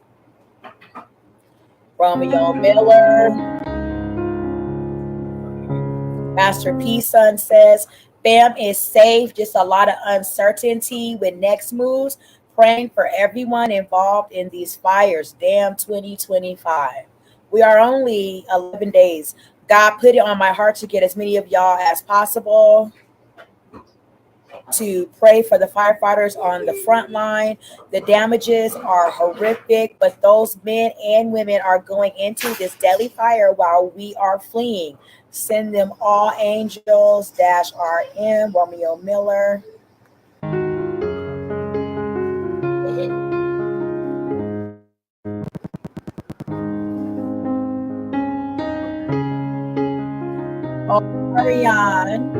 Romeo Miller. Master P Son says, fam is safe, just a lot of uncertainty with next moves. Praying for everyone involved in these fires. Damn 2025. We are only 11 days. God put it on my heart to get as many of y'all as possible to pray for the firefighters on the front line. The damages are horrific, but those men and women are going into this deadly fire while we are fleeing. Send them all angels -RM. Romeo Miller. Oh, Marianne.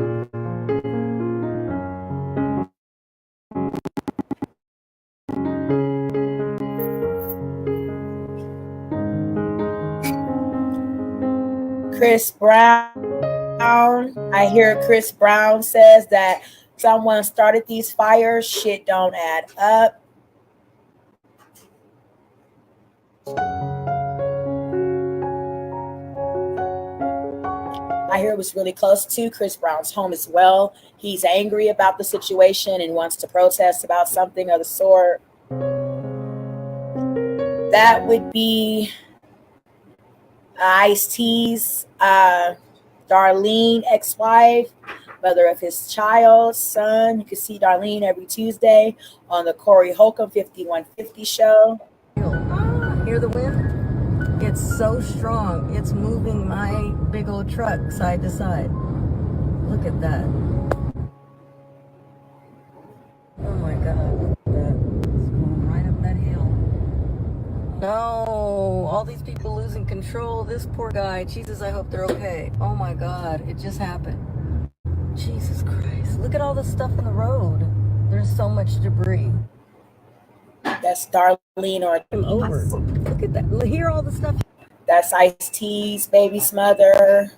Chris Brown. I hear Chris Brown says that someone started these fires. Shit don't add up. I hear it was really close to Chris Brown's home as well. He's angry about the situation and wants to protest about something of the sort. That would be Ice-T's Darlene ex-wife, mother of his child, son. You can see Darlene every Tuesday on the Corey Holcomb 5150 show. Hear the wind? It's so strong. It's moving my big old truck side to side. Look at that. Oh my God, look at that. It's going right up that hill. No, all these people losing control. This poor guy. Jesus, I hope they're okay. Oh my God, it just happened. Jesus Christ. Look at all the stuff in the road. There's so much debris. That's Darlene or over. Look at that. Hear all the stuff. That's Ice-T's baby's mother.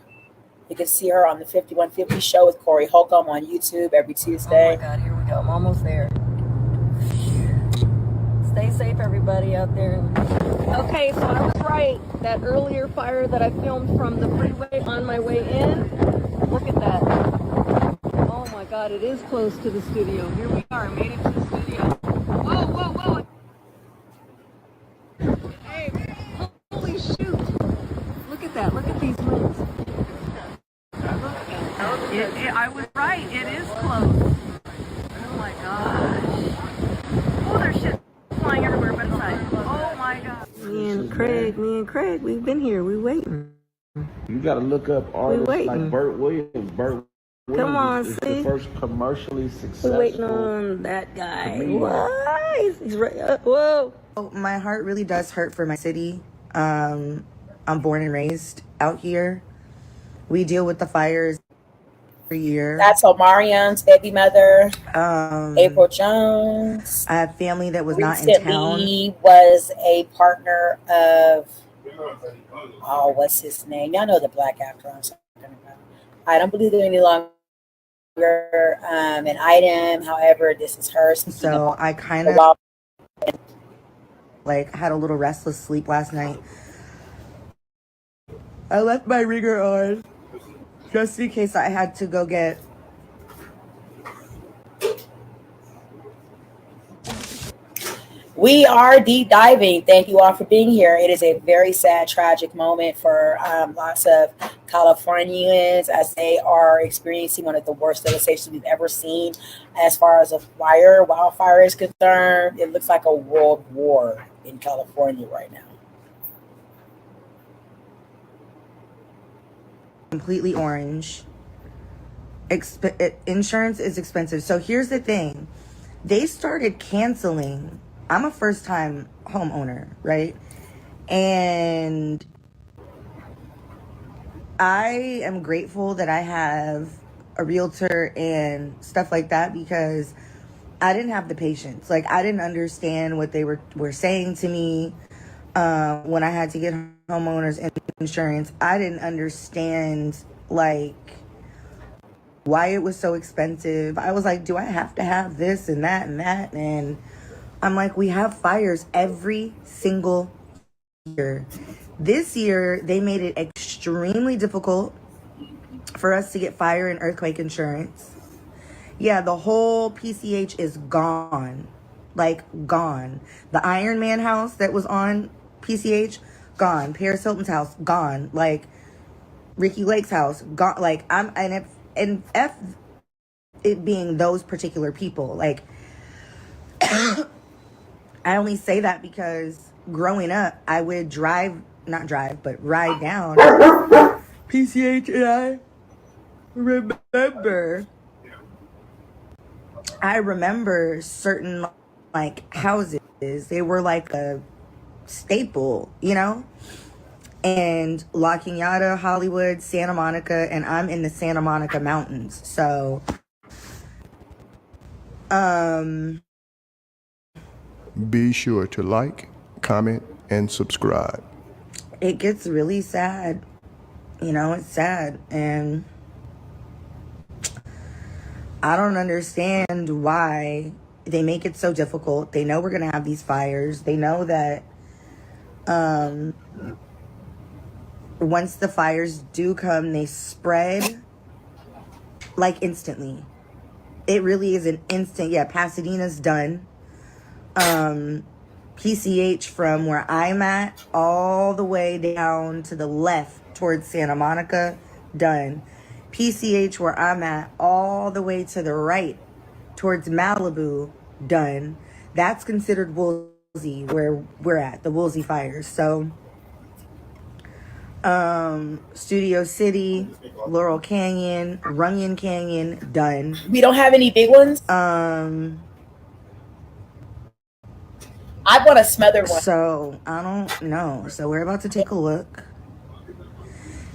You can see her on the 5150 show with Corey Holcomb on YouTube every Tuesday. Oh my God, here we go. I'm almost there. Stay safe, everybody out there. Okay, so I was right. That earlier fire that I filmed from the freeway on my way in, look at that. Oh my God, it is close to the studio. Here we are, made it to the studio. Whoa, whoa, whoa. Hey, holy shoot. Look at that, look at these lights. I was right, it is close. Oh my gosh. Oh, there's shit flying everywhere but inside. Oh my God. Me and Craig, we've been here. We waiting. You gotta look up artists like Burt Williams. Burt Williams Come on, is see? the first commercially successful. We're waiting on that guy. comedian. What? He's right. Whoa. My heart really does hurt for my city. I'm born and raised out here. We deal with the fires every year. That's Omarion's baby mother, April Jones. I have family that was Recently not in town. was a partner of, what's his name? Y'all know the black actor I'm talking about. I don't believe they're any longer an item. However, this is her. So I kind of had a little restless sleep last night. I left my ringer on just in case I had to go get We are deep diving. Thank you all for being here. It is a very sad, tragic moment for lots of Californians as they are experiencing one of the worst devastations we've ever seen as far as wildfire is concerned. It looks like a world war in California right now. completely orange. Insurance is expensive. So here's the thing. They started canceling. I'm a first-time homeowner, right? And I am grateful that I have a realtor and stuff like that because I didn't have the patience. I didn't understand what they were saying to me when I had to get homeowners insurance. I didn't understand, why it was so expensive. I was like, do I have to have this and that and that? And I'm like, we have fires every single year. This year, they made it extremely difficult for us to get fire and earthquake insurance. Yeah, the whole PCH is gone. Gone. The Iron Man house that was on PCH, gone. Paris Hilton's house, gone. Ricky Lake's house, gone. F it being those particular people. I only say that because growing up, I would ride down PCH, and I remember certain houses. They were like a staple, and La Cunada, Hollywood, Santa Monica, and I'm in the Santa Monica Mountains. So be sure to like, comment, and subscribe. It gets really sad. It's sad. And I don't understand why they make it so difficult. They know we're going to have these fires. They know that once the fires do come, they spread instantly. It really is an instant. Yeah, Pasadena's done. PCH from where I'm at all the way down to the left towards Santa Monica, done. PCH where I'm at all the way to the right towards Malibu, done. That's considered Woolsey, where we're at, the Woolsey fires. So Studio City, Laurel Canyon, Runyon Canyon, done. We don't have any big ones. I want a smothered one. So I don't know. So we're about to take a look.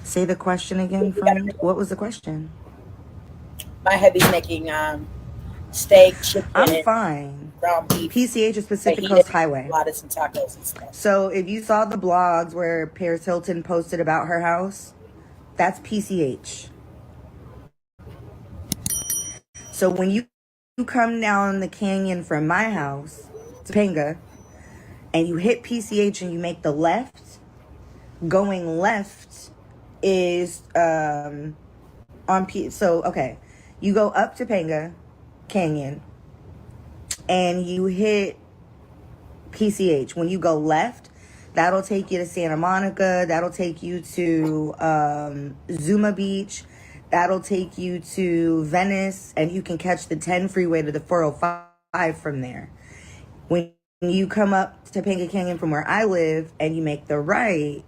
Say the question again, friend. What was the question? My hubby's making steak, chicken. I'm fine. Ground beef. PCH is Pacific Coast Highway. Some tacos and stuff. So if you saw the blogs where Paris Hilton posted about her house, That's PCH. So when you come down the canyon from my house to Topanga and you hit PCH and you make the left, going left is on P. So okay, you go up Topanga Canyon and you hit PCH. When you go left, that'll take you to Santa Monica. That'll take you to Zuma Beach. That'll take you to Venice, and you can catch the 10 freeway to the 405 from there. When you come up to Topanga Canyon from where I live and you make the right,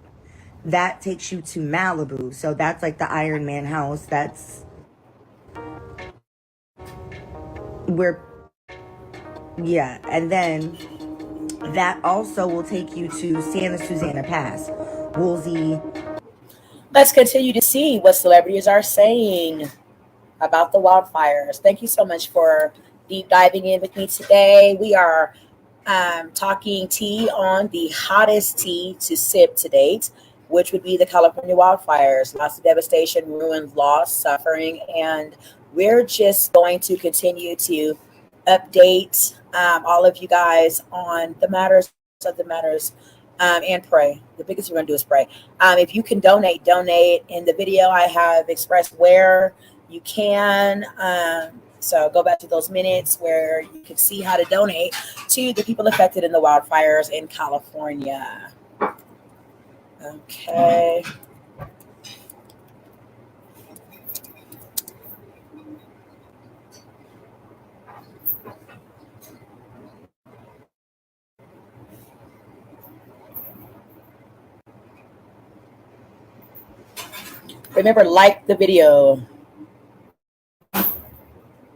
that takes you to Malibu. So that's like the Iron Man house. That's where, yeah. And then that also will take you to Santa Susana Pass, Woolsey. Let's continue to see what celebrities are saying about the wildfires. Thank you so much for deep diving in with me today. We are talking tea on the hottest tea to sip to date, which would be the California wildfires. Lots of devastation, ruin, loss, suffering, and we're just going to continue to update all of you guys on the matters of the matters. And pray. The biggest we're going to do is pray. If you can donate. In the video, I have expressed where you can. So go back to those minutes where you can see how to donate to the people affected in the wildfires in California. Okay. Remember, like the video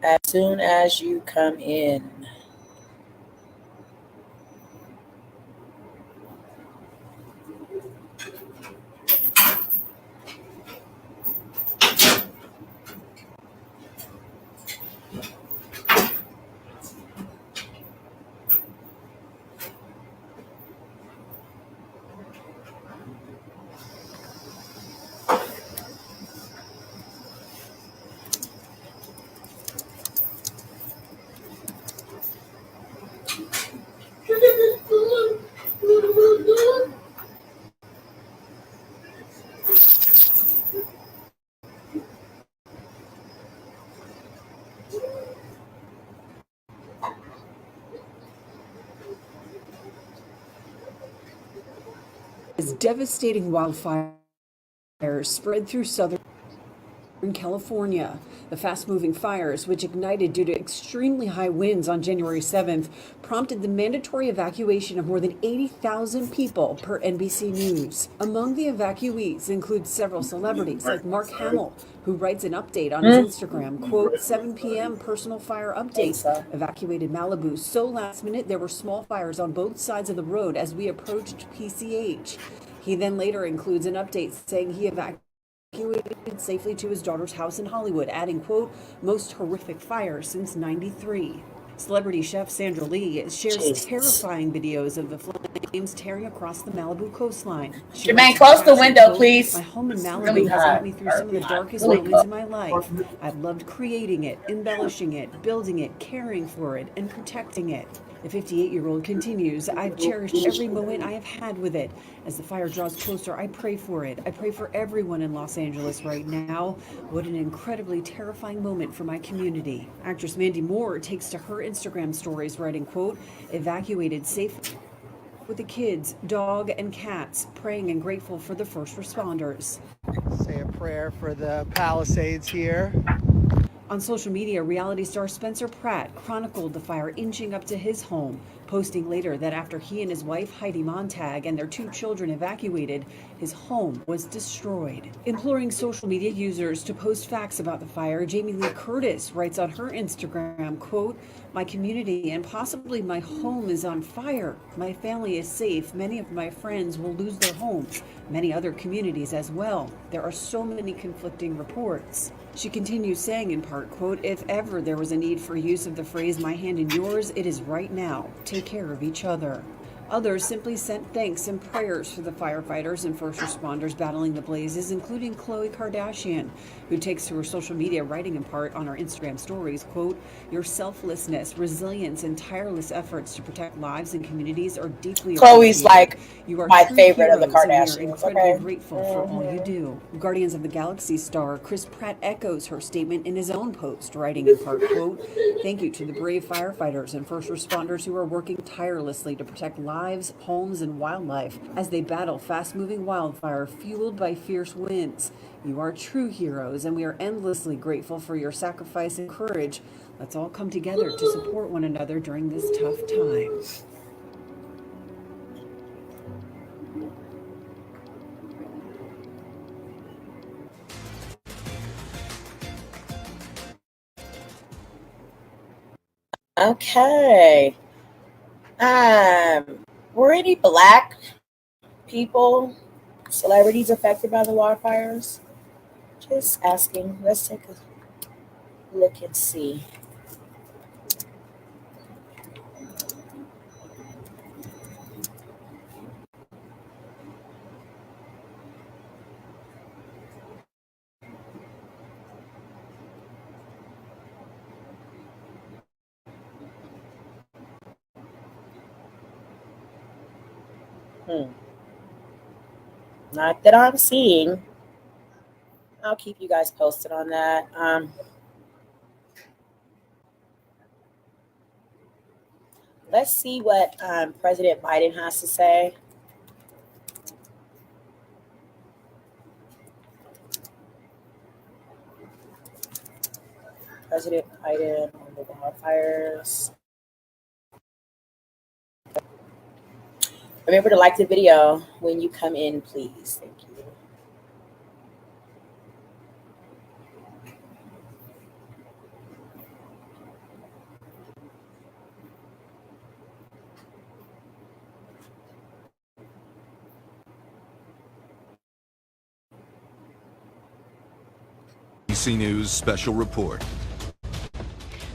as soon as you come in. As devastating wildfires spread through southern California. The fast-moving fires, which ignited due to extremely high winds on January 7th, prompted the mandatory evacuation of more than 80,000 people per NBC News. Among the evacuees include several celebrities like Mark Hamill, who writes an update on his Instagram, quote, 7 p.m. personal fire update. Evacuated Malibu so last minute there were small fires on both sides of the road as we approached PCH. He then later includes an update saying he evacuated safely to his daughter's house in Hollywood, adding, quote, most horrific fire since '93. Celebrity chef Sandra Lee shares terrifying videos of the flames tearing across the Malibu coastline. Jermaine, close the window, quote, please. My home in Malibu has got me through some of the darkest moments in my life. I've loved creating it, embellishing it, building it, caring for it, and protecting it. The 58-year-old continues, I've cherished every moment I have had with it. As the fire draws closer, I pray for it. I pray for everyone in Los Angeles right now. What an incredibly terrifying moment for my community. Actress Mandy Moore takes to her Instagram stories, writing, quote, evacuated safe with the kids, dog, and cats, praying and grateful for the first responders. Say a prayer for the Palisades here. On social media, reality star Spencer Pratt chronicled the fire inching up to his home, posting later that after he and his wife Heidi Montag and their 2 children evacuated, his home was destroyed. Imploring social media users to post facts about the fire, Jamie Lee Curtis writes on her Instagram, quote, my community and possibly my home is on fire. My family is safe. Many of my friends will lose their homes. Many other communities as well. There are so many conflicting reports. She continues saying in part, quote, if ever there was a need for use of the phrase my hand in yours, it is right now. Take care of each other. Others simply sent thanks and prayers for the firefighters and first responders battling the blazes, including Khloe Kardashian, who takes to her social media, writing in part on her Instagram stories, quote, "Your selflessness, resilience, and tireless efforts to protect lives and communities are deeply Khloe's appreciated. like You are my true favorite of the heroes, and we are Kardashians. incredibly Okay. grateful for all you do." Guardians of the Galaxy star Chris Pratt echoes her statement in his own post, writing in part, quote, "Thank you to the brave firefighters and first responders who are working tirelessly to protect lives, homes, and wildlife as they battle fast-moving wildfire fueled by fierce winds. You are true heroes, and we are endlessly grateful for your sacrifice and courage. Let's all come together to support one another during this tough time." Okay. Were any black people, celebrities affected by the wildfires? Just asking. Let's take a look and see. Not that I'm seeing. I'll keep you guys posted on that. Let's see what President Biden has to say. President Biden on the wildfires. Remember to like the video when you come in, please. Thank you. ABC News Special Report.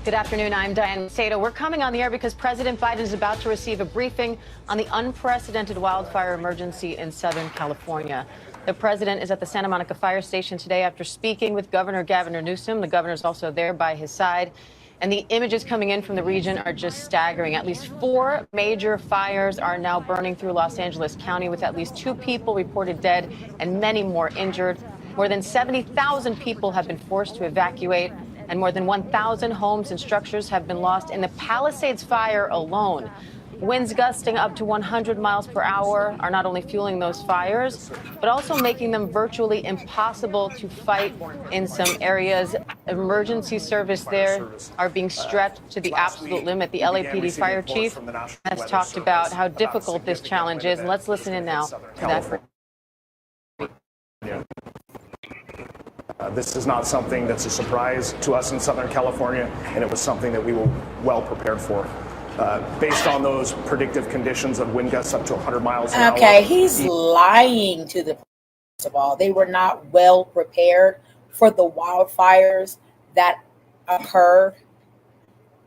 Good afternoon. I'm Diane Sato. We're coming on the air because President Biden is about to receive a briefing on the unprecedented wildfire emergency in Southern California. The president is at the Santa Monica Fire Station today after speaking with Governor Gavin Newsom. The governor is also there by his side. And the images coming in from the region are just staggering. At least 4 major fires are now burning through Los Angeles County, with at least 2 people reported dead and many more injured. More than 70,000 people have been forced to evacuate, and more than 1,000 homes and structures have been lost in the Palisades fire alone. Winds gusting up to 100 miles per hour are not only fueling those fires, but also making them virtually impossible to fight in some areas. Emergency service there are being stretched to the absolute limit. The LAPD fire chief has talked about how difficult this challenge is. Let's listen in now to that. This is not something that's a surprise to us in Southern California, and it was something that we were well prepared for. Based on those predictive conditions of wind gusts up to 100 miles an hour. Okay, he's lying to the first of all. They were not well prepared for the wildfires that occurred.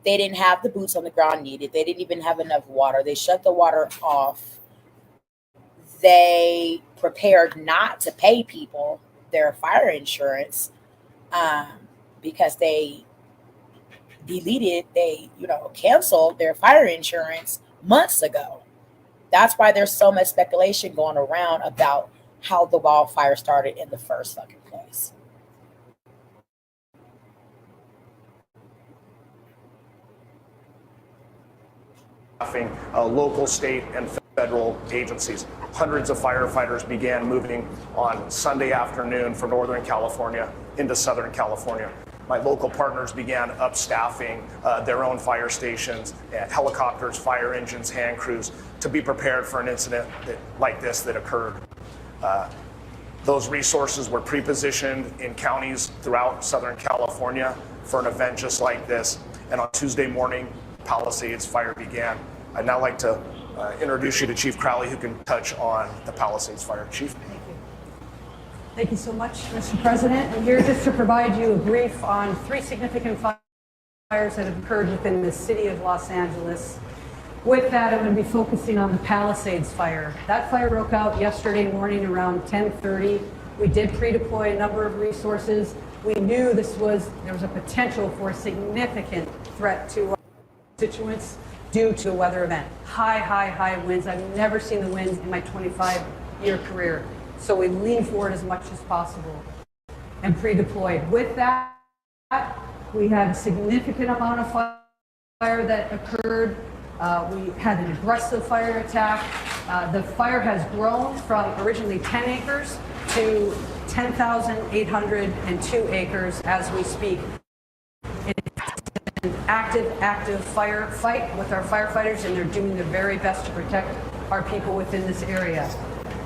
They didn't have the boots on the ground needed. They didn't even have enough water. They shut the water off. They prepared not to pay people their fire insurance because they canceled their fire insurance months ago. That's why there's so much speculation going around about how the wildfire started in the first fucking place. Local, state, and federal agencies. Hundreds of firefighters began moving on Sunday afternoon from Northern California into Southern California. My local partners began upstaffing their own fire stations, helicopters, fire engines, hand crews, to be prepared for an incident like this that occurred. Those resources were pre-positioned in counties throughout Southern California for an event just like this. And on Tuesday morning, Palisades fire began. I'd now like to introduce you to Chief Crowley, who can touch on the Palisades fire. Chief. Thank you. Thank you so much, Mr. President. I'm here just to provide you a brief on 3 significant fires that have occurred within the city of Los Angeles. With that, I'm going to be focusing on the Palisades fire. That fire broke out yesterday morning around 10:30. We did pre-deploy a number of resources. We knew there was a potential for a significant threat to our constituents due to a weather event. High winds. I've never seen the winds in my 25-year career. So we leaned forward as much as possible and pre-deployed. With that, we had a significant amount of fire that occurred. We had an aggressive fire attack. The fire has grown from originally 10 acres to 10,802 acres as we speak. It's an active firefight with our firefighters, and they're doing their very best to protect our people within this area.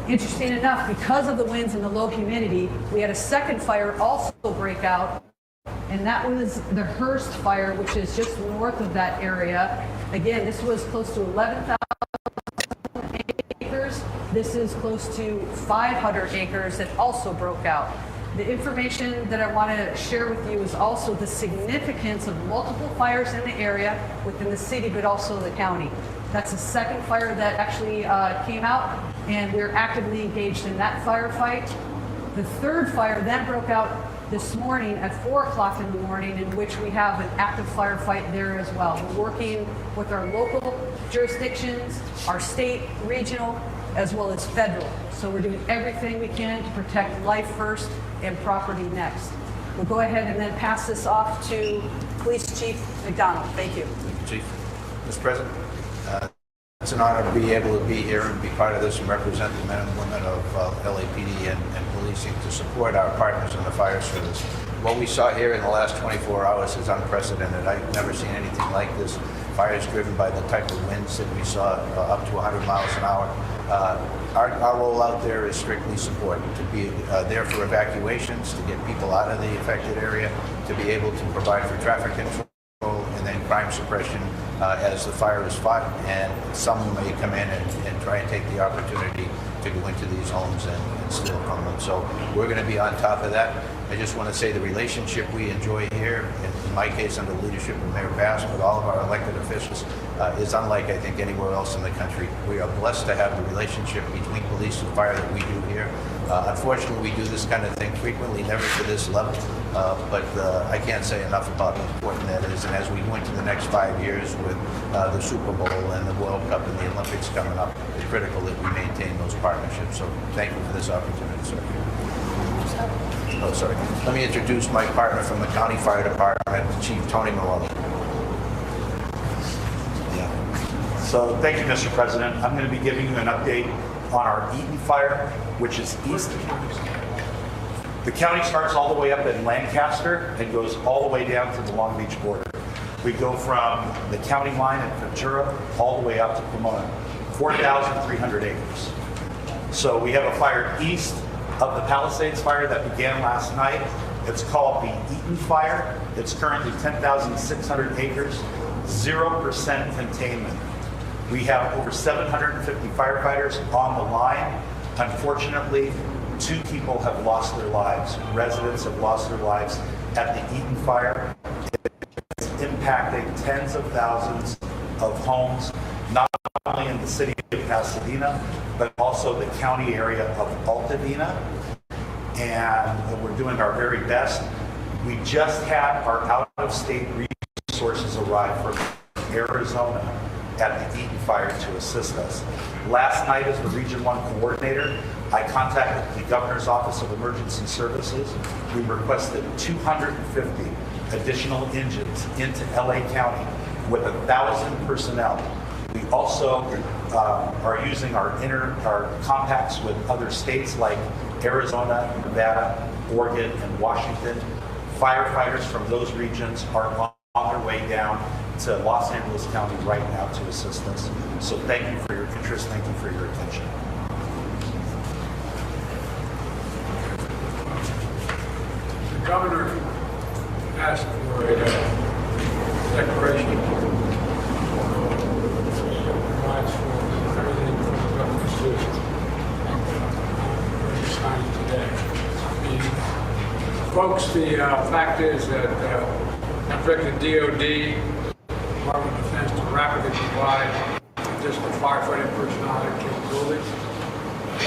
Interesting enough, because of the winds and the low humidity, we had a second fire also break out, and that was the Hearst fire, which is just north of that area. Again, this was close to 11,000 acres. This is close to 500 acres that also broke out. The information that I want to share with you is also the significance of multiple fires in the area within the city, but also the county. That's the second fire that actually came out, and we're actively engaged in that firefight. The third fire then broke out this morning at 4 o'clock in the morning, in which we have an active firefight there as well. We're working with our local jurisdictions, our state, regional, as well as federal. So we're doing everything we can to protect life first and property next. We'll go ahead and then pass this off to Police Chief McDonald. Thank you. Thank you, Chief. Mr. President, it's an honor to be able to be here and be part of this and represent the men and women of LAPD and policing to support our partners in the fire service. What we saw here in the last 24 hours is unprecedented. I've never seen anything like this. Fires driven by the type of winds that we saw up to 100 miles an hour. Our role out there is strictly support, to be there for evacuations, to get people out of the affected area, to be able to provide for traffic control, and then crime suppression as the fire is fought, and some may come in and try and take the opportunity to go into these homes and steal from them. So we're going to be on top of that. I just want to say the relationship we enjoy here, in my case under the leadership of Mayor Bass, with all of our elected officials, is unlike, I think, anywhere else in the country. We are blessed to have the relationship between police and fire that we do here. Unfortunately, we do this kind of thing frequently, never to this level, but I can't say enough about how important that is. And as we go into the next 5 years with the Super Bowl and the World Cup and the Olympics coming up, it's critical that we maintain those partnerships. So thank you for this opportunity, sir. Oh, sorry. Let me introduce my partner from the County Fire Department, Chief Tony Maloney. So thank you, Mr. President. I'm going to be giving you an update on our Eaton fire, which is east. The county starts all the way up in Lancaster and goes all the way down to the Long Beach border. We go from the county line at Ventura all the way out to Pomona, 4,300 acres. So we have a fire east of the Palisades fire that began last night. It's called the Eaton fire. It's currently 10,600 acres, 0% containment. We have over 750 firefighters on the line. Unfortunately, 2 people have lost their lives. Residents have lost their lives at the Eaton fire. It's impacting tens of thousands of homes, not only in the city of Pasadena, but also the county area of Altadena. And we're doing our very best. We just had our out-of-state resources arrive from Arizona at the Eaton fire to assist us. Last night, as the Region 1 coordinator, I contacted the Governor's Office of Emergency Services. We requested 250 additional engines into LA County with 1,000 personnel. We also are using our compacts with other states like Arizona, Nevada, Oregon, and Washington. Firefighters from those regions are on their way down to Los Angeles County right now to assist us. So thank you for your interest. Thank you for your attention. The governor asked for a declaration provides for everything from the governor's do. We're signing today. Folks, the fact is that I expect the DOD, Department of Defense, to rapidly provide additional firefighting personnel and capabilities.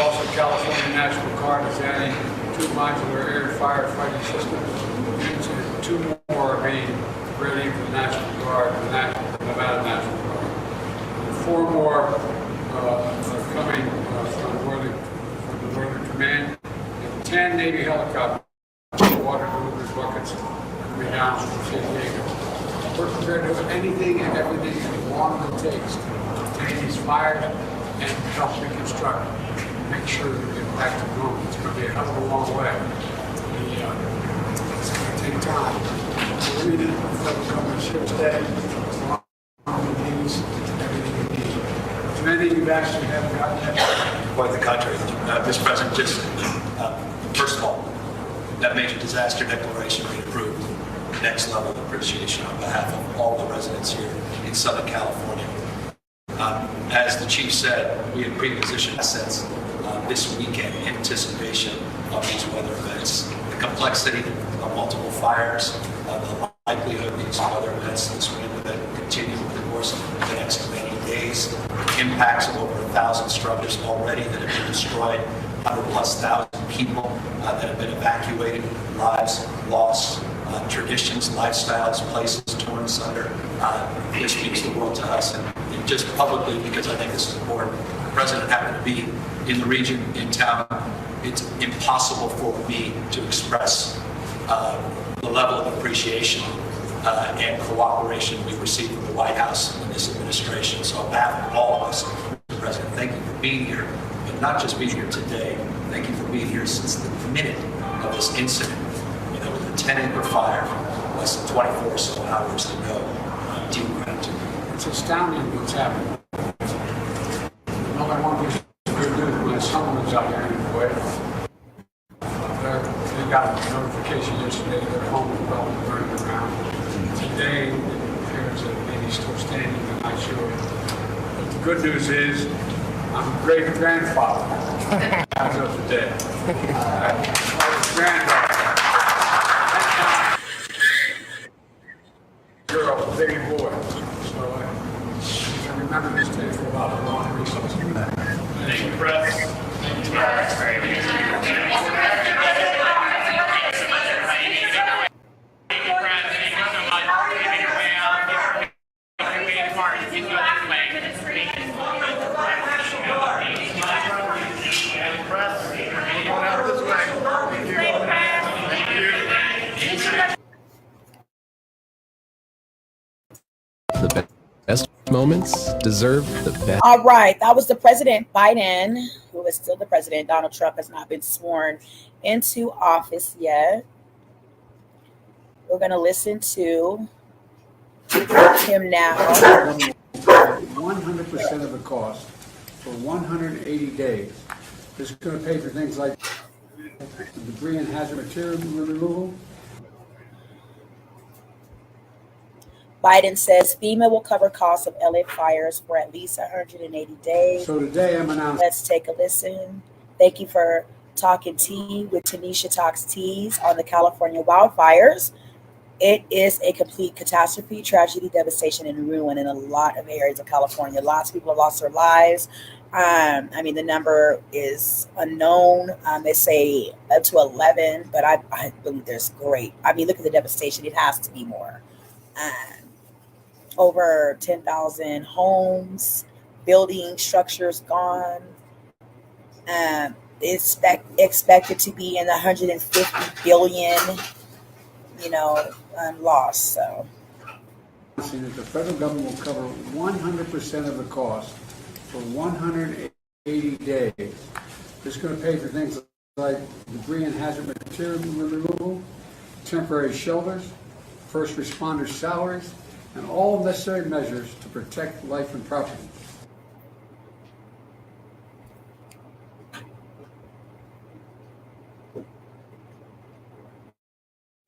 Also, California National Guard is adding 2 modular air firefighting systems, and 2 more are being ready for the National Guard and the Nevada National Guard. And 4 more are coming from the Northern Command, and 10 Navy helicopters, water delivery buckets, coming down from San Diego. We're prepared to do anything and everything as long as it takes to contain these fires and help reconstruct, make sure that we get back to normal. It's going to be a hell of a long way. It's going to take time. So we need the federal government's here today. Everything we need. Is there anything you actually haven't gotten yet? Quite the contrary. Mr. President, just first of all, that major disaster declaration we approved. Next level of appreciation on behalf of all the residents here in Southern California. As the chief said, we had pre-positioned assets this weekend in anticipation of these weather events. The complexity of multiple fires, the likelihood of these weather events this winter that continue over the course of the next many days, impacts of over 1,000 structures already that have been destroyed, 100,000+ people that have been evacuated, lives lost, traditions, lifestyles, places torn asunder. This means the world to us, and just publicly, because I think this is important. The president happened to be in the region, in town. It's impossible for me to express the level of appreciation and cooperation we received from the White House in this administration. So on behalf of all of us, Mr. President, thank you for being here, but not just being here today. Thank you for being here since the minute of this incident. There was a 10-acre fire, less than 24 or so hours to go. Deep gratitude. It's astounding what's happening. All I want to do is my son was out here anyway. They got a notification yesterday that their home was burned around. Today, it appears that maybe still standing, I'm not sure. But the good news is, I'm a great-grandfather as of today. Granddaughter. Girl, baby boy. So I remember this day for about a long reason. Thank you, Press. Thank The best moments deserve the best. All right, that was the President Biden, who is still the president. Donald Trump has not been sworn into office yet. We're going to listen to him now. 100% of the cost for 180 days. This is going to pay for things like debris and hazard material removal. Biden says FEMA will cover costs of LA fires for at least 180 days. So today I'm announcing. Let's take a listen. Thank you for talking tea with Tanisha Talks Teas on the California wildfires. It is a complete catastrophe, tragedy, devastation, and ruin in a lot of areas of California. Lots of people have lost their lives. The number is unknown. They say up to 11, but I believe there's great. Look at the devastation. It has to be more. Over 10,000 homes, building structures gone. It's expected to be in the 150 billion, loss. So, that the federal government will cover 100% of the cost for 180 days. This is going to pay for things like debris and hazard material removal, temporary shelters, first responders' salaries, and all necessary measures to protect life and property.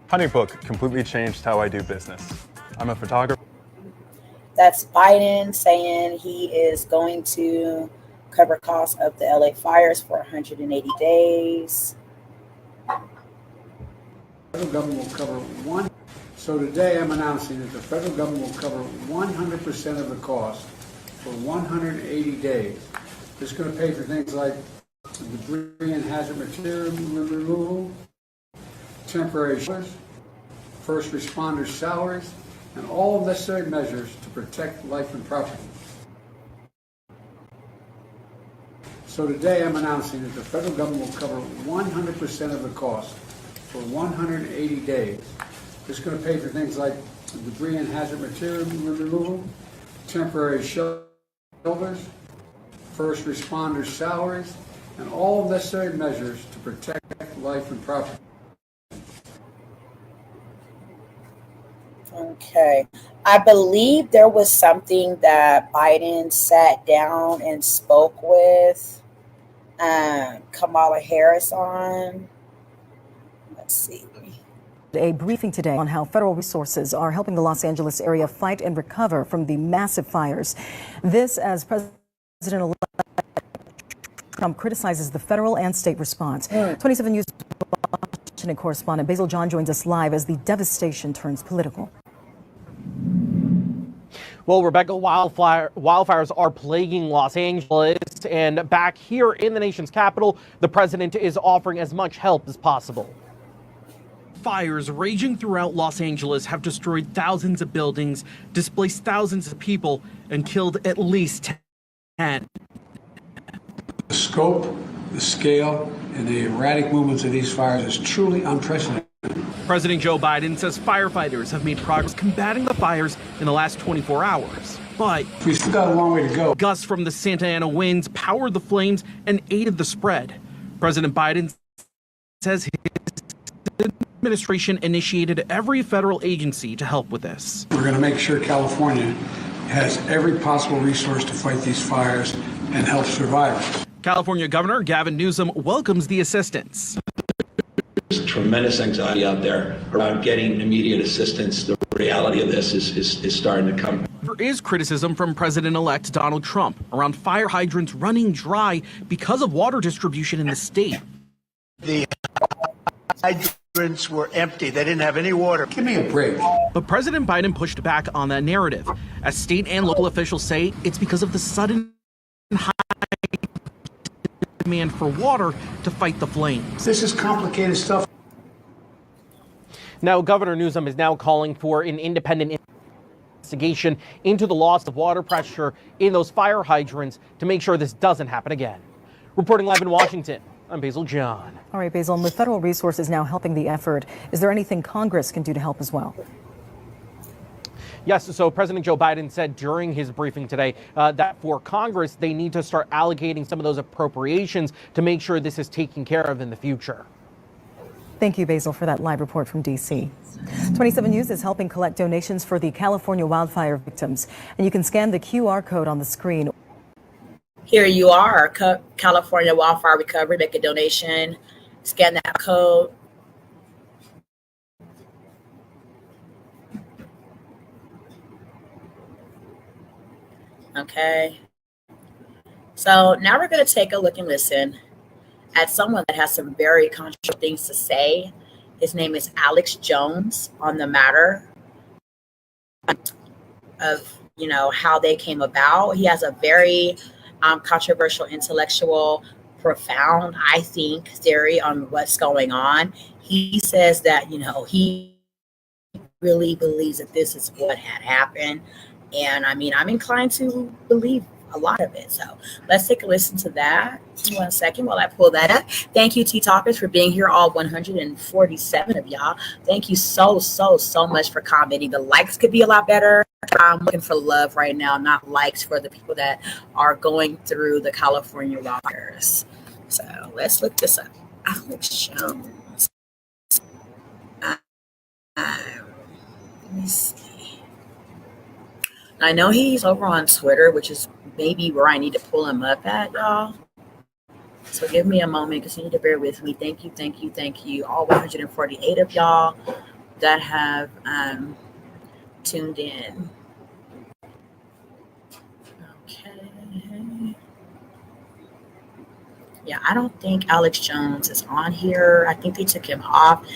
HoneyBook completely changed how I do business. I'm a photographer. That's Biden saying he is going to cover costs of the LA fires for 180 days. The federal government will cover one. So today I'm announcing that the federal government will cover 100% of the cost for 180 days. This is going to pay for things like debris and hazard material removal, temporary shelters, first responders' salaries, and all necessary measures to protect life and property. So today I'm announcing that the federal government will cover 100% of the cost for 180 days. This is going to pay for things like debris and hazard material removal, temporary shelters, first responders' salaries, and all necessary measures to protect life and property. Okay. I believe there was something that Biden sat down and spoke with Kamala Harris on. Let's see. A briefing today on how federal resources are helping the Los Angeles area fight and recover from the massive fires. This as President-elect Trump criticizes the federal and state response. 27 News Washington correspondent Basil John joins us live as the devastation turns political. Well, Rebecca, wildfires are plaguing Los Angeles, and back here in the nation's capital, the president is offering as much help as possible. Fires raging throughout Los Angeles have destroyed thousands of buildings, displaced thousands of people, and killed at least 10. The scope, the scale, and the erratic movements of these fires is truly unprecedented. President Joe Biden says firefighters have made progress combating the fires in the last 24 hours. But we've still got a long way to go. Gusts from the Santa Ana winds powered the flames and aided the spread. President Biden says his administration initiated every federal agency to help with this. We're going to make sure California has every possible resource to fight these fires and help survivors. California Governor Gavin Newsom welcomes the assistance. There's tremendous anxiety out there around getting immediate assistance. The reality of this is starting to come. There is criticism from President-elect Donald Trump around fire hydrants running dry because of water distribution in the state. The hydrants were empty. They didn't have any water. Give me a break. But President Biden pushed back on that narrative, as state and local officials say it's because of the sudden high demand for water to fight the flames. This is complicated stuff. Now, Governor Newsom is now calling for an independent investigation into the loss of water pressure in those fire hydrants to make sure this doesn't happen again. Reporting live in Washington, I'm Basil John. All right, Basil, and with federal resources now helping the effort, is there anything Congress can do to help as well? Yes, so President Joe Biden said during his briefing today that for Congress, they need to start allocating some of those appropriations to make sure this is taken care of in the future. Thank you, Basil, for that live report from D.C. 27 News is helping collect donations for the California wildfire victims, and you can scan the QR code on the screen. Here you are, California Wildfire Recovery. Make a donation, scan that code. Okay. So now we're going to take a look and listen at someone that has some very controversial things to say. His name is Alex Jones on the matter of, how they came about. He has a very controversial, intellectual, profound, I think, theory on what's going on. He says that, he really believes that this is what had happened. And I'm inclined to believe a lot of it. So let's take a listen to that. 1 second while I pull that up. Thank you, T-Talkers, for being here, all 147 of y'all. Thank you so much for commenting. The likes could be a lot better. I'm looking for love right now, not likes for the people that are going through the California wildfires. So let's look this up. Alex Jones. Let me see. I know he's over on Twitter, which is maybe where I need to pull him up at, y'all. So give me a moment because you need to bear with me. Thank you. All 148 of y'all that have tuned in. Okay. Yeah, I don't think Alex Jones is on here. I think they took him off.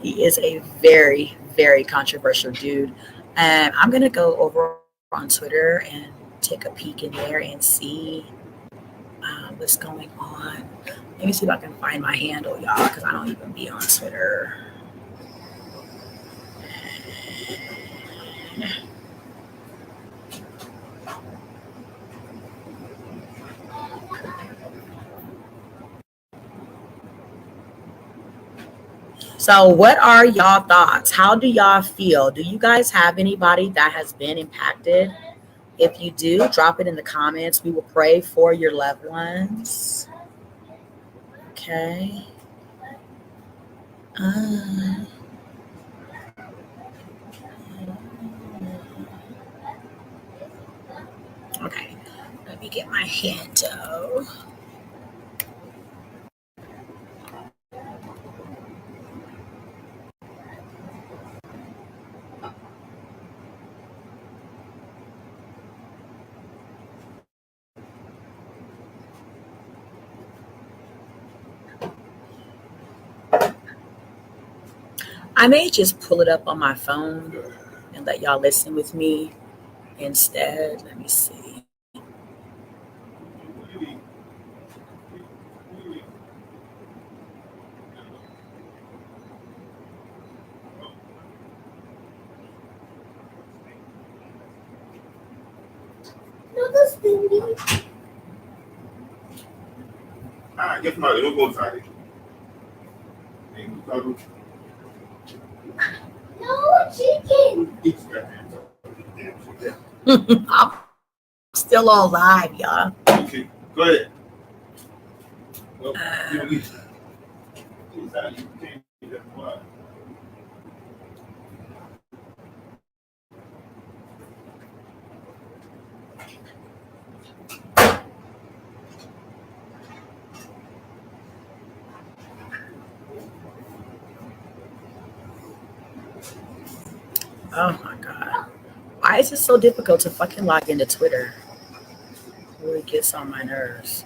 He is a very, very controversial dude. I'm going to go over on Twitter and take a peek in there and see what's going on. Let me see if I can find my handle, y'all, because I don't even be on Twitter. So, what are y'all thoughts? How do y'all feel? Do you guys have anybody that has been impacted? If you do, drop it in the comments. We will pray for your loved ones. Okay. Okay. Let me get my handle. I may just pull it up on my phone and let y'all listen with me instead. Let me see. Get my little go inside. No chicken. I'm still on live, y'all. Okay, go ahead. Oh my God. Why is it so difficult to fucking log into Twitter? It really gets on my nerves.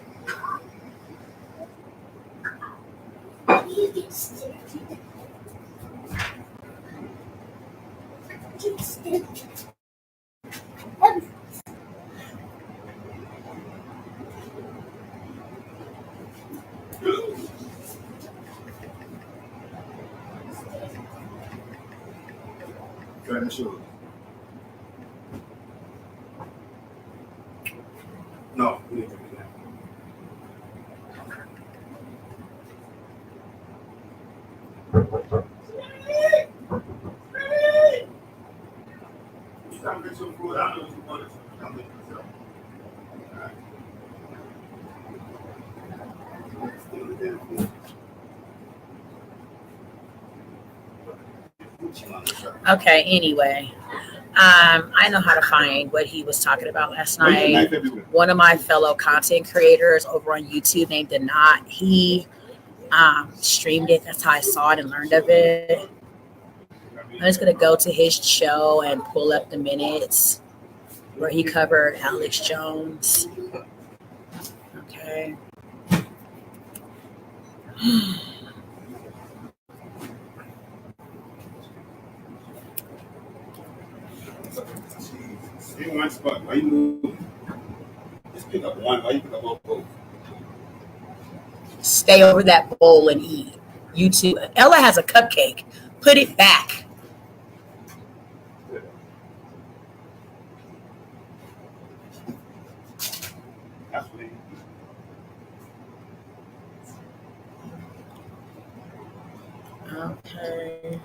No. Come get some food. I know what you wanted. Come get yourself. Okay, anyway. I know how to find what he was talking about last night. One of my fellow content creators over on YouTube named Denot, he streamed it. That's how I saw it and learned of it. I'm just going to go to his show and pull up the minutes where he covered Alex Jones. Okay. In one spot. Why you moving? Just pick up one. Why you pick up all both? Stay over that bowl and eat. YouTube. Ella has a cupcake. Put it back. Okay.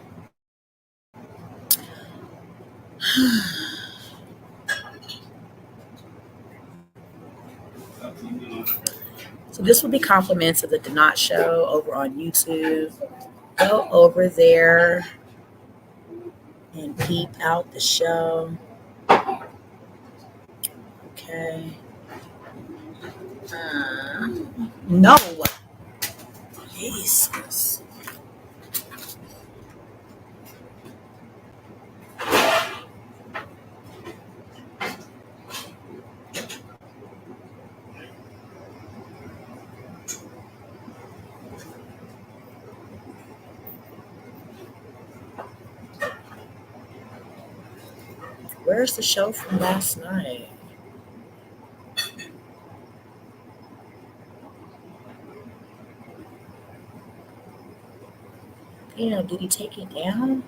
So this will be compliments of the Denot Show over on YouTube. Go over there and peep out the show. Okay. No. Jesus. Where's the show from last night? Damn, did he take it down?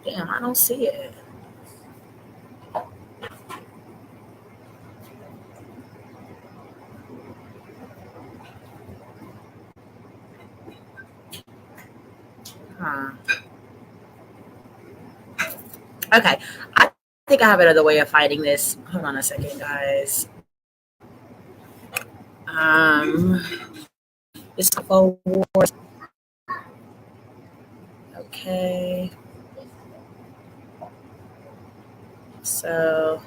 Damn, I don't see it. Huh. Okay, I think I have another way of fighting this. Hold on a second, guys. It's Wars. Okay. So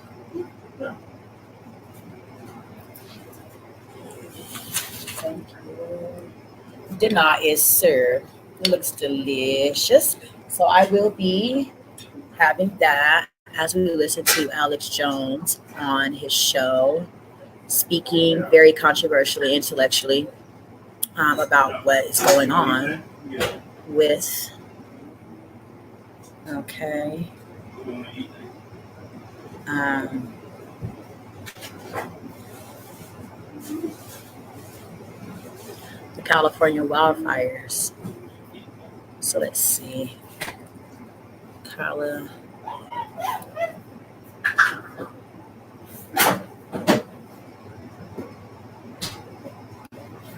thank you. Dinner is served. It looks delicious. So I will be having that as we listen to Alex Jones on his show, speaking very controversially, intellectually about what is going on with, okay, the California wildfires. So let's see.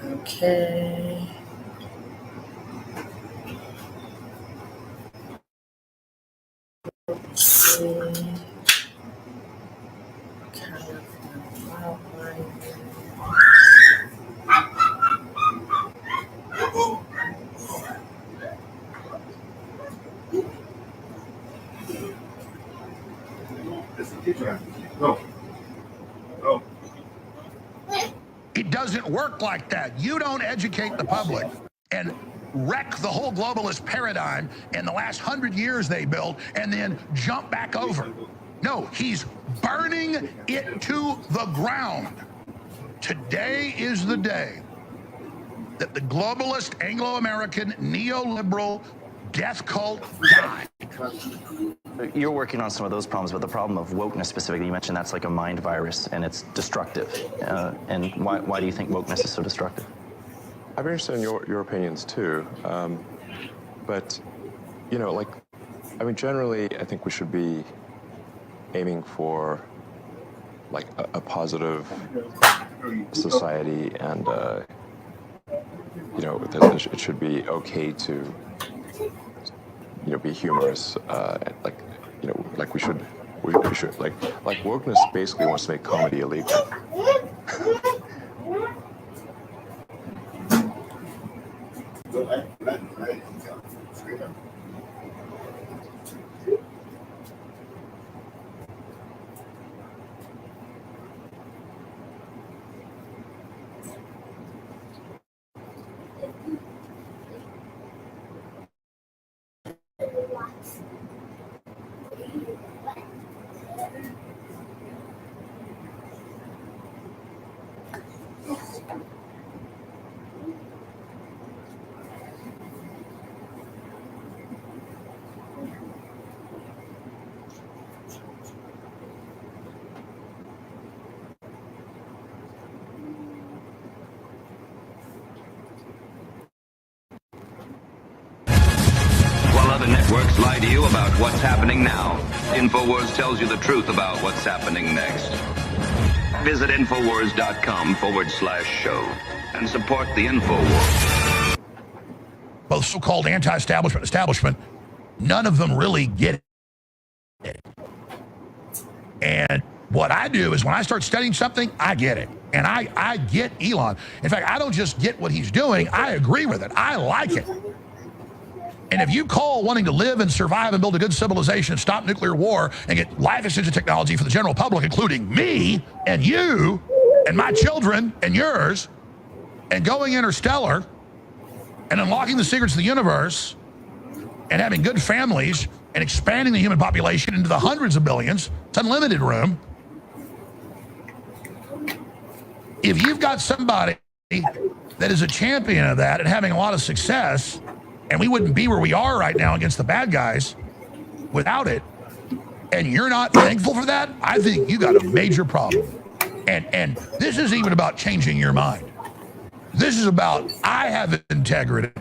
Okay. Let's see. It doesn't work like that. You don't educate the public and wreck the whole globalist paradigm in the last 100 years they built and then jump back over. No, he's burning it to the ground. Today is the day that the globalist, Anglo-American, neoliberal death cult died. You're working on some of those problems, but the problem of wokeness specifically, you mentioned that's like a mind virus and it's destructive. And why do you think wokeness is so destructive? I'd be interested in your opinions too. But, you know, like, I mean, generally, I think we should be aiming for like a positive society, and, you know, it should be okay to, you know, be humorous, like, you know, like we should, like wokeness basically wants to make comedy illegal. Other networks lie to you about what's happening now. InfoWars tells you the truth about what's happening next. Visit Infowars.com/show and support the InfoWars. Both so-called anti-establishment and establishment, none of them really get it. And what I do is when I start studying something, I get it. And I get Elon. In fact, I don't just get what he's doing, I agree with it. I like it. And if you call wanting to live and survive and build a good civilization and stop nuclear war and get life-extensive technology for the general public, including me and you and my children and yours, and going interstellar and unlocking the secrets of the universe and having good families and expanding the human population into the hundreds of billions, it's unlimited room. if you've got somebody that is a champion of that and having a lot of success, and we wouldn't be where we are right now against the bad guys without it, and you're not thankful for that, I think you got a major problem. And this isn't even about changing your mind. This is about, I have integrity.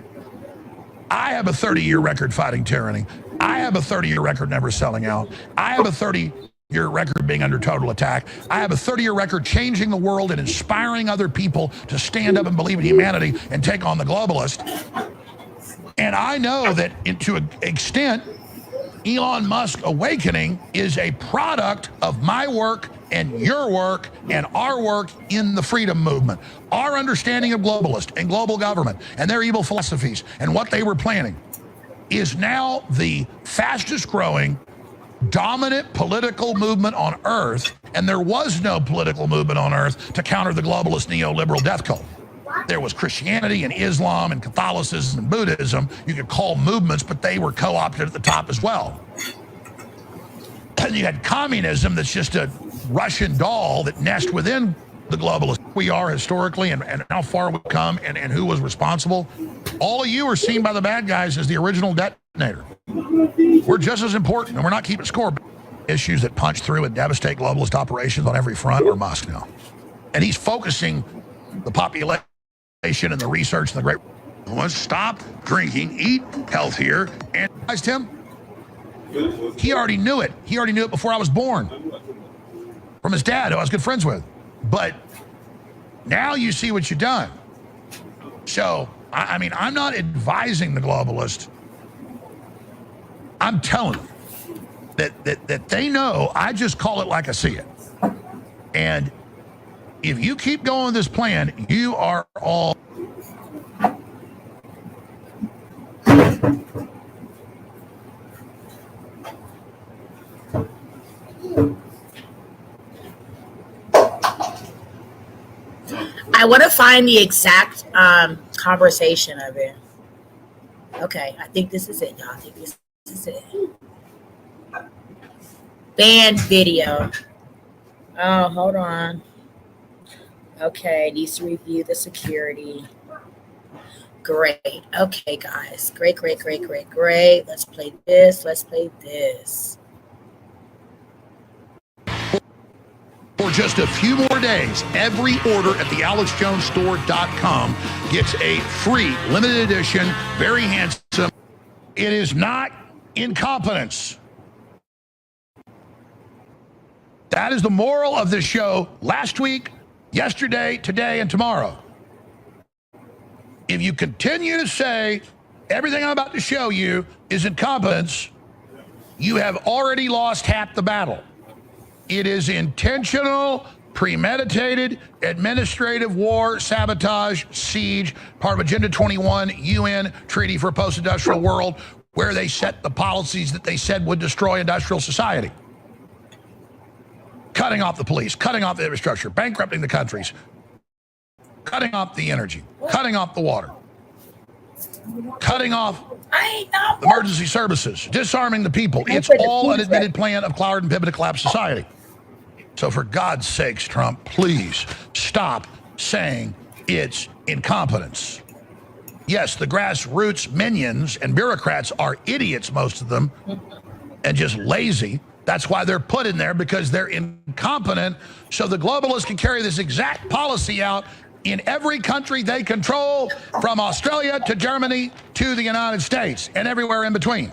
I have a 30-year record fighting tyranny. I have a 30-year record never selling out. I have a 30-year record being under total attack. I have a 30-year record changing the world and inspiring other people to stand up and believe in humanity and take on the globalist. And I know that to an extent, Elon Musk awakening is a product of my work and your work and our work in the freedom movement. Our understanding of globalists and global government and their evil philosophies and what they were planning is now the fastest growing, dominant political movement on Earth, and there was no political movement on Earth to counter the globalist neoliberal death cult. There was Christianity and Islam and Catholicism and Buddhism. You could call movements, but they were co-opted at the top as well. And you had communism that's just a Russian doll that nests within the globalists. We are historically and how far we've come and who was responsible. All of you are seen by the bad guys as the original detonator. We're just as important, and we're not keeping score. Issues that punch through and devastate globalist operations on every front are Musk now. And he's focusing the population and the research and the great ones. Stop drinking, eat healthier, and him. He already knew it. He already knew it before I was born. From his dad, who I was good friends with. But now you see what you've done. So, I mean, I'm not advising the globalist. I'm telling them that they know. I just call it like I see it. And if you keep going with this plan, you are all... I want to find the exact conversation of it. Okay, I think this is it, y'all. I think this is it. Banned video. Oh, hold on. Okay, needs to review the security. Great. Okay, guys. Great. Let's play this. For just a few more days, every order at the AlexJonesStore.com gets a free limited edition, very handsome. It is not incompetence. That is the moral of this show last week, yesterday, today, and tomorrow. If you continue to say everything I'm about to show you is incompetence, you have already lost half the battle. It is intentional, premeditated, administrative war, sabotage, siege, part of Agenda 21, UN Treaty for a Post-Industrial World, where they set the policies that they said would destroy industrial society. Cutting off the police, cutting off the infrastructure, bankrupting the countries, cutting off the energy, cutting off the water, cutting off emergency services, disarming the people. It's all an admitted plan of cloud and pivot to collapse society. So for God's sakes, Trump, please stop saying it's incompetence. Yes, the grassroots minions and bureaucrats are idiots, most of them, and just lazy. That's why they're put in there, because they're incompetent, so the globalists can carry this exact policy out in every country they control, from Australia to Germany to the United States and everywhere in between.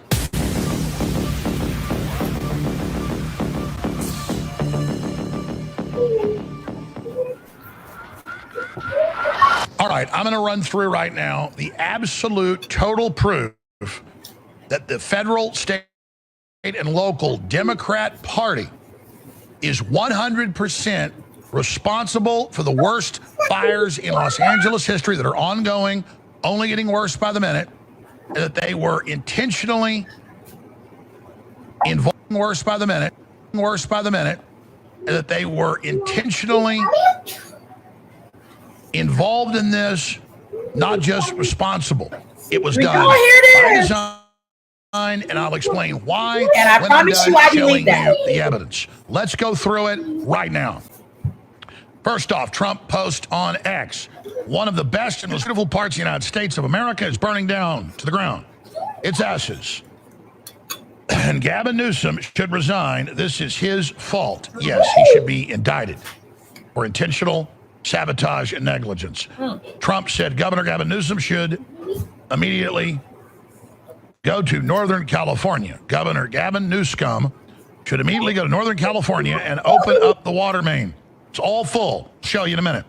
All right, I'm going to run through right now the absolute total proof that the federal, state, and local Democrat Party is 100% responsible for the worst fires in Los Angeles history that are ongoing, only getting worse by the minute, and that they were intentionally involved, worse by the minute, and that they were intentionally involved in this, not just responsible. It was done by design, and I'll explain why. And I promise you I believe that. The evidence. Let's go through it right now. First off, Trump post on X. One of the best and most beautiful parts of the United States of America is burning down to the ground. Its ashes. And Gavin Newsom should resign. This is his fault. Yes, he should be indicted for intentional sabotage and negligence. Trump said Governor Gavin Newsom should immediately go to Northern California. Governor Gavin Newsom should immediately go to Northern California and open up the water main. It's all full. I'll show you in a minute.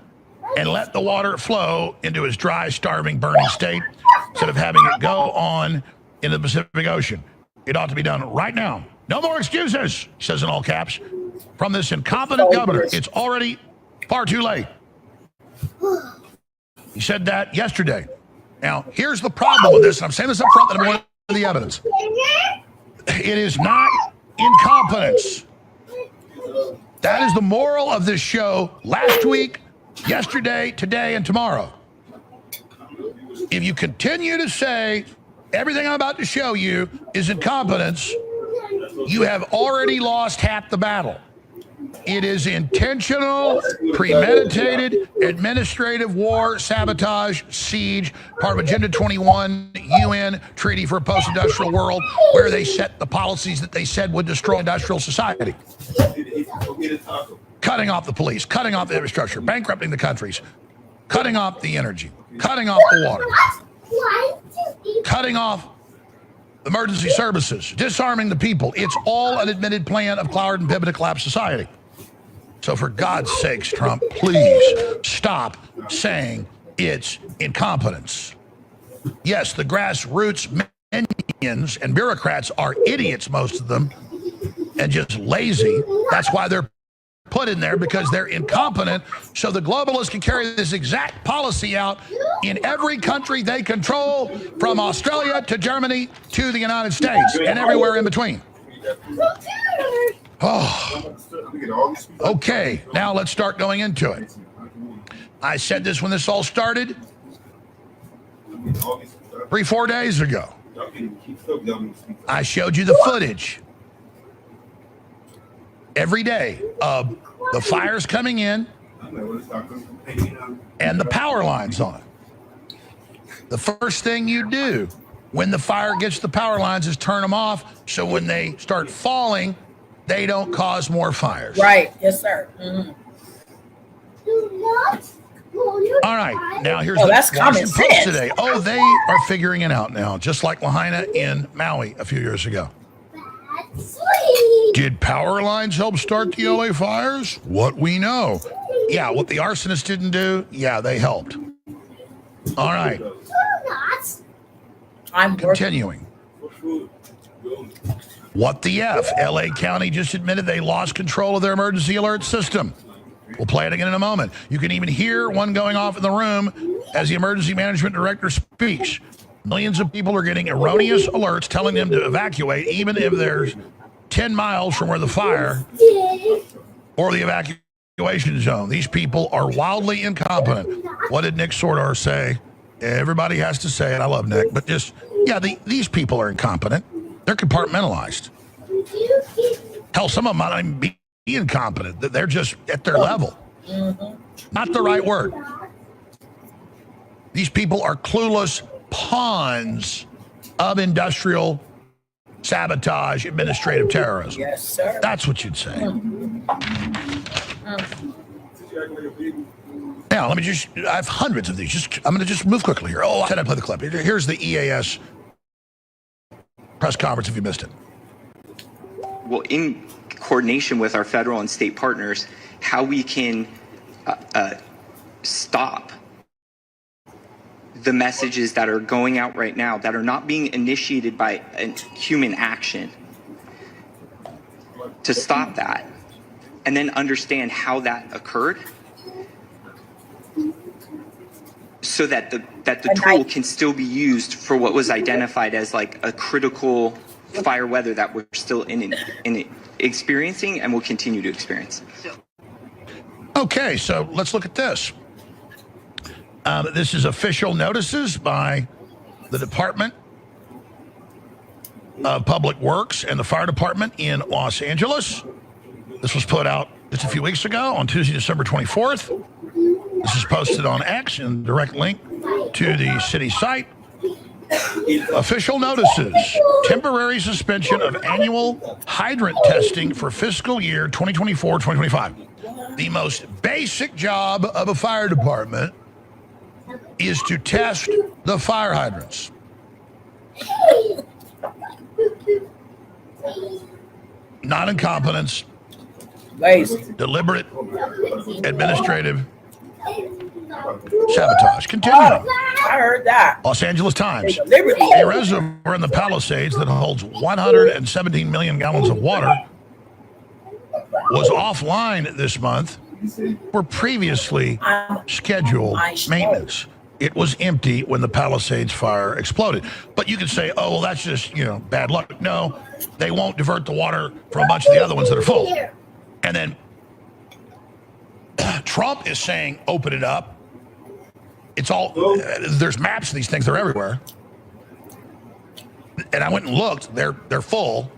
And let the water flow into his dry, starving, burning state instead of having it go on into the Pacific Ocean. It ought to be done right now. No more excuses, he says in all caps, from this incompetent governor. It's already far too late. He said that yesterday. Now, here's the problem with this, and I'm saying this up front, and I'm going to the evidence. It is not incompetence. That is the moral of this show last week, yesterday, today, and tomorrow. If you continue to say everything I'm about to show you is incompetence, you have already lost half the battle. It is intentional, premeditated, administrative war, sabotage, siege, part of Agenda 21, UN Treaty for a Post-Industrial World, where they set the policies that they said would destroy industrial society. Cutting off the police, cutting off the infrastructure, bankrupting the countries, cutting off the energy, cutting off the water, cutting off emergency services, disarming the people. It's all an admitted plan of cloud and pivot to collapse society. So for God's sakes, Trump, please stop saying it's incompetence. Yes, the grassroots minions and bureaucrats are idiots, most of them, and just lazy. That's why they're put in there, because they're incompetent, so the globalists can carry this exact policy out in every country they control, from Australia to Germany to the United States and everywhere in between. Oh. Okay, now let's start going into it. I said this when this all started 3-4 days ago. I showed you the footage every day of the fires coming in and the power lines on. The first thing you do when the fire gets the power lines is turn them off, so when they start falling, they don't cause more fires. Right. Yes, sir. Mm-hmm. All right. Now here's the Washington common Post sense. today. Oh, they are figuring it out now, just like Lahaina in Maui a few years ago. Did power lines help start the LA fires? What we know. Yeah, what the arsonists didn't do, yeah, they helped. All right. I'm continuing. What the F? LA County just admitted they lost control of their emergency alert system. We'll play it again in a moment. You can even hear one going off in the room as the emergency management director speaks. Millions of people are getting erroneous alerts telling them to evacuate, even if there's 10 miles from where the fire or the evacuation zone. These people are wildly incompetent. What did Nick Sordar say? Everybody has to say it. I love Nick, but just, yeah, these people are incompetent. They're compartmentalized. Hell, some of them might not even be incompetent. They're just at their level. Not the right word. These people are clueless pawns of industrial sabotage, administrative terrorism. Yes, sir. That's what you'd say. Now, let me just, I have hundreds of these. I'm going to just move quickly here. Oh, I said I'd play the clip. Here's the EAS press conference if you missed it. Well, in coordination with our federal and state partners, how we can stop the messages that are going out right now that are not being initiated by human action, to stop that and then understand how that occurred, so that the tool can still be used for what was identified as like a critical fire weather that we're still experiencing and will continue to experience. Okay, so let's look at this. This is official notices by the Department of Public Works and the Fire Department in Los Angeles. This was put out just a few weeks ago on Tuesday, December 24th. This is posted on X and direct link to the city site. Official notices, temporary suspension of annual hydrant testing for fiscal year 2024-2025. The most basic job of a fire department is to test the fire hydrants. Not incompetence, deliberate administrative sabotage. Continuing. I heard that. Los Angeles Times. A reservoir in the Palisades that holds 117 million gallons of water was offline this month for previously scheduled maintenance. It was empty when the Palisades fire exploded. But you could say, oh, well, that's just, bad luck. No, they won't divert the water from a bunch of the other ones that are full. And then Trump is saying, open it up. It's all, there's maps of these things. They're everywhere. And I went and looked. They're full.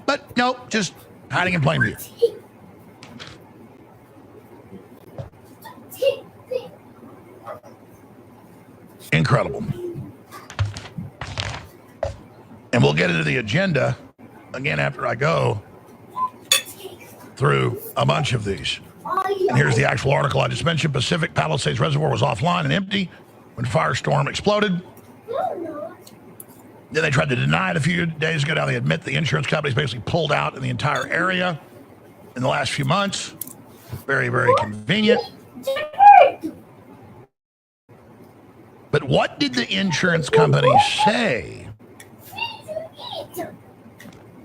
But nope, just hiding in plain view. Incredible. And we'll get into the agenda again after I go through a bunch of these. And here's the actual article I just mentioned. Pacific Palisades Reservoir was offline and empty when firestorm exploded. Then they tried to deny it a few days ago. Now they admit the insurance companies basically pulled out in the entire area in the last few months. Very, very convenient. But what did the insurance companies say?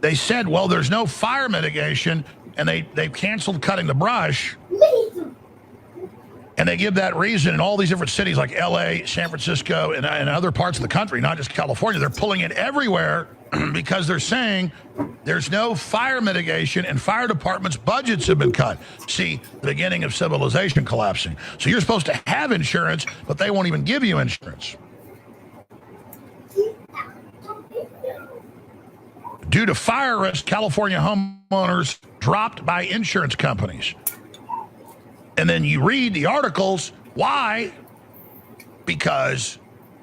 They said, well, there's no fire mitigation, and they've canceled cutting the brush. And they give that reason in all these different cities like LA, San Francisco, and other parts of the country, not just California. They're pulling it everywhere because they're saying there's no fire mitigation and fire departments' budgets have been cut. See, the beginning of civilization collapsing. So you're supposed to have insurance, but they won't even give you insurance. Due to fire risk, California homeowners dropped by insurance companies. And then you read the articles. Why? Because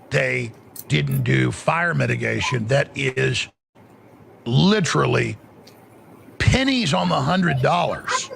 they didn't do fire mitigation. That is literally pennies on the $100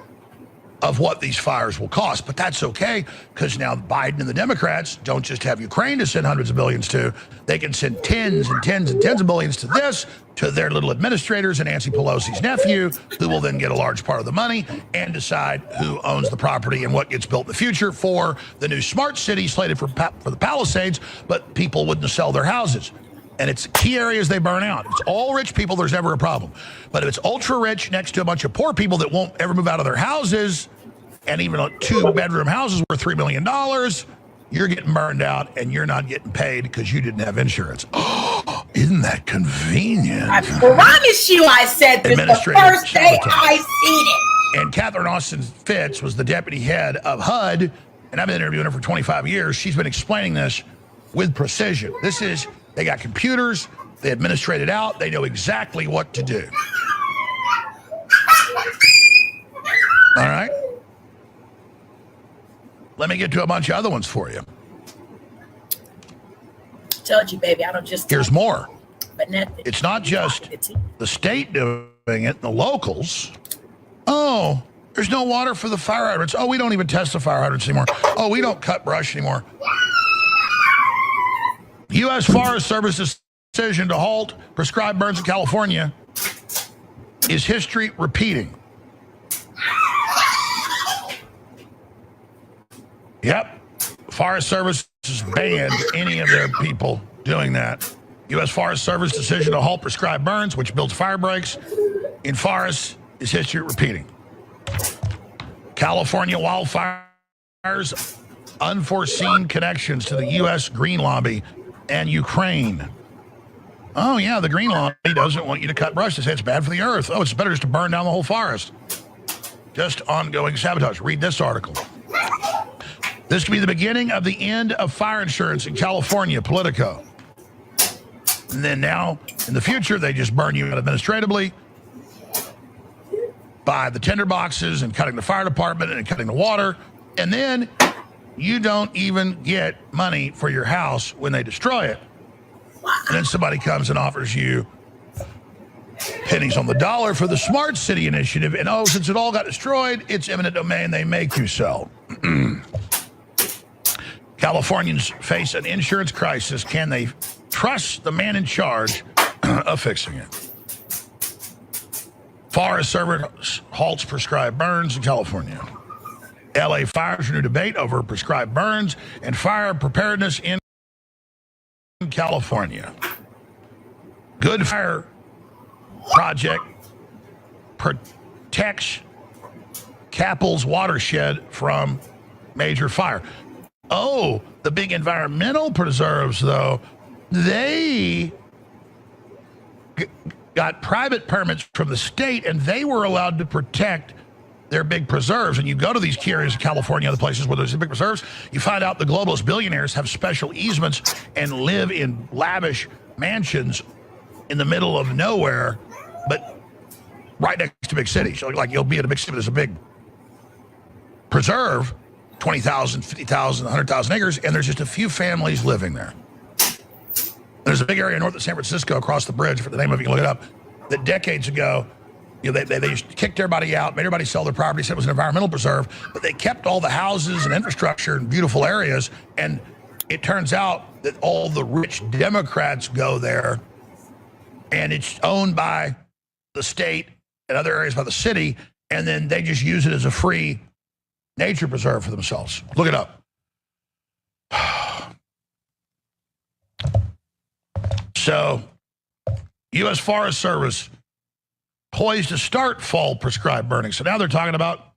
of what these fires will cost. But that's okay, because now Biden and the Democrats don't just have Ukraine to send hundreds of billions to. They can send tens and tens and tens of billions to this, to their little administrators and Nancy Pelosi's nephew, who will then get a large part of the money and decide who owns the property and what gets built in the future for the new smart city slated for the Palisades, but people wouldn't sell their houses. And it's key areas they burn out. If it's all rich people, there's never a problem. But if it's ultra rich next to a bunch of poor people that won't ever move out of their houses, and even 2-bedroom houses worth $3 million, you're getting burned out and you're not getting paid because you didn't have insurance. Isn't that convenient? I promise you I said this the first day I seen it. And Catherine Austin Fitz was the deputy head of HUD, and I've been interviewing her for 25 years. She's been explaining this with precision. They got computers, they administrate it out, they know exactly what to do. All right? Let me get to a bunch of other ones for you. Told you, baby, I don't just. Here's more. But nothing. It's not just the state doing it, the locals. Oh, there's no water for the fire hydrants. Oh, we don't even test the fire hydrants anymore. Oh, we don't cut brush anymore. U.S. Forest Service's decision to halt prescribed burns in California is history repeating. Yep. Forest Service has banned any of their people doing that. U.S. Forest Service decision to halt prescribed burns, which builds fire breaks in forests, is history repeating. California wildfires, unforeseen connections to the U.S. Green Lobby and Ukraine. Oh, yeah, the Green Lobby doesn't want you to cut brush. They say it's bad for the earth. Oh, it's better just to burn down the whole forest. Just ongoing sabotage. Read this article. This could be the beginning of the end of fire insurance in California, Politico. And then now, in the future, they just burn you out administratively. by the tender boxes and cutting the fire department and cutting the water. And then you don't even get money for your house when they destroy it. And then somebody comes and offers you pennies on the dollar for the Smart City Initiative. And oh, since it all got destroyed, it's eminent domain. They make you so. Californians face an insurance crisis. Can they trust the man in charge of fixing it? Forest Service halts prescribed burns in California. LA fires renew debate over prescribed burns and fire preparedness in California. Good Fire Project protects Capel's watershed from major fire. Oh, the big environmental preserves, though, they got private permits from the state, and they were allowed to protect their big preserves. And you go to these key areas of California, other places where there's big preserves, you find out the globalist billionaires have special easements and live in lavish mansions in the middle of nowhere, but right next to big cities. So like you'll be in a big city, there's a big preserve, 20,000, 50,000, 100,000 acres, and there's just a few families living there. There's a big area north of San Francisco across the bridge, for the name of it, you can look it up, that decades ago, you know, they just kicked everybody out, made everybody sell their property, said it was an environmental preserve, but they kept all the houses and infrastructure in beautiful areas, and it turns out that all the rich Democrats go there, and it's owned by the state and other areas by the city, and then they just use it as a free nature preserve for themselves. Look it up. So, U.S. Forest Service poised to start fall prescribed burning. So now they're talking about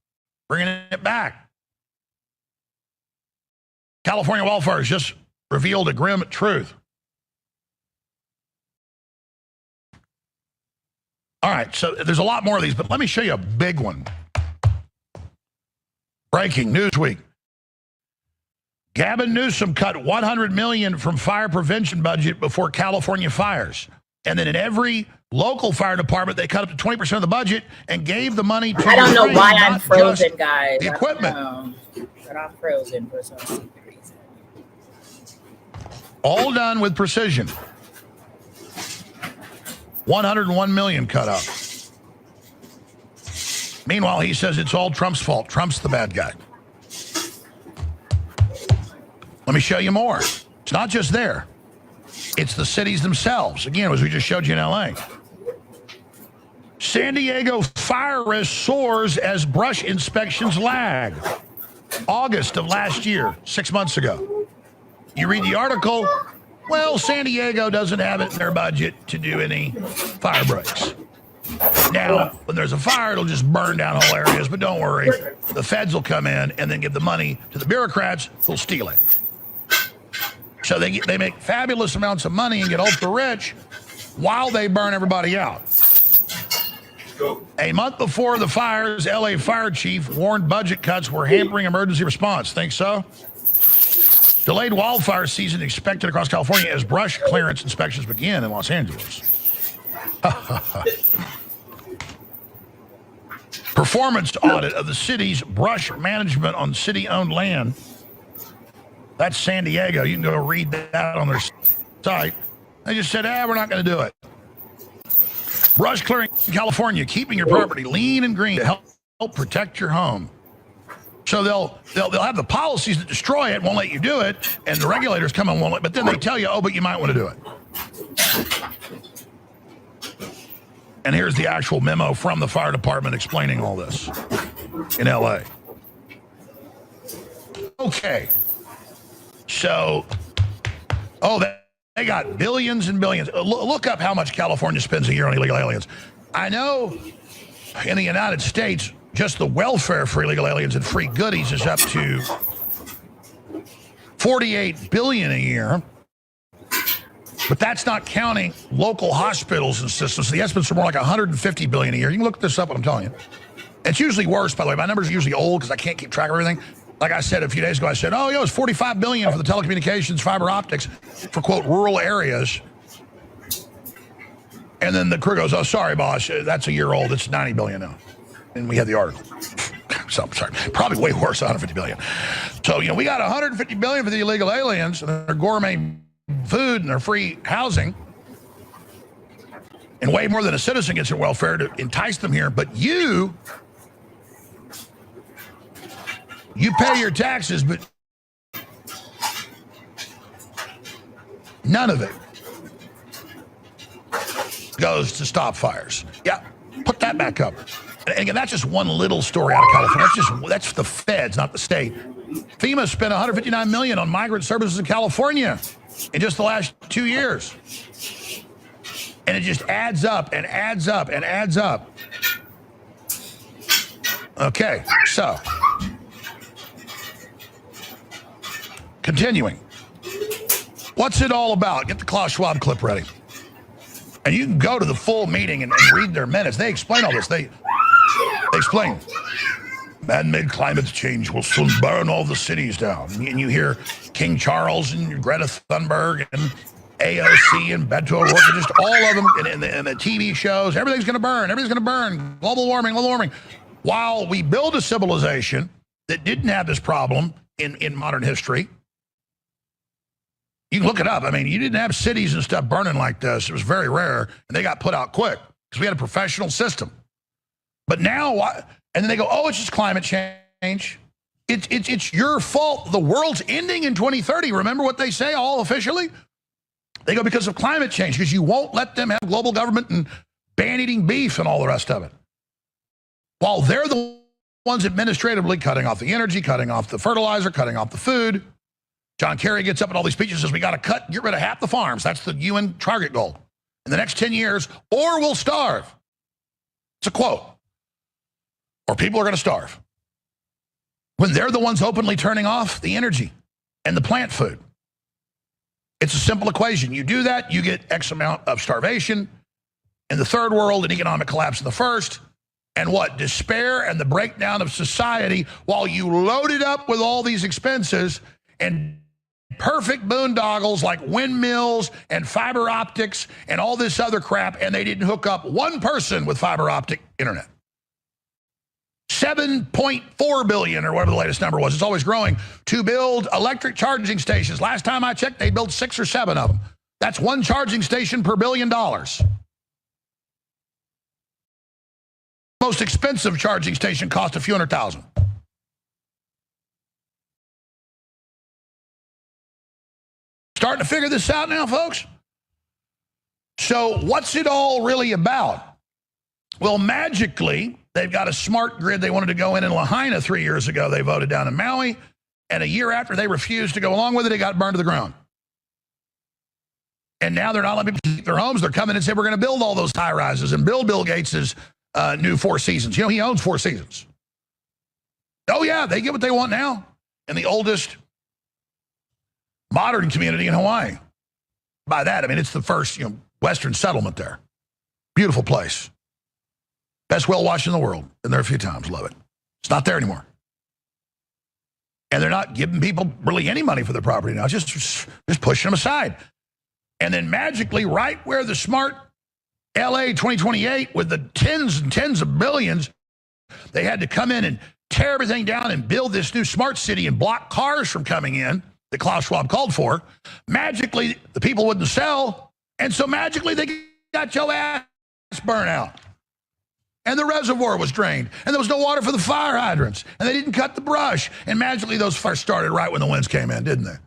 bringing it back. California wildfires just revealed a grim truth. All right, so there's a lot more of these, but let me show you a big one. Breaking Newsweek. Gavin Newsom cut $100 million from fire prevention budget before California fires. And then in every local fire department, they cut up to 20% of the budget and gave the money to I don't know why I'm frozen, guys. The equipment. But I'm frozen for some secret reason. All done with precision. 101 million cut up. Meanwhile, he says it's all Trump's fault. Trump's the bad guy. Let me show you more. It's not just there. It's the cities themselves. Again, as we just showed you in LA. San Diego fire risk soars as brush inspections lag. August of last year, 6 months ago. You read the article, well, San Diego doesn't have it in their budget to do any fire breaks. Now, when there's a fire, it'll just burn down whole areas, but don't worry. The feds will come in and then give the money to the bureaucrats who'll steal it. So they make fabulous amounts of money and get ultra rich while they burn everybody out. A month before the fires, LA fire chief warned budget cuts were hampering emergency response. Think so? Delayed wildfire season expected across California as brush clearance inspections begin in Los Angeles. Performance audit of the city's brush management on city-owned land. That's San Diego. You can go read that on their site. They just said, we're not going to do it. Brush clearing in California, keeping your property lean and green to help protect your home. So they'll have the policies that destroy it, won't let you do it, and the regulators come and won't let, but then they tell you, but you might want to do it. And here's the actual memo from the fire department explaining all this in LA. Okay. So, they got billions and billions. Look up how much California spends a year on illegal aliens. I know in the United States, just the welfare for illegal aliens and free goodies is up to $48 billion a year. But that's not counting local hospitals and systems. The estimates are more like $150 billion a year. You can look this up, what I'm telling you. It's usually worse, by the way. My numbers are usually old because I can't keep track of everything. Like I said a few days ago, I said, it's $45 billion for the telecommunications, fiber optics for, quote, rural areas. And then the crew goes, sorry, boss, that's a year old. It's $90 billion now. and we had the article. So, sorry, probably way worse, 150 billion. So, we got 150 billion for the illegal aliens and their gourmet food and their free housing, and way more than a citizen gets in welfare to entice them here. But you pay your taxes, but none of it goes to stop fires. Yeah, put that back up. And again, that's just one little story out of California. That's the feds, not the state. FEMA spent $159 million on migrant services in California in just the last 2 years. And it just adds up and adds up and adds up. Okay, so continuing. What's it all about? Get the Klaus Schwab clip ready. And you can go to the full meeting and read their minutes. They explain all this. They explain. Man-made climate change will soon burn all the cities down. And you hear King Charles and Greta Thunberg and AOC and Beto O'Rourke, just all of them in the TV shows. Everything's going to burn. Everything's going to burn. Global warming, global warming. While we build a civilization that didn't have this problem in modern history, you can look it up. I mean, you didn't have cities and stuff burning like this. It was very rare, and they got put out quick because we had a professional system. But now, and then they go, oh, it's just climate change. It's your fault. The world's ending in 2030. Remember what they say all officially? They go, because of climate change, because you won't let them have global government and ban eating beef and all the rest of it. While they're the ones administratively cutting off the energy, cutting off the fertilizer, cutting off the food. John Kerry gets up in all these speeches and says, we got to get rid of half the farms. That's the UN target goal in the next 10 years, or we'll starve. It's a quote. Or people are going to starve. When they're the ones openly turning off the energy and the plant food. It's a simple equation. You do that, you get X amount of starvation in the third world and economic collapse in the first. And what? Despair and the breakdown of society while you load it up with all these expenses and perfect boondoggles like windmills and fiber optics and all this other crap, and they didn't hook up one person with fiber optic internet. 7.4 billion or whatever the latest number was. It's always growing to build electric charging stations. Last time I checked, they built 6 or 7 of them. That's one charging station per $1 billion. Most expensive charging station cost a few $100,000. Starting to figure this out now, folks? So what's it all really about? Well, magically, they've got a smart grid. They wanted to go in Lahaina 3 years ago. They voted down in Maui. And a year after they refused to go along with it, it got burned to the ground. And now they're not letting people keep their homes. They're coming and saying, we're going to build all those high rises and build Bill Gates's new Four Seasons. He owns Four Seasons. Oh, yeah, they get what they want now. And the oldest modern community in Hawaii. By that, I mean, it's the first Western settlement there. Beautiful place. Best whale watch in the world. Been there a few times. Love it. It's not there anymore. And they're not giving people really any money for their property now. Just pushing them aside. And then magically, right where the smart LA 2028 with the tens and tens of billions, they had to come in and tear everything down and build this new smart city and block cars from coming in that Klaus Schwab called for. Magically, the people wouldn't sell. And so magically, they got your ass burnt out. And the reservoir was drained. And there was no water for the fire hydrants. And they didn't cut the brush. And magically, those fires started right when the winds came in, didn't they?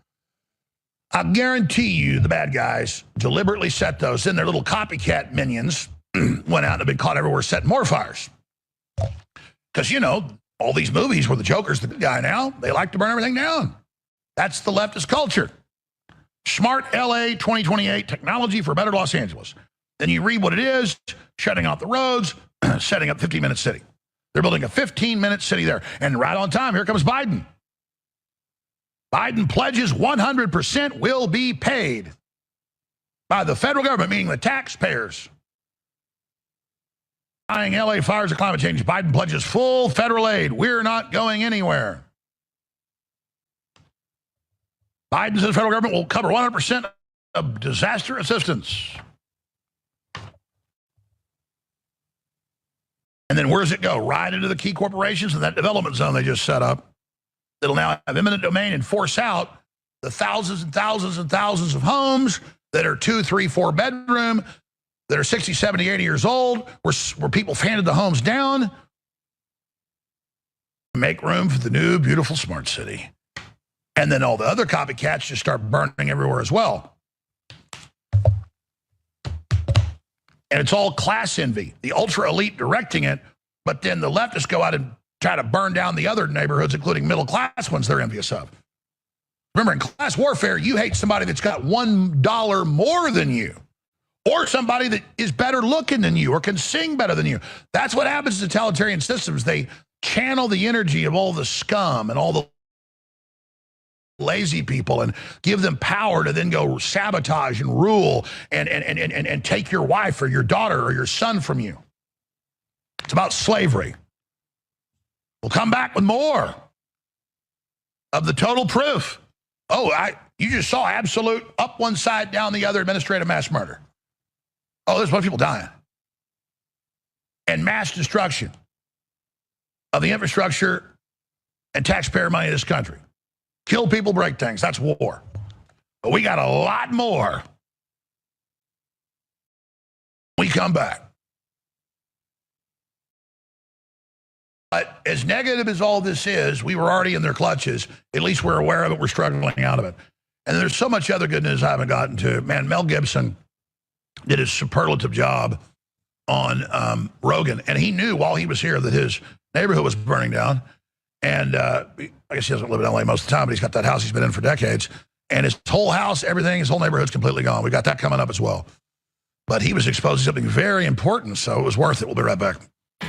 I guarantee you the bad guys deliberately set those. Then their little copycat minions went out and have been caught everywhere setting more fires. Because, all these movies where the Joker's the good guy now, they like to burn everything down. That's the leftist culture. Smart LA 2028 technology for a better Los Angeles. Then you read what it is, shutting off the roads, setting up 15-minute city. They're building a 15-minute city there. And right on time, here comes Biden. Biden pledges 100% will be paid by the federal government, meaning the taxpayers. Dying LA fires of climate change. Biden pledges full federal aid. We're not going anywhere. Biden says the federal government will cover 100% of disaster assistance. And then where does it go? Right into the key corporations and that development zone they just set up. That'll now have eminent domain and force out the thousands and thousands and thousands of homes that are 2, 3, 4 bedroom, that are 60, 70, 80 years old, where people handed the homes down. Make room for the new, beautiful, smart city. And then all the other copycats just start burning everywhere as well. And it's all class envy. The ultra elite directing it, but then the leftists go out and try to burn down the other neighborhoods, including middle class ones they're envious of. Remember, in class warfare, you hate somebody that's got $1 more than you, or somebody that is better looking than you or can sing better than you. That's what happens to totalitarian systems. They channel the energy of all the scum and all the lazy people and give them power to then go sabotage and rule and take your wife or your daughter or your son from you. It's about slavery. We'll come back with more of the total proof. Oh, you just saw absolute up one side, down the other, administrative mass murder. Oh, there's a bunch of people dying. And mass destruction of the infrastructure and taxpayer money in this country. Kill people, break things. That's war. But we got a lot more when we come back. But as negative as all this is, we were already in their clutches. At least we're aware of it. We're struggling out of it. And there's so much other good news I haven't gotten to. Man, Mel Gibson did a superlative job on Rogan. And he knew while he was here that his neighborhood was burning down. And I guess he doesn't live in LA most of the time, but he's got that house he's been in for decades. And his whole house, everything, his whole neighborhood's completely gone. We got that coming up as well. But he was exposed to something very important, so it was worth it. We'll be right back.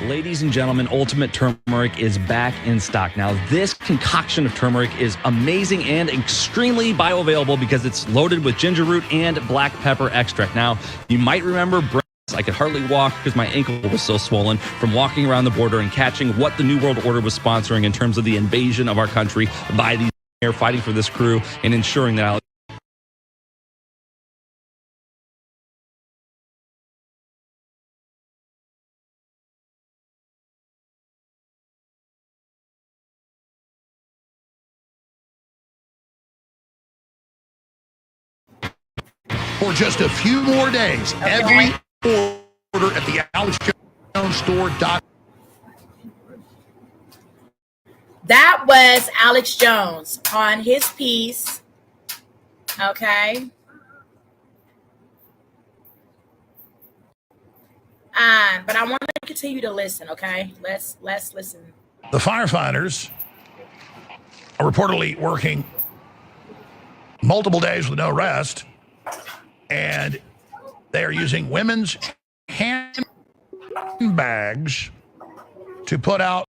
Ladies and gentlemen, Ultimate Turmeric is back in stock. Now, this concoction of turmeric is amazing and extremely bioavailable because it's loaded with ginger root and black pepper extract. Now, you might remember I could hardly walk because my ankle was so swollen from walking around the border and catching what the New World Order was sponsoring in terms of the invasion of our country by these here fighting for this crew and ensuring that for just a few more days, every order at the AlexJonesStore.com. That was Alex Jones on his piece. Okay. But I want to continue to listen, okay? Let's listen. The firefighters are reportedly working multiple days with no rest, and they are using women's handbags to put out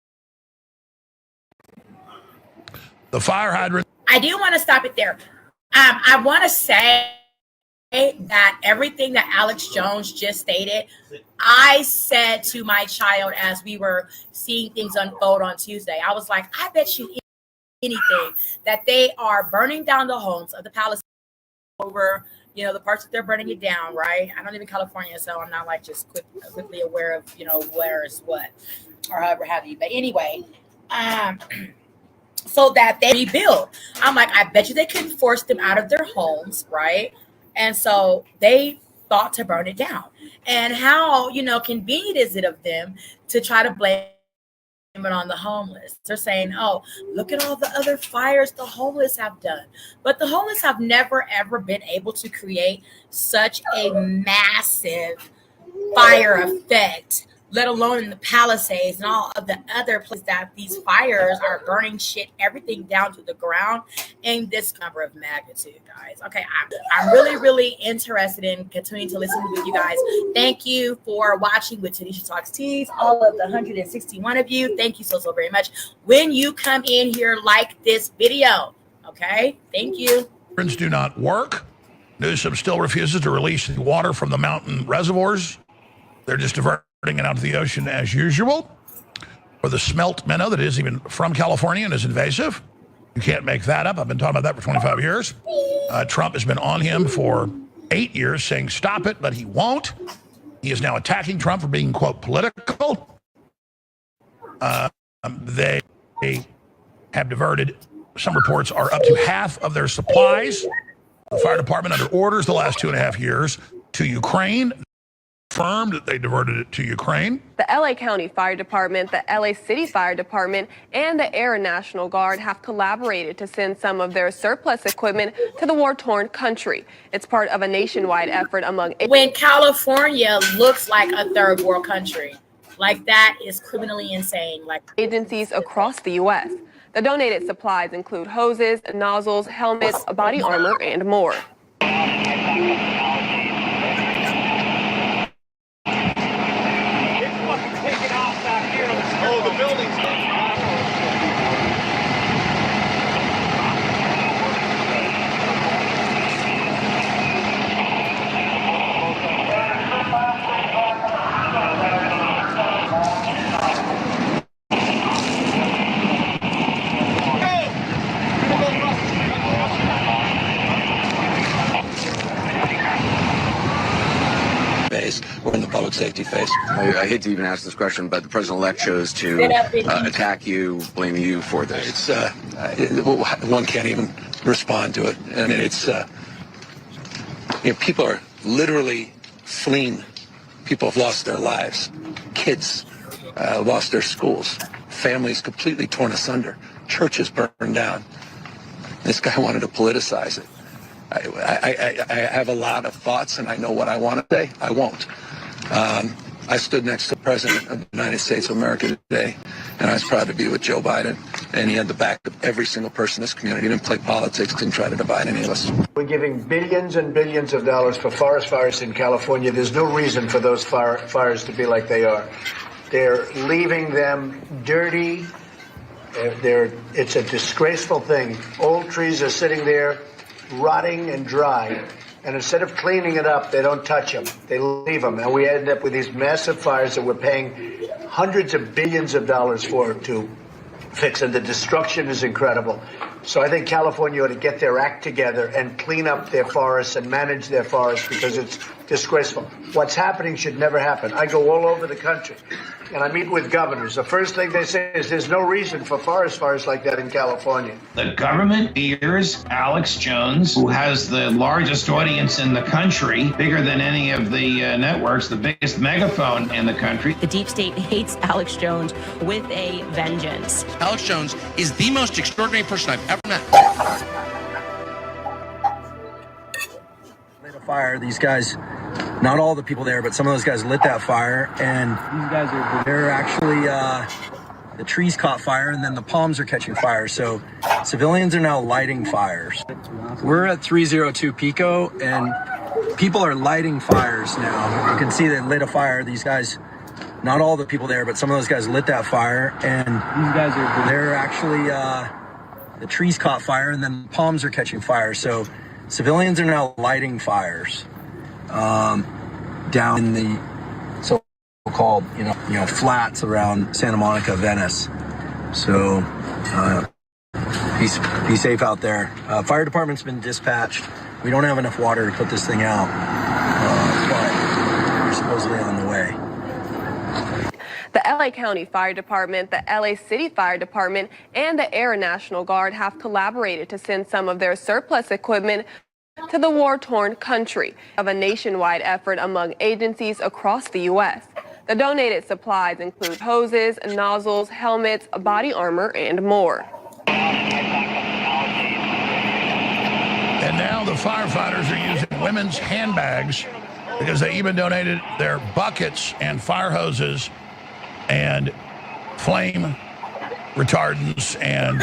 the fire hydrant. I do want to stop it there. I want to say that everything that Alex Jones just stated, I said to my child as we were seeing things unfold on Tuesday. I was like, I bet you anything that they are burning down the homes of the Palestinians over, you know, the parts that they're burning it down, right? I don't live in California, so I'm not like just quickly aware of, you know, where is what or however have you. But anyway, so that they rebuild. I'm like, I bet you they couldn't force them out of their homes, right? And so they thought to burn it down. And how, you know, convenient is it of them to try to blame it on the homeless? They're saying, oh, look at all the other fires the homeless have done. But the homeless have never, ever been able to create such a massive fire effect, let alone in the Palisades and all of the other places that these fires are burning shit, everything down to the ground in this number of magnitude, guys. Okay, I'm really, really interested in continuing to listen with you guys. Thank you for watching with Tanisha Talks Tees. All of the 161 of you, thank you so very much. When you come in here, like this video, okay? Thank you. Do not work. Newsom still refuses to release the water from the mountain reservoirs. They're just diverting it out to the ocean as usual. Or the smelt minnow that is even from California and is invasive. You can't make that up. I've been talking about that for 25 years. Trump has been on him for 8 years saying stop it, but he won't. He is now attacking Trump for being, quote, political. They have diverted, some reports are up to half of their supplies. The fire department under orders the last 2.5 years to Ukraine. Confirmed that they diverted it to Ukraine. The LA County Fire Department, the LA City Fire Department, and the Air National Guard have collaborated to send some of their surplus equipment to the war-torn country. It's part of a nationwide effort among... When California looks like a third world country, like that is criminally insane. Like agencies across the U.S. The donated supplies include hoses, nozzles, helmets, body armor, and more. Oh, the building's We're in the public safety phase. I hate to even ask this question, but the president-elect chose to attack you, blame you for this. One can't even respond to it. I mean, people are literally fleeing. People have lost their lives. Kids lost their schools. Families completely torn asunder. Churches burned down. This guy wanted to politicize it. I have a lot of thoughts, and I know what I want to say. I won't. I stood next to the President of the United States of America today, and I was proud to be with Joe Biden, and he had the back of every single person in this community. He didn't play politics, didn't try to divide any of us. We're giving billions and billions of dollars for forest fires in California. There's no reason for those fires to be like they are. They're leaving them dirty. It's a disgraceful thing. Old trees are sitting there rotting and dry, and instead of cleaning it up, they don't touch them. They leave them, and we end up with these massive fires that we're paying hundreds of billions of dollars for to fix, and the destruction is incredible. So I think California ought to get their act together and clean up their forests and manage their forests, because it's disgraceful. What's happening should never happen. I go all over the country, and I meet with governors. The first thing they say is there's no reason for forest fires like that in California. The government fears Alex Jones, who has the largest audience in the country, bigger than any of the networks, the biggest megaphone in the country. The deep state hates Alex Jones with a vengeance. Alex Jones is the most extraordinary person I've ever met. Lit a fire. These guys, not all the people there, but some of those guys lit that fire, and these guys they're actually the trees caught fire, and then the palms are catching fire. So civilians are now lighting fires. We're at 302 Pico, and people are lighting fires now. You can see they lit a fire. These guys, not all the people there, but some of those guys lit that fire, and these guys they're actually the trees caught fire, and then the palms are catching fire. So civilians are now lighting fires down in the so-called, flats around Santa Monica, Venice. So be safe out there. Fire department's been dispatched. We don't have enough water to put this thing out, but we're supposedly on the way. The LA County Fire Department, the LA City Fire Department, and the Air National Guard have collaborated to send some of their surplus equipment to the war-torn country, of a nationwide effort among agencies across the U.S. The donated supplies include hoses, nozzles, helmets, body armor, and more. And now the firefighters are using women's handbags because they even donated their buckets and fire hoses and flame retardants and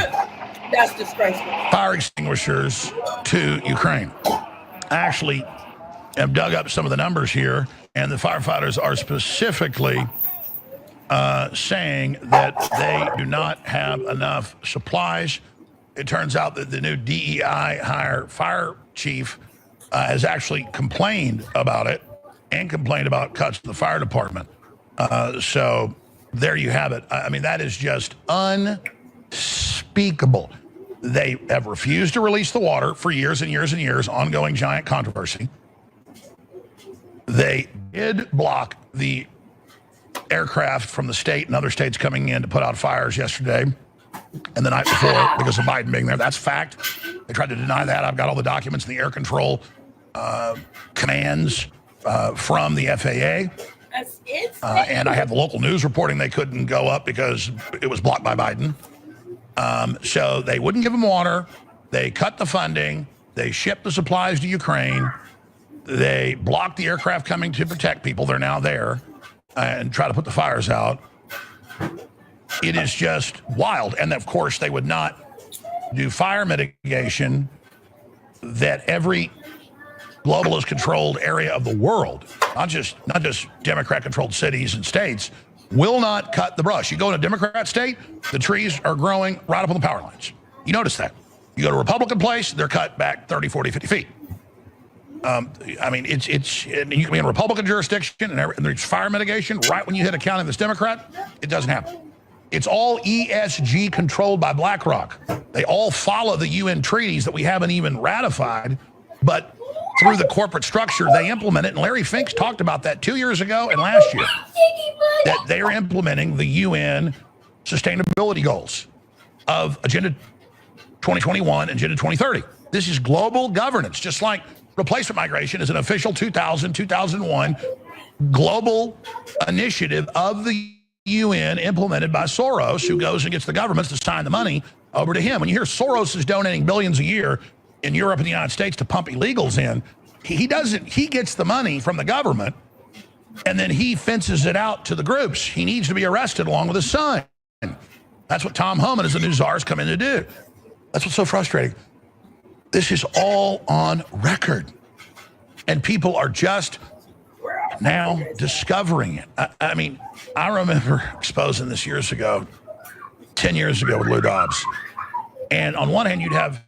that's disgraceful. Fire extinguishers to Ukraine. I actually have dug up some of the numbers here, and the firefighters are specifically saying that they do not have enough supplies. It turns out that the new DEI hire fire chief has actually complained about it and complained about cuts to the fire department. So there you have it. I mean, that is just unspeakable. They have refused to release the water for years and years and years, ongoing giant controversy. They did block the aircraft from the state and other states coming in to put out fires yesterday and the night before because of Biden being there. That's fact. They tried to deny that. I've got all the documents and the air control commands from the FAA. And I have the local news reporting they couldn't go up because it was blocked by Biden. So they wouldn't give them water. They cut the funding. They shipped the supplies to Ukraine. They blocked the aircraft coming to protect people. They're now there and try to put the fires out. It is just wild. And of course, they would not do fire mitigation that every globalist controlled area of the world, not just Democrat controlled cities and states, will not cut the brush. You go in a Democrat state, the trees are growing right up on the power lines. You notice that. You go to a Republican place, they're cut back 30, 40, 50 feet. I mean, it's and you can be in a Republican jurisdiction and there's fire mitigation right when you hit a county that's Democrat. It doesn't happen. It's all ESG controlled by BlackRock. They all follow the UN treaties that we haven't even ratified, but through the corporate structure, they implement it. And Larry Finks talked about that 2 years ago and last year, that they are implementing the UN sustainability goals of Agenda 2021 and Agenda 2030. This is global governance, just like replacement migration is an official 2001 global initiative of the UN implemented by Soros, who goes and gets the governments to sign the money over to him. When you hear Soros is donating billions a year in Europe and the United States to pump illegals in, he gets the money from the government and then he fences it out to the groups. He needs to be arrested along with his son. That's what Tom Homan as the new czar has come in to do. That's what's so frustrating. This is all on record. And people are just now discovering it. I mean, I remember exposing this years ago, 10 years ago with Lou Dobbs. And on one hand, you'd have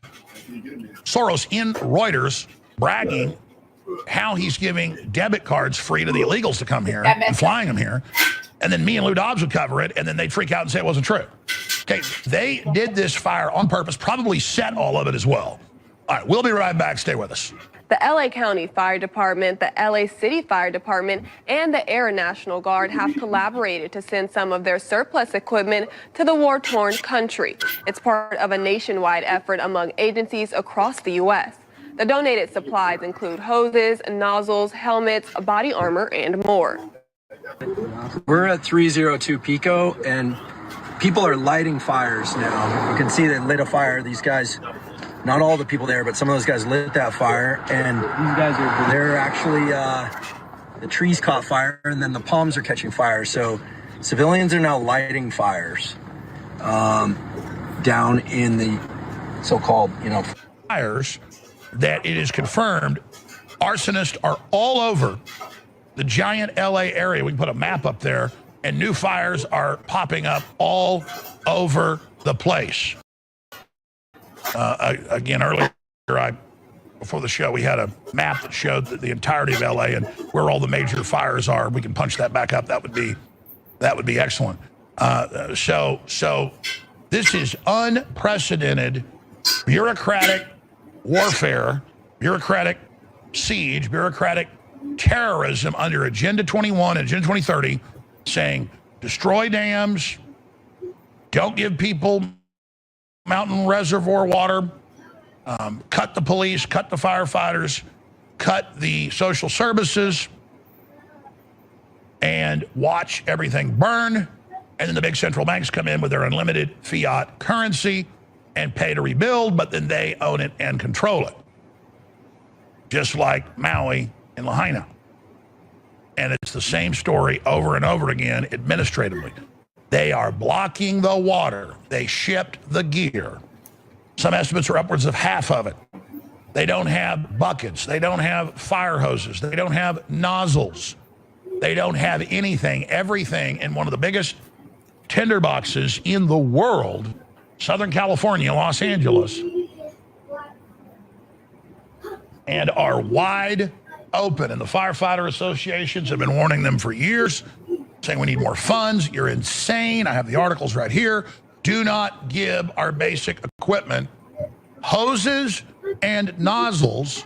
Soros in Reuters bragging how he's giving debit cards free to the illegals to come here and flying them here. And then me and Lou Dobbs would cover it, and then they'd freak out and say it wasn't true. Okay, they did this fire on purpose, probably set all of it as well. All right, we'll be right back. Stay with us. The LA County Fire Department, the LA City Fire Department, and the Air National Guard have collaborated to send some of their surplus equipment to the war-torn country. It's part of a nationwide effort among agencies across the U.S. The donated supplies include hoses, nozzles, helmets, body armor, and more. We're at 302 Pico, and people are lighting fires now. You can see they lit a fire. These guys, not all the people there, but some of those guys lit that fire, and these guys they're actually, the trees caught fire, and then the palms are catching fire. So civilians are now lighting fires down in the so-called, fires that it is confirmed arsonists are all over the giant LA area. We can put a map up there, and new fires are popping up all over the place. Again, earlier, before the show, we had a map that showed the entirety of LA and where all the major fires are. We can punch that back up. That would be excellent. So this is unprecedented bureaucratic warfare, bureaucratic siege, bureaucratic terrorism under Agenda 21 and Agenda 2030, saying destroy dams, don't give people mountain reservoir water, cut the police, cut the firefighters, cut the social services, and watch everything burn. And then the big central banks come in with their unlimited fiat currency and pay to rebuild, but then they own it and control it. Just like Maui and Lahaina. And it's the same story over and over again administratively. They are blocking the water. They shipped the gear. Some estimates are upwards of half of it. They don't have buckets. They don't have fire hoses. They don't have nozzles. They don't have anything, everything in one of the biggest tinderboxes in the world, Southern California, Los Angeles, and are wide open. And the firefighter associations have been warning them for years, saying we need more funds. You're insane. I have the articles right here. Do not give our basic equipment hoses and nozzles.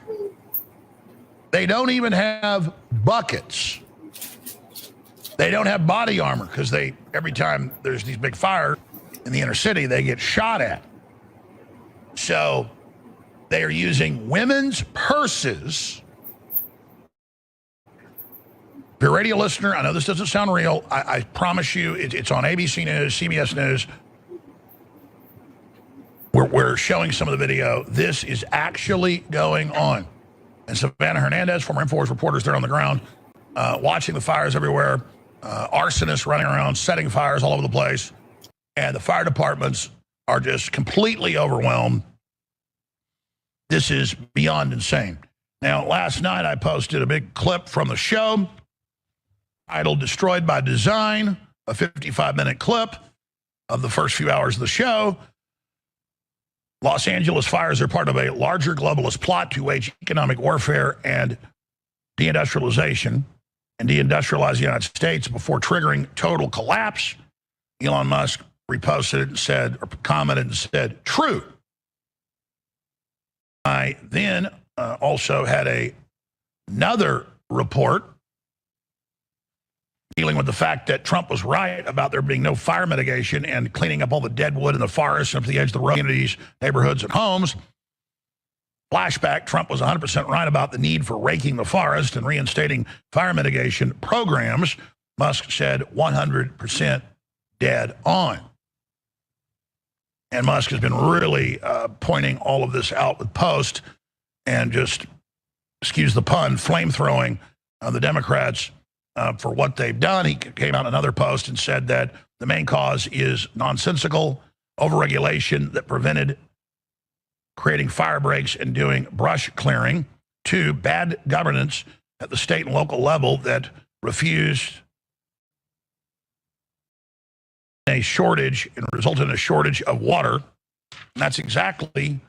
They don't even have buckets. They don't have body armor because every time there's these big fires in the inner city, they get shot at. So they are using women's purses. If you're a radio listener, I know this doesn't sound real. I promise you, it's on ABC News, CBS News. We're showing some of the video. This is actually going on. And Savannah Hernandez, former InfoWars reporters there on the ground, watching the fires everywhere, arsonists running around, setting fires all over the place. And the fire departments are just completely overwhelmed. This is beyond insane. Now, last night I posted a big clip from the show titled Destroyed by Design, a 55-minute clip of the first few hours of the show. Los Angeles fires are part of a larger globalist plot to wage economic warfare and deindustrialization and deindustrialize the United States before triggering total collapse. Elon Musk reposted it and said, or commented and said, true. I then also had another report dealing with the fact that Trump was right about there being no fire mitigation and cleaning up all the dead wood in the forests and up to the edge of the road, communities, neighborhoods, and homes. Flashback, Trump was 100% right about the need for raking the forest and reinstating fire mitigation programs. Musk said 100% dead on. And Musk has been really pointing all of this out with posts and just, excuse the pun, flame-throwing the Democrats for what they've done. He came out in another post and said that the main cause is nonsensical overregulation that prevented creating fire breaks and doing brush clearing. 2, bad governance at the state and local level that refused a shortage and resulted in a shortage of water. And that's exactly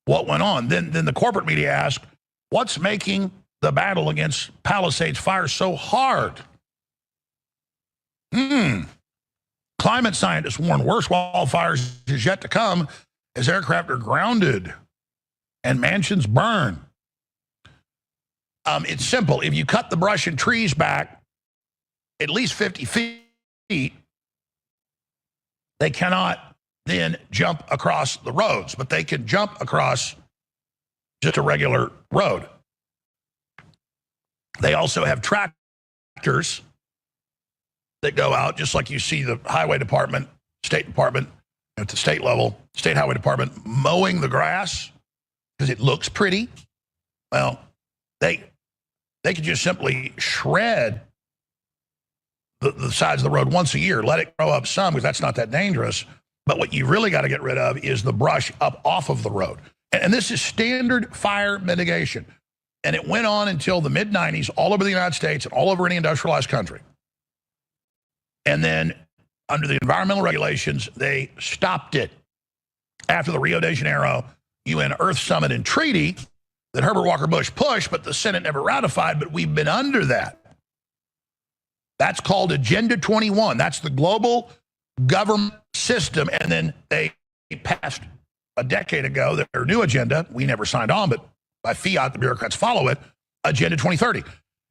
what went on. Then the corporate media asked, what's making the battle against Palisades fire so hard? Climate scientists warn worse wildfires is yet to come as aircraft are grounded and mansions burn. It's simple. If you cut the brush and trees back at least 50 feet, they cannot then jump across the roads, but they can jump across just a regular road. They also have tractors that go out, just like you see the highway department, state department, at the state level, state highway department, mowing the grass because it looks pretty. Well, they could just simply shred the sides of the road once a year, let it grow up some, because that's not that dangerous. But what you really got to get rid of is the brush up off of the road. And this is standard fire mitigation. And it went on until the mid-90s all over the United States and all over any industrialized country. And then under the environmental regulations, they stopped it after the Rio de Janeiro UN Earth Summit and Treaty that Herbert Walker Bush pushed, but the Senate never ratified, but we've been under that. That's called Agenda 21. That's the global government system. And then they passed a decade ago their new agenda. We never signed on, but by fiat, the bureaucrats follow it, Agenda 2030.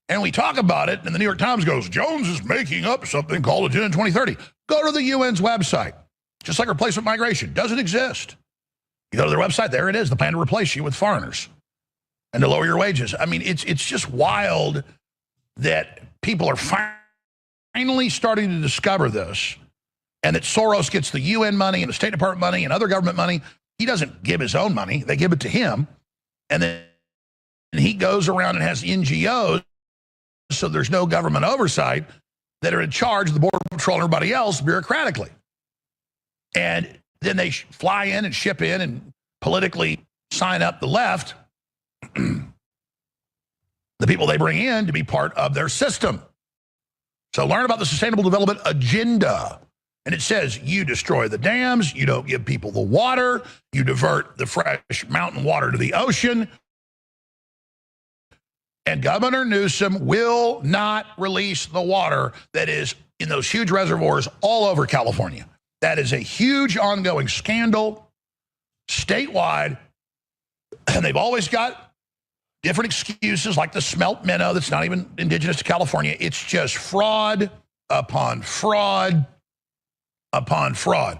And we talk about it, and the New York Times goes, Jones is making up something called Agenda 2030. Go to the UN's website. Just like replacement migration. Doesn't exist. You go to their website, there it is, the plan to replace you with foreigners and to lower your wages. I mean, it's just wild that people are finally starting to discover this, and that Soros gets the UN money and the State Department money and other government money. He doesn't give his own money. They give it to him. And then he goes around and has NGOs, so there's no government oversight, that are in charge of the Border Patrol and everybody else bureaucratically. And then they fly in and ship in and politically sign up the left, the people they bring in to be part of their system. So learn about the Sustainable Development Agenda. And it says you destroy the dams, you don't give people the water, you divert the fresh mountain water to the ocean. And Governor Newsom will not release the water that is in those huge reservoirs all over California. That is a huge ongoing scandal statewide. And they've always got different excuses, like the smelt minnow that's not even indigenous to California. It's just fraud upon fraud upon fraud.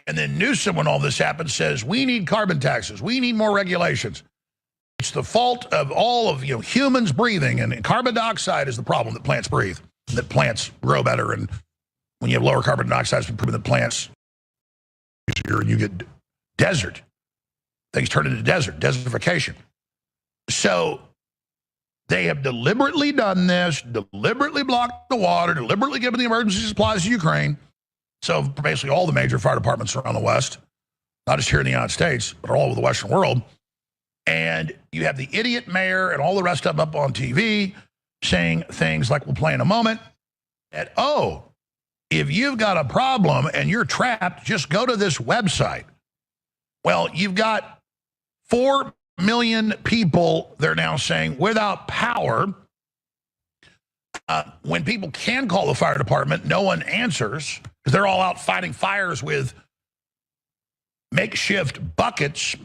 And then Newsom, when all this happened, says, we need carbon taxes. We need more regulations. It's the fault of all of humans breathing, and carbon dioxide is the problem that plants breathe, that plants grow better. And when you have lower carbon dioxide, it's proven that plants, and you get desert. Things turn into desertification. So they have deliberately done this, deliberately blocked the water, deliberately given the emergency supplies to Ukraine. So basically all the major fire departments around the West, not just here in the United States, but all over the Western world. And you have the idiot mayor and all the rest of them up on TV saying things like we'll play in a moment, that, oh, if you've got a problem and you're trapped, just go to this website. Well, you've got 4 million people, they're now saying, without power. When people can call the fire department, no one answers because they're all out fighting fires with makeshift buckets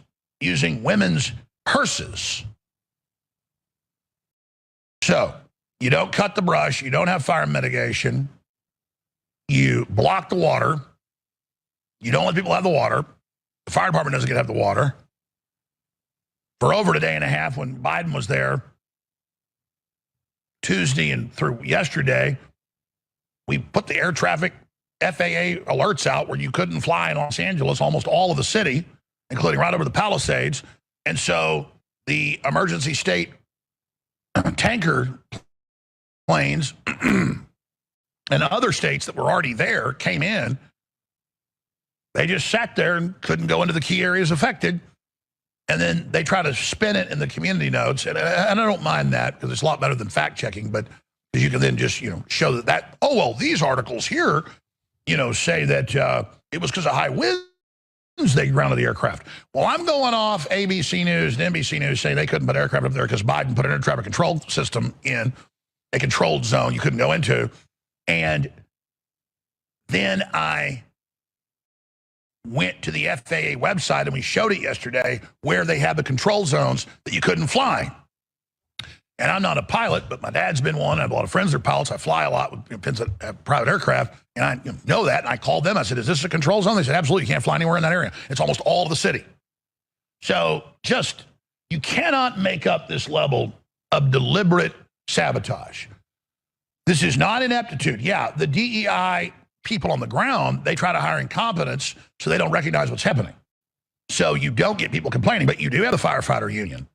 using women's purses. So you don't cut the brush, you don't have fire mitigation, you block the water, you don't let people have the water, the fire department doesn't get to have the water. For over a day and a half when Biden was there, Tuesday and through yesterday, we put the air traffic FAA alerts out where you couldn't fly in Los Angeles, almost all of the city, including right over the Palisades. And so the emergency state tanker planes and other states that were already there came in. They just sat there and couldn't go into the key areas affected. And then they try to spin it in the community notes. And I don't mind that because it's a lot better than fact checking, but because you can then just, show that, oh, well, these articles here, say that it was because of high winds they grounded the aircraft. Well, I'm going off ABC News and NBC News saying they couldn't put aircraft up there because Biden put an air traffic control system in a controlled zone you couldn't go into. And then I went to the FAA website and we showed it yesterday where they have the control zones that you couldn't fly. And I'm not a pilot, but my dad's been one. I have a lot of friends that are pilots. I fly a lot with private aircraft, and I know that. And I called them. I said, is this a control zone? They said, absolutely. You can't fly anywhere in that area. It's almost all of the city. So you cannot make up this level of deliberate sabotage. This is not ineptitude. Yeah, the DEI people on the ground, they try to hire incompetence so they don't recognize what's happening. So you don't get people complaining, but you do have the firefighter union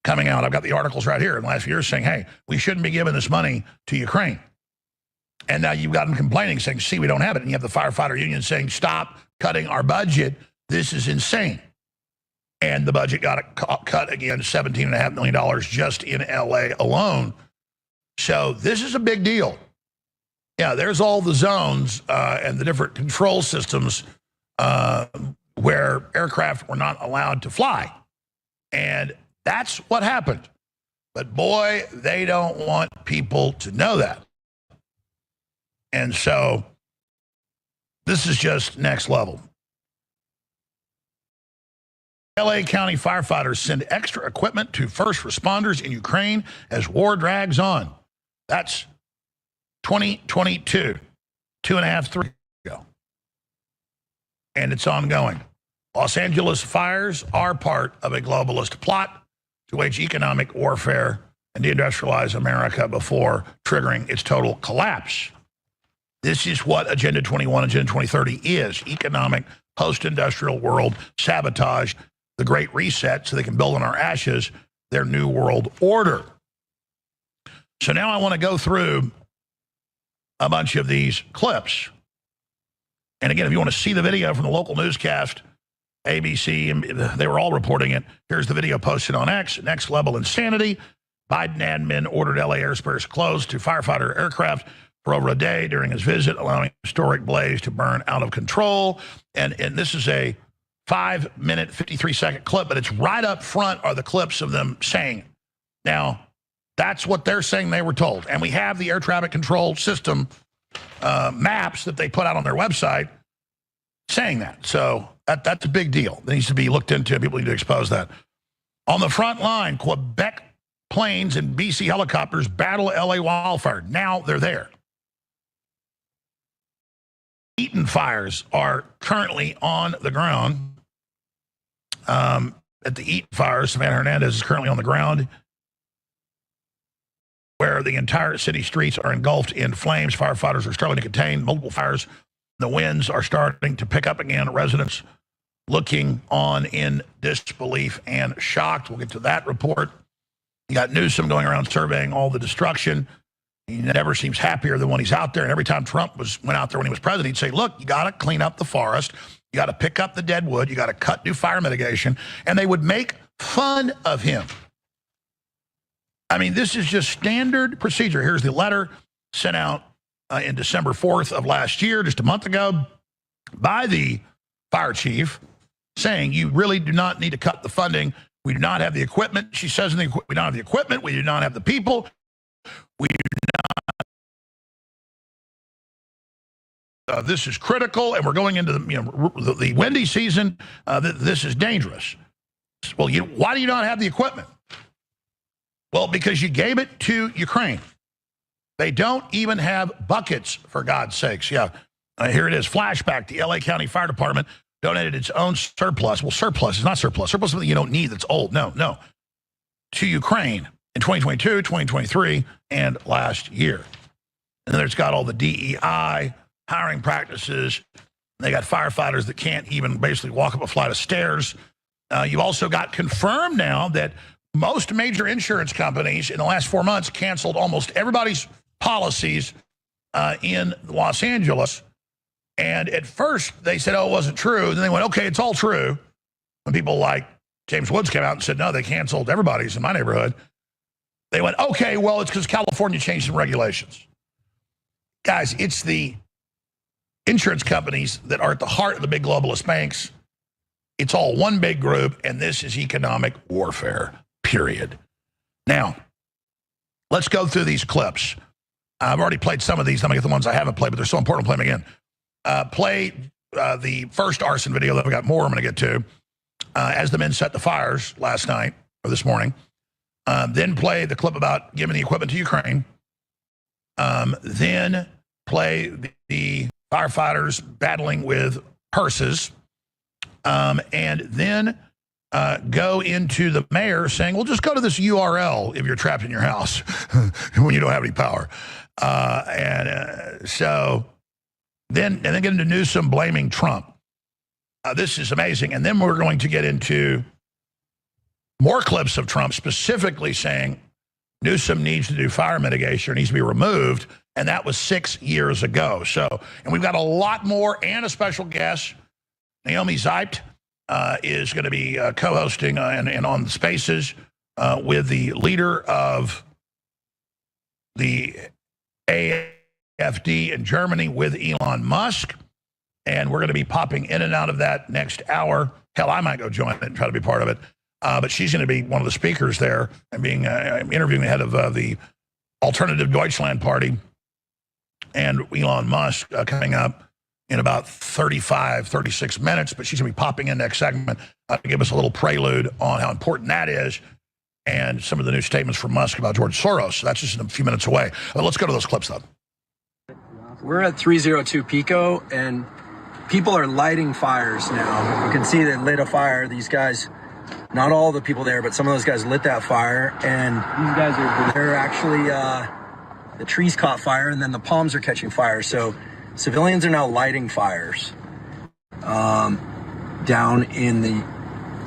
coming out. I've got the articles right here in the last few years saying, hey, we shouldn't be giving this money to Ukraine. And now you've got them complaining, saying, see, we don't have it. And you have the firefighter union saying, stop cutting our budget. This is insane. And the budget got cut again, $17.5 million just in LA alone. So this is a big deal. Yeah, there's all the zones and the different control systems where aircraft were not allowed to fly. And that's what happened. But boy, they don't want people to know that. And so this is just next level. LA County firefighters send extra equipment to first responders in Ukraine as war drags on. That's 2022, 2.5, 3 years ago. And it's ongoing. Los Angeles fires are part of a globalist plot to wage economic warfare and deindustrialize America before triggering its total collapse. This is what Agenda 21, Agenda 2030 is. Economic, post-industrial world sabotage, the Great Reset, so they can build on our ashes their new world order. So now I want to go through a bunch of these clips. And again, if you want to see the video from the local newscast, ABC, they were all reporting it. Here's the video posted on X. Next level insanity. Biden admin ordered LA airspace closed to firefighter aircraft for over a day during his visit, allowing historic blaze to burn out of control. And this is a 5-minute, 53-second clip, but it's right up front are the clips of them saying it. Now, that's what they're saying they were told. And we have the air traffic control system maps that they put out on their website saying that. So that's a big deal. That needs to be looked into. People need to expose that. On the front line, Quebec planes and BC helicopters battle LA wildfire. Now they're there. Eaton fires are currently on the ground. At the Eaton fires, Savannah Hernandez is currently on the ground, where the entire city streets are engulfed in flames. Firefighters are struggling to contain multiple fires. The winds are starting to pick up again. Residents looking on in disbelief and shocked. We'll get to that report. You got Newsom going around surveying all the destruction. He never seems happier than when he's out there. And every time Trump went out there when he was president, he'd say, look, you got to clean up the forest. You got to pick up the dead wood. You got to cut new fire mitigation. And they would make fun of him. I mean, this is just standard procedure. Here's the letter sent out in December 4th of last year, just a month ago, by the fire chief saying you really do not need to cut the funding. We do not have the equipment. She says we don't have the equipment. We do not have the people. We do not. This is critical, and we're going into the windy season. This is dangerous. Well, why do you not have the equipment? Well, because you gave it to Ukraine. They don't even have buckets, for God's sakes. Yeah, here it is. Flashback. The LA County Fire Department donated its own surplus. Well, surplus is not surplus. Surplus is something you don't need that's old. No. To Ukraine in 2022, 2023, and last year. And then there's got all the DEI hiring practices. They got firefighters that can't even basically walk up a flight of stairs. You've also got confirmed now that most major insurance companies in the last 4 months canceled almost everybody's policies in Los Angeles. And at first they said, oh, it wasn't true. Then they went, okay, it's all true. When people like James Woods came out and said, no, they canceled everybody's in my neighborhood. They went, okay, well, it's because California changed some regulations. Guys, it's the insurance companies that are at the heart of the big globalist banks. It's all one big group, and this is economic warfare, period. Now, let's go through these clips. I've already played some of these. Let me get the ones I haven't played, but they're so important to play them again. Play the first arson video that we got more I'm going to get to as the men set the fires last night or this morning. Then play the clip about giving the equipment to Ukraine. Then play the firefighters battling with hearses. And then go into the mayor saying, well, just go to this URL if you're trapped in your house when you don't have any power. So then get into Newsom blaming Trump. This is amazing. And then we're going to get into more clips of Trump specifically saying Newsom needs to do fire mitigation or needs to be removed. And that was 6 years ago. And we've got a lot more and a special guest. Naomi Zeipt is going to be co-hosting and on the Spaces with the leader of the AfD in Germany with Elon Musk. And we're going to be popping in and out of that next hour. Hell, I might go join it and try to be part of it. But she's going to be one of the speakers there and being interviewing the head of the Alternative Deutschland Party and Elon Musk coming up in about 36 minutes. But she's going to be popping in next segment to give us a little prelude on how important that is and some of the new statements from Musk about George Soros. So that's just in a few minutes away. Let's go to those clips, though. We're at 302 Pico, and people are lighting fires now. You can see they lit a fire. These guys, not all the people there, but some of those guys lit that fire. And these guys they're actually, the trees caught fire, and then the palms are catching fire. So civilians are now lighting fires down in the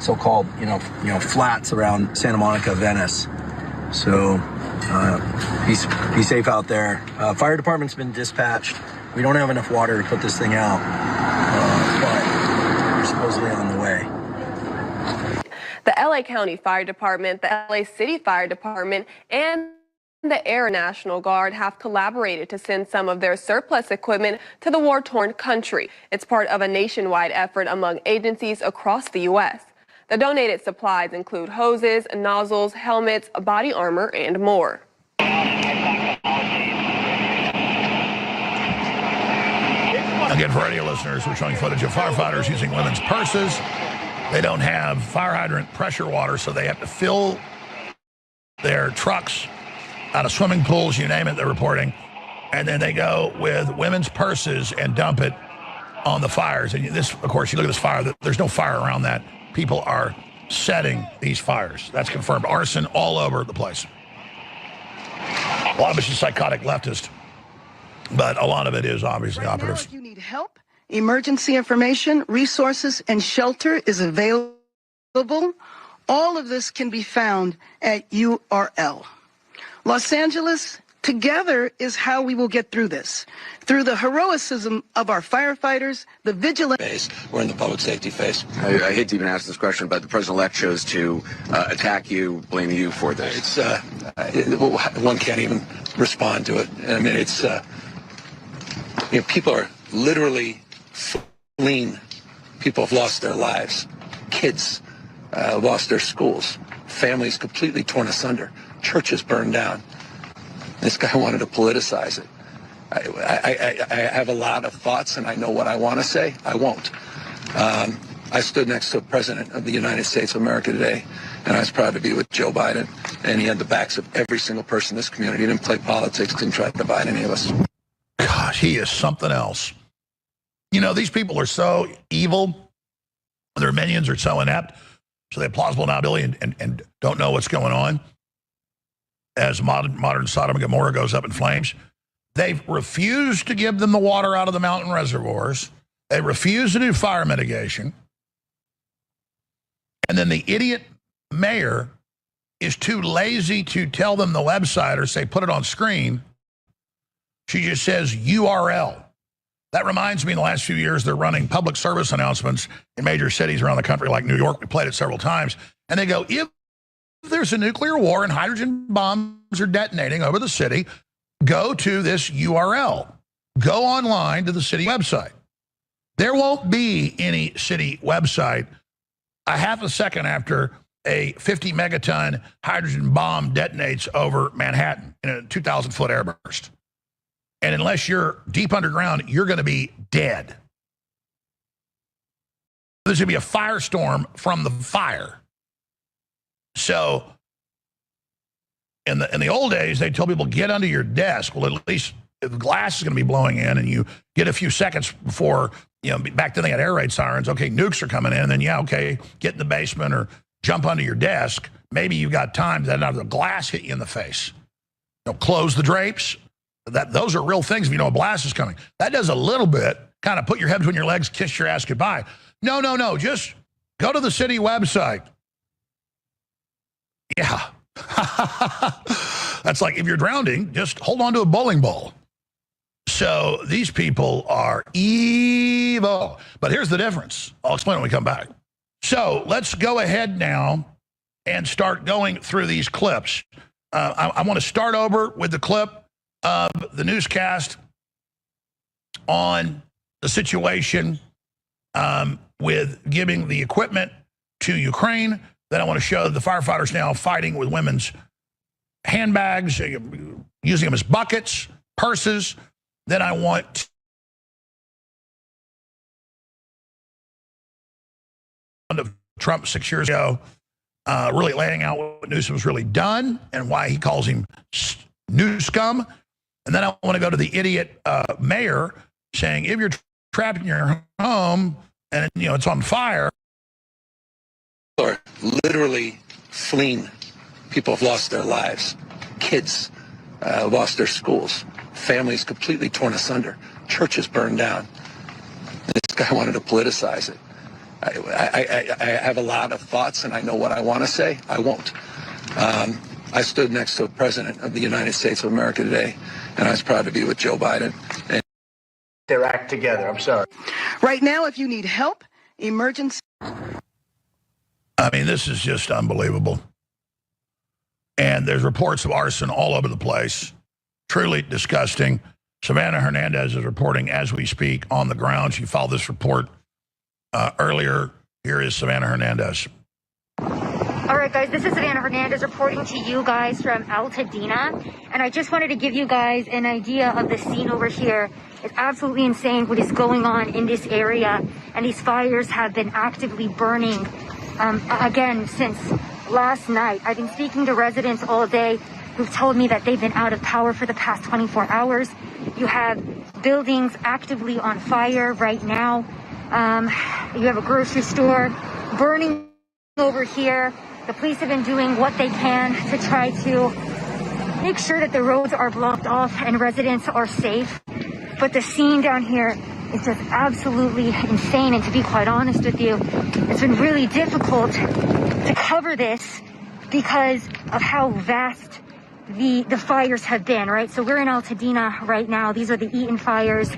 so-called, flats around Santa Monica, Venice. So be safe out there. Fire department's been dispatched. We don't have enough water to put this thing out, but we're supposedly on the way. The LA County Fire Department, the LA City Fire Department, and the Air National Guard have collaborated to send some of their surplus equipment to the war-torn country. It's part of a nationwide effort among agencies across the U.S. The donated supplies include hoses, nozzles, helmets, body armor, and more. Again, for radio listeners, we're showing footage of firefighters using women's purses. They don't have fire hydrant pressure water, so they have to fill their trucks out of swimming pools, you name it, they're reporting. And then they go with women's purses and dump it on the fires. And this, of course, you look at this fire, there's no fire around that. People are setting these fires. That's confirmed. Arson all over the place. A lot of it's just psychotic leftist, but a lot of it is obviously operatives. Now, if you need help, emergency information, resources, and shelter is available. All of this can be found at URL. Los Angeles, together is how we will get through this. Through the heroism of our firefighters, the vigilance. We're in the public safety phase. I hate to even ask this question, but the president-elect chose to attack you, blame you for this. One can't even respond to it. I mean, it's, people are literally fleeing. People have lost their lives. Kids lost their schools. Families completely torn asunder. Churches burned down. This guy wanted to politicize it. I have a lot of thoughts, and I know what I want to say. I won't. I stood next to the President of the United States of America today, and I was proud to be with Joe Biden, and he had the backs of every single person in this community. He didn't play politics, didn't try to divide any of us. Gosh, he is something else. You know, these people are so evil. Their minions are so inept, so they have plausible deniability and don't know what's going on. As modern Sodom and Gomorrah goes up in flames, they've refused to give them the water out of the mountain reservoirs. They refuse to do fire mitigation. And then the idiot mayor is too lazy to tell them the website or say, put it on screen. She just says URL. That reminds me, in the last few years, they're running public service announcements in major cities around the country, like New York. We played it several times. And they go, if there's a nuclear war and hydrogen bombs are detonating over the city, go to this URL. Go online to the city website. There won't be any city website a half a second after a 50 megaton hydrogen bomb detonates over Manhattan in a 2,000-foot airburst. And unless you're deep underground, you're going to be dead. There's going to be a firestorm from the fire. So in the old days, they told people, get under your desk. Well, at least if the glass is going to be blowing in and you get a few seconds before, back then they had air raid sirens. Okay, nukes are coming in. And then, okay, get in the basement or jump under your desk. Maybe you've got time that the glass hit you in the face. Close the drapes. Those are real things if you know a blast is coming. That does a little bit, kind of put your head between your legs, kiss your ass goodbye. No, just go to the city website. Yeah. That's like if you're drowning, just hold on to a bowling ball. So these people are evil. But here's the difference. I'll explain when we come back. So let's go ahead now and start going through these clips. I want to start over with the clip of the newscast on the situation with giving the equipment to Ukraine. Then I want to show the firefighters now fighting with women's handbags, using them as buckets, purses. Then I want of Trump 6 years ago, really laying out what Newsom's really done and why he calls him new scum. And then I want to go to the idiot mayor saying, if you're trapped in your home and it's on fire. People are literally fleeing. People have lost their lives. Kids lost their schools. Families completely torn asunder. Churches burned down. This guy wanted to politicize it. I have a lot of thoughts, and I know what I want to say. I won't. I stood next to the President of the United States of America today, and I was proud to be with Joe Biden. And their act together. I'm sorry. Right now, if you need help, emergency. I mean, this is just unbelievable. And there's reports of arson all over the place. Truly disgusting. Savannah Hernandez is reporting as we speak on the ground. She filed this report earlier. Here is Savannah Hernandez. All right, guys, this is Savannah Hernandez reporting to you guys from Altadena. And I just wanted to give you guys an idea of the scene over here. It's absolutely insane what is going on in this area. And these fires have been actively burning again since last night. I've been speaking to residents all day who've told me that they've been out of power for the past 24 hours. You have buildings actively on fire right now. You have a grocery store burning over here. The police have been doing what they can to try to make sure that the roads are blocked off and residents are safe. But the scene down here is just absolutely insane. And to be quite honest with you, it's been really difficult to cover this because of how vast the fires have been, right? So we're in Altadena right now. These are the Eaton fires.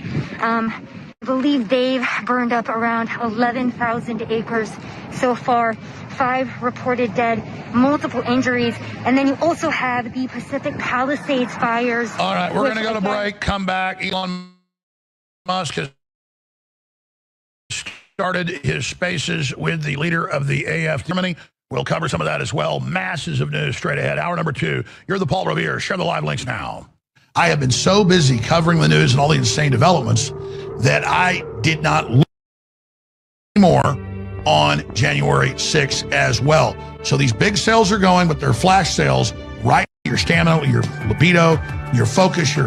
I believe they've burned up around 11,000 acres so far. 5 reported dead, multiple injuries. And then you also have the Pacific Palisades fires. All right, we're going to go to break, come back. Elon Musk has started his spaces with the leader of the AF Germany. We'll cover some of that as well. Masses of news straight ahead. Hour number 2. You're the Paul Revere. Share the live links now. I have been so busy covering the news and all the insane developments that I did not look more on January 6th as well. So these big sales are going, but they're flash sales. Right, your stamina, your libido, your focus, your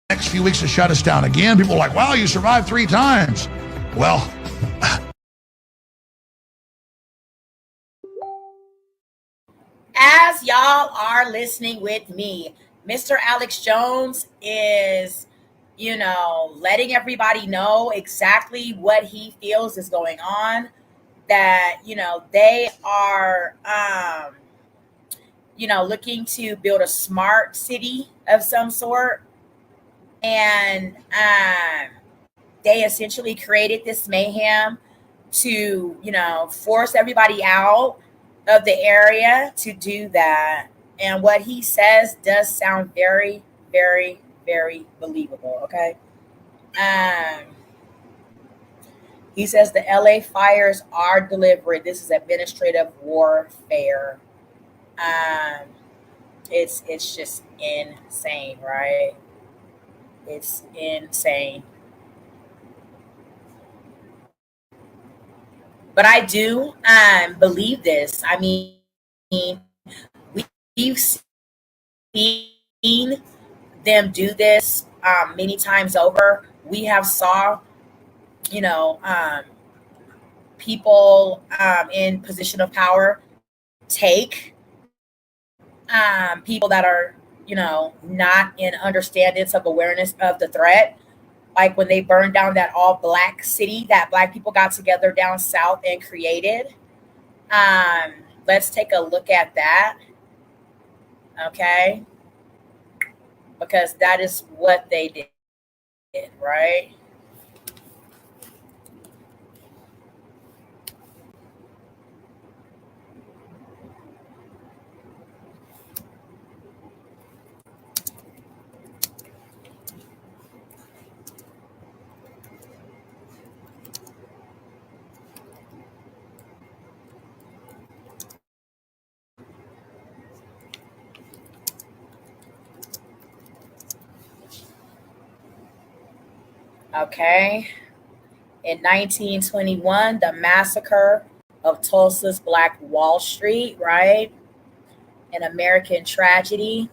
next few weeks to shut us down again. People are like, wow, you survived 3 times. Well, as y'all are listening with me, Mr. Alex Jones is, letting everybody know exactly what he feels is going on. That, they are, looking to build a smart city of some sort. And they essentially created this mayhem to, force everybody out of the area to do that. And what he says does sound very, very, very believable, okay? He says the LA fires are deliberate. This is administrative warfare. It's just insane, right? It's insane. But I do believe this. I mean, we've seen them do this many times over. We have saw, people in position of power take people that are, not in understandings of awareness of the threat. Like when they burned down that all black city that black people got together down south and created. Let's take a look at that. Okay. Because that is what they did, right? Okay. In 1921, the massacre of Tulsa's Black Wall Street, right? An American tragedy.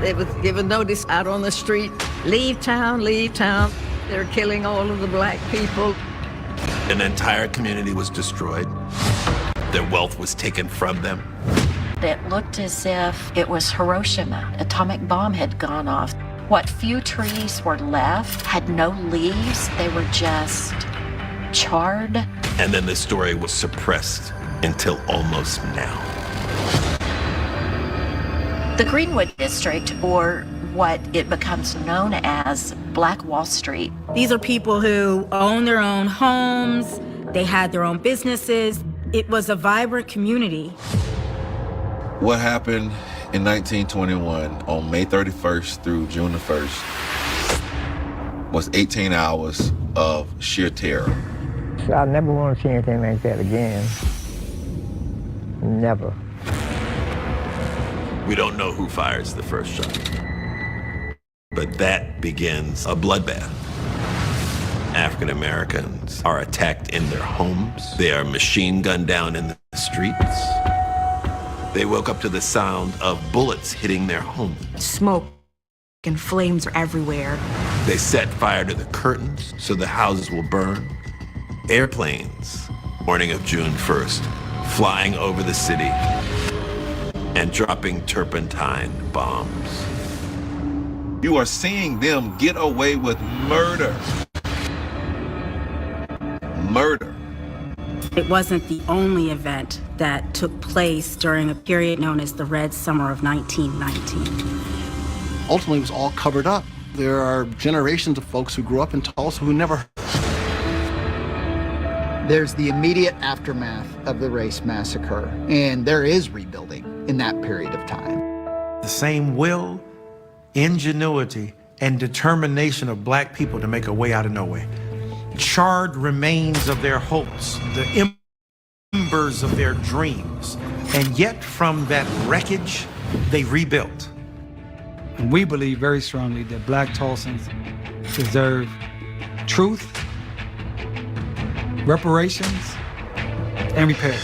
They was given notice out on the street, leave town, leave town. They're killing all of the black people. An entire community was destroyed. Their wealth was taken from them. It looked as if it was Hiroshima. Atomic bomb had gone off. What few trees were left had no leaves. They were just charred. And then the story was suppressed until almost now. The Greenwood District, or what it becomes known as Black Wall Street. These are people who own their own homes, they had their own businesses. It was a vibrant community. What happened in 1921 on May 31st through June the 1st was 18 hours of sheer terror. I never want to see anything like that again. Never. We don't know who fires the first shot, but that begins a bloodbath. African Americans are attacked in their homes. They are machine gunned down in the streets. They woke up to the sound of bullets hitting their homes. Smoke and flames are everywhere. They set fire to the curtains so the houses will burn. Airplanes, morning of June 1st, flying over the city and dropping turpentine bombs. You are seeing them get away with murder. Murder. It wasn't the only event that took place during a period known as the Red Summer of 1919. Ultimately, it was all covered up. There are generations of folks who grew up in Tulsa who never. There's the immediate aftermath of the race massacre, and there is rebuilding in that period of time. The same will, ingenuity, and determination of black people to make a way out of nowhere. Charred remains of their hopes, the embers of their dreams, and yet from that wreckage, they rebuilt. And we believe very strongly that black Tulsans deserve truth, reparations, and repair.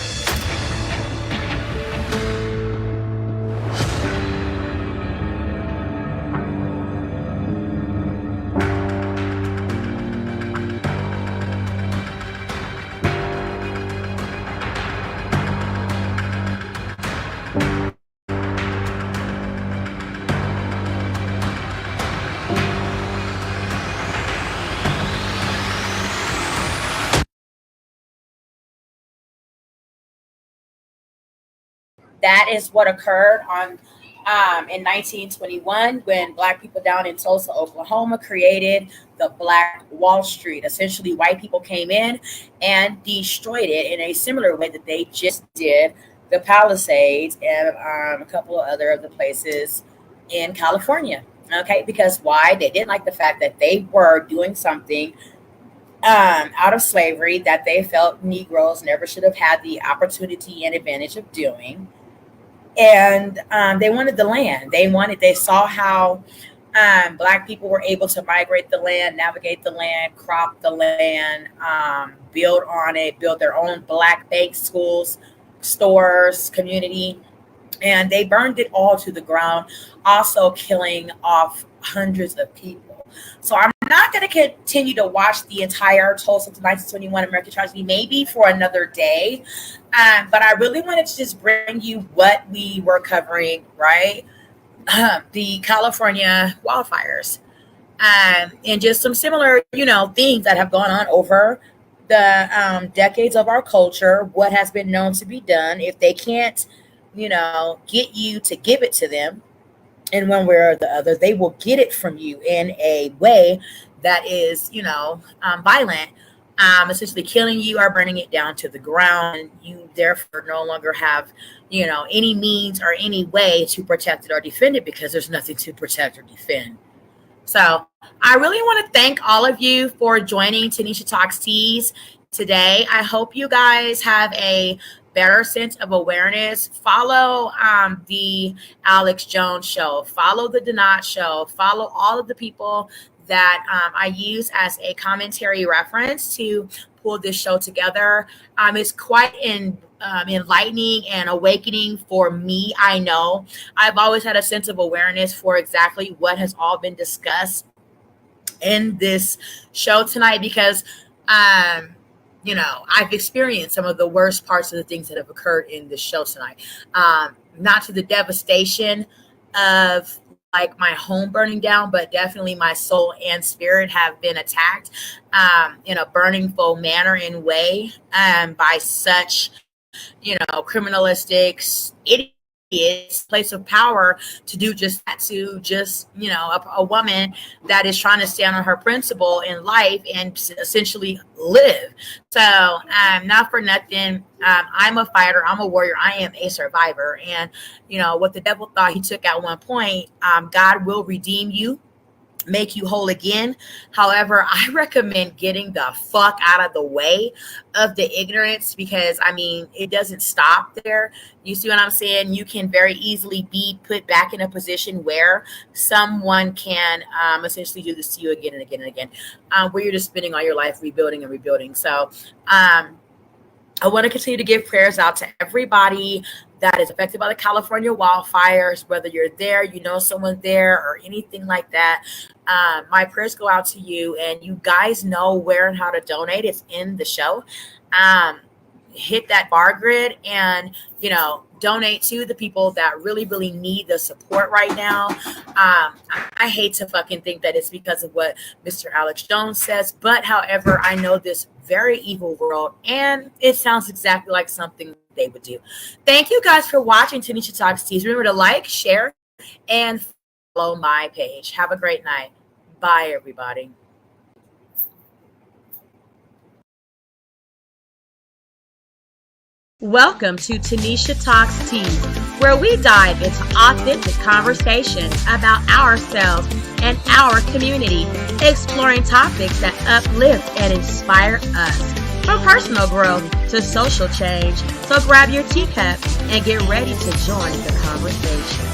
That is what occurred in 1921 when Black people down in Tulsa, Oklahoma created the Black Wall Street. Essentially, white people came in and destroyed it in a similar way that they just did the Palisades and a couple of other of the places in California. Okay, because why? They didn't like the fact that they were doing something out of slavery that they felt Negroes never should have had the opportunity and advantage of doing. And they wanted the land. They saw how Black people were able to migrate the land, navigate the land, crop the land, build on it, build their own Black banks, schools, stores, community. And they burned it all to the ground, also killing off hundreds of people. So I'm not going to continue to watch the entire Tulsa to 1921 American tragedy, maybe for another day. But I really wanted to just bring you what we were covering, right? The California wildfires, and just some similar, things that have gone on over the decades of our culture. What has been known to be done if they can't, get you to give it to them in one way or the other, they will get it from you in a way that is, violent, essentially killing you or burning it down to the ground. You therefore no longer have, any means or any way to protect it or defend it because there's nothing to protect or defend. So I really want to thank all of you for joining Tanisha Talks Teas today. I hope you guys have a better sense of awareness. Follow the Alex Jones Show. Follow the Donat Show. Follow all of the people that I use as a commentary reference to pull this show together. It's quite enlightening and awakening for me. I know I've always had a sense of awareness for exactly what has all been discussed in this show tonight because I've experienced some of the worst parts of the things that have occurred in this show tonight. Not to the devastation of like my home burning down, but definitely my soul and spirit have been attacked in a burning full manner and way by such, criminalistic idiots, place of power to do just that, to just, a woman that is trying to stand on her principle in life and essentially live. So not for nothing, I'm a fighter, I'm a warrior, I am a survivor. And, what the devil thought he took at one point, God will redeem you make you whole again. However, I recommend getting the fuck out of the way of the ignorance, because I mean, it doesn't stop there. You see what I'm saying? You can very easily be put back in a position where someone can essentially do this to you again and again and again, where you're just spending all your life rebuilding and rebuilding. So I want to continue to give prayers out to everybody that is affected by the California wildfires, whether you're there, you know someone there, or anything like that. My prayers go out to you, and you guys know where and how to donate. It's in the show. Hit that bar grid and, you know, donate to the people that really, really need the support right now. I hate to fucking think that it's because of what Mr. Alex Jones says, but however, I know this very evil world, and it sounds exactly like something they would do. Thank you guys for watching Tanisha Talks Teas. Remember to like, share, and follow my page. Have a great night. Bye, everybody. Welcome to Tanisha Talks Teas, where we dive into authentic conversations about ourselves and our community, exploring topics that uplift and inspire us, from personal growth to social change. So grab your teacup and get ready to join the conversation.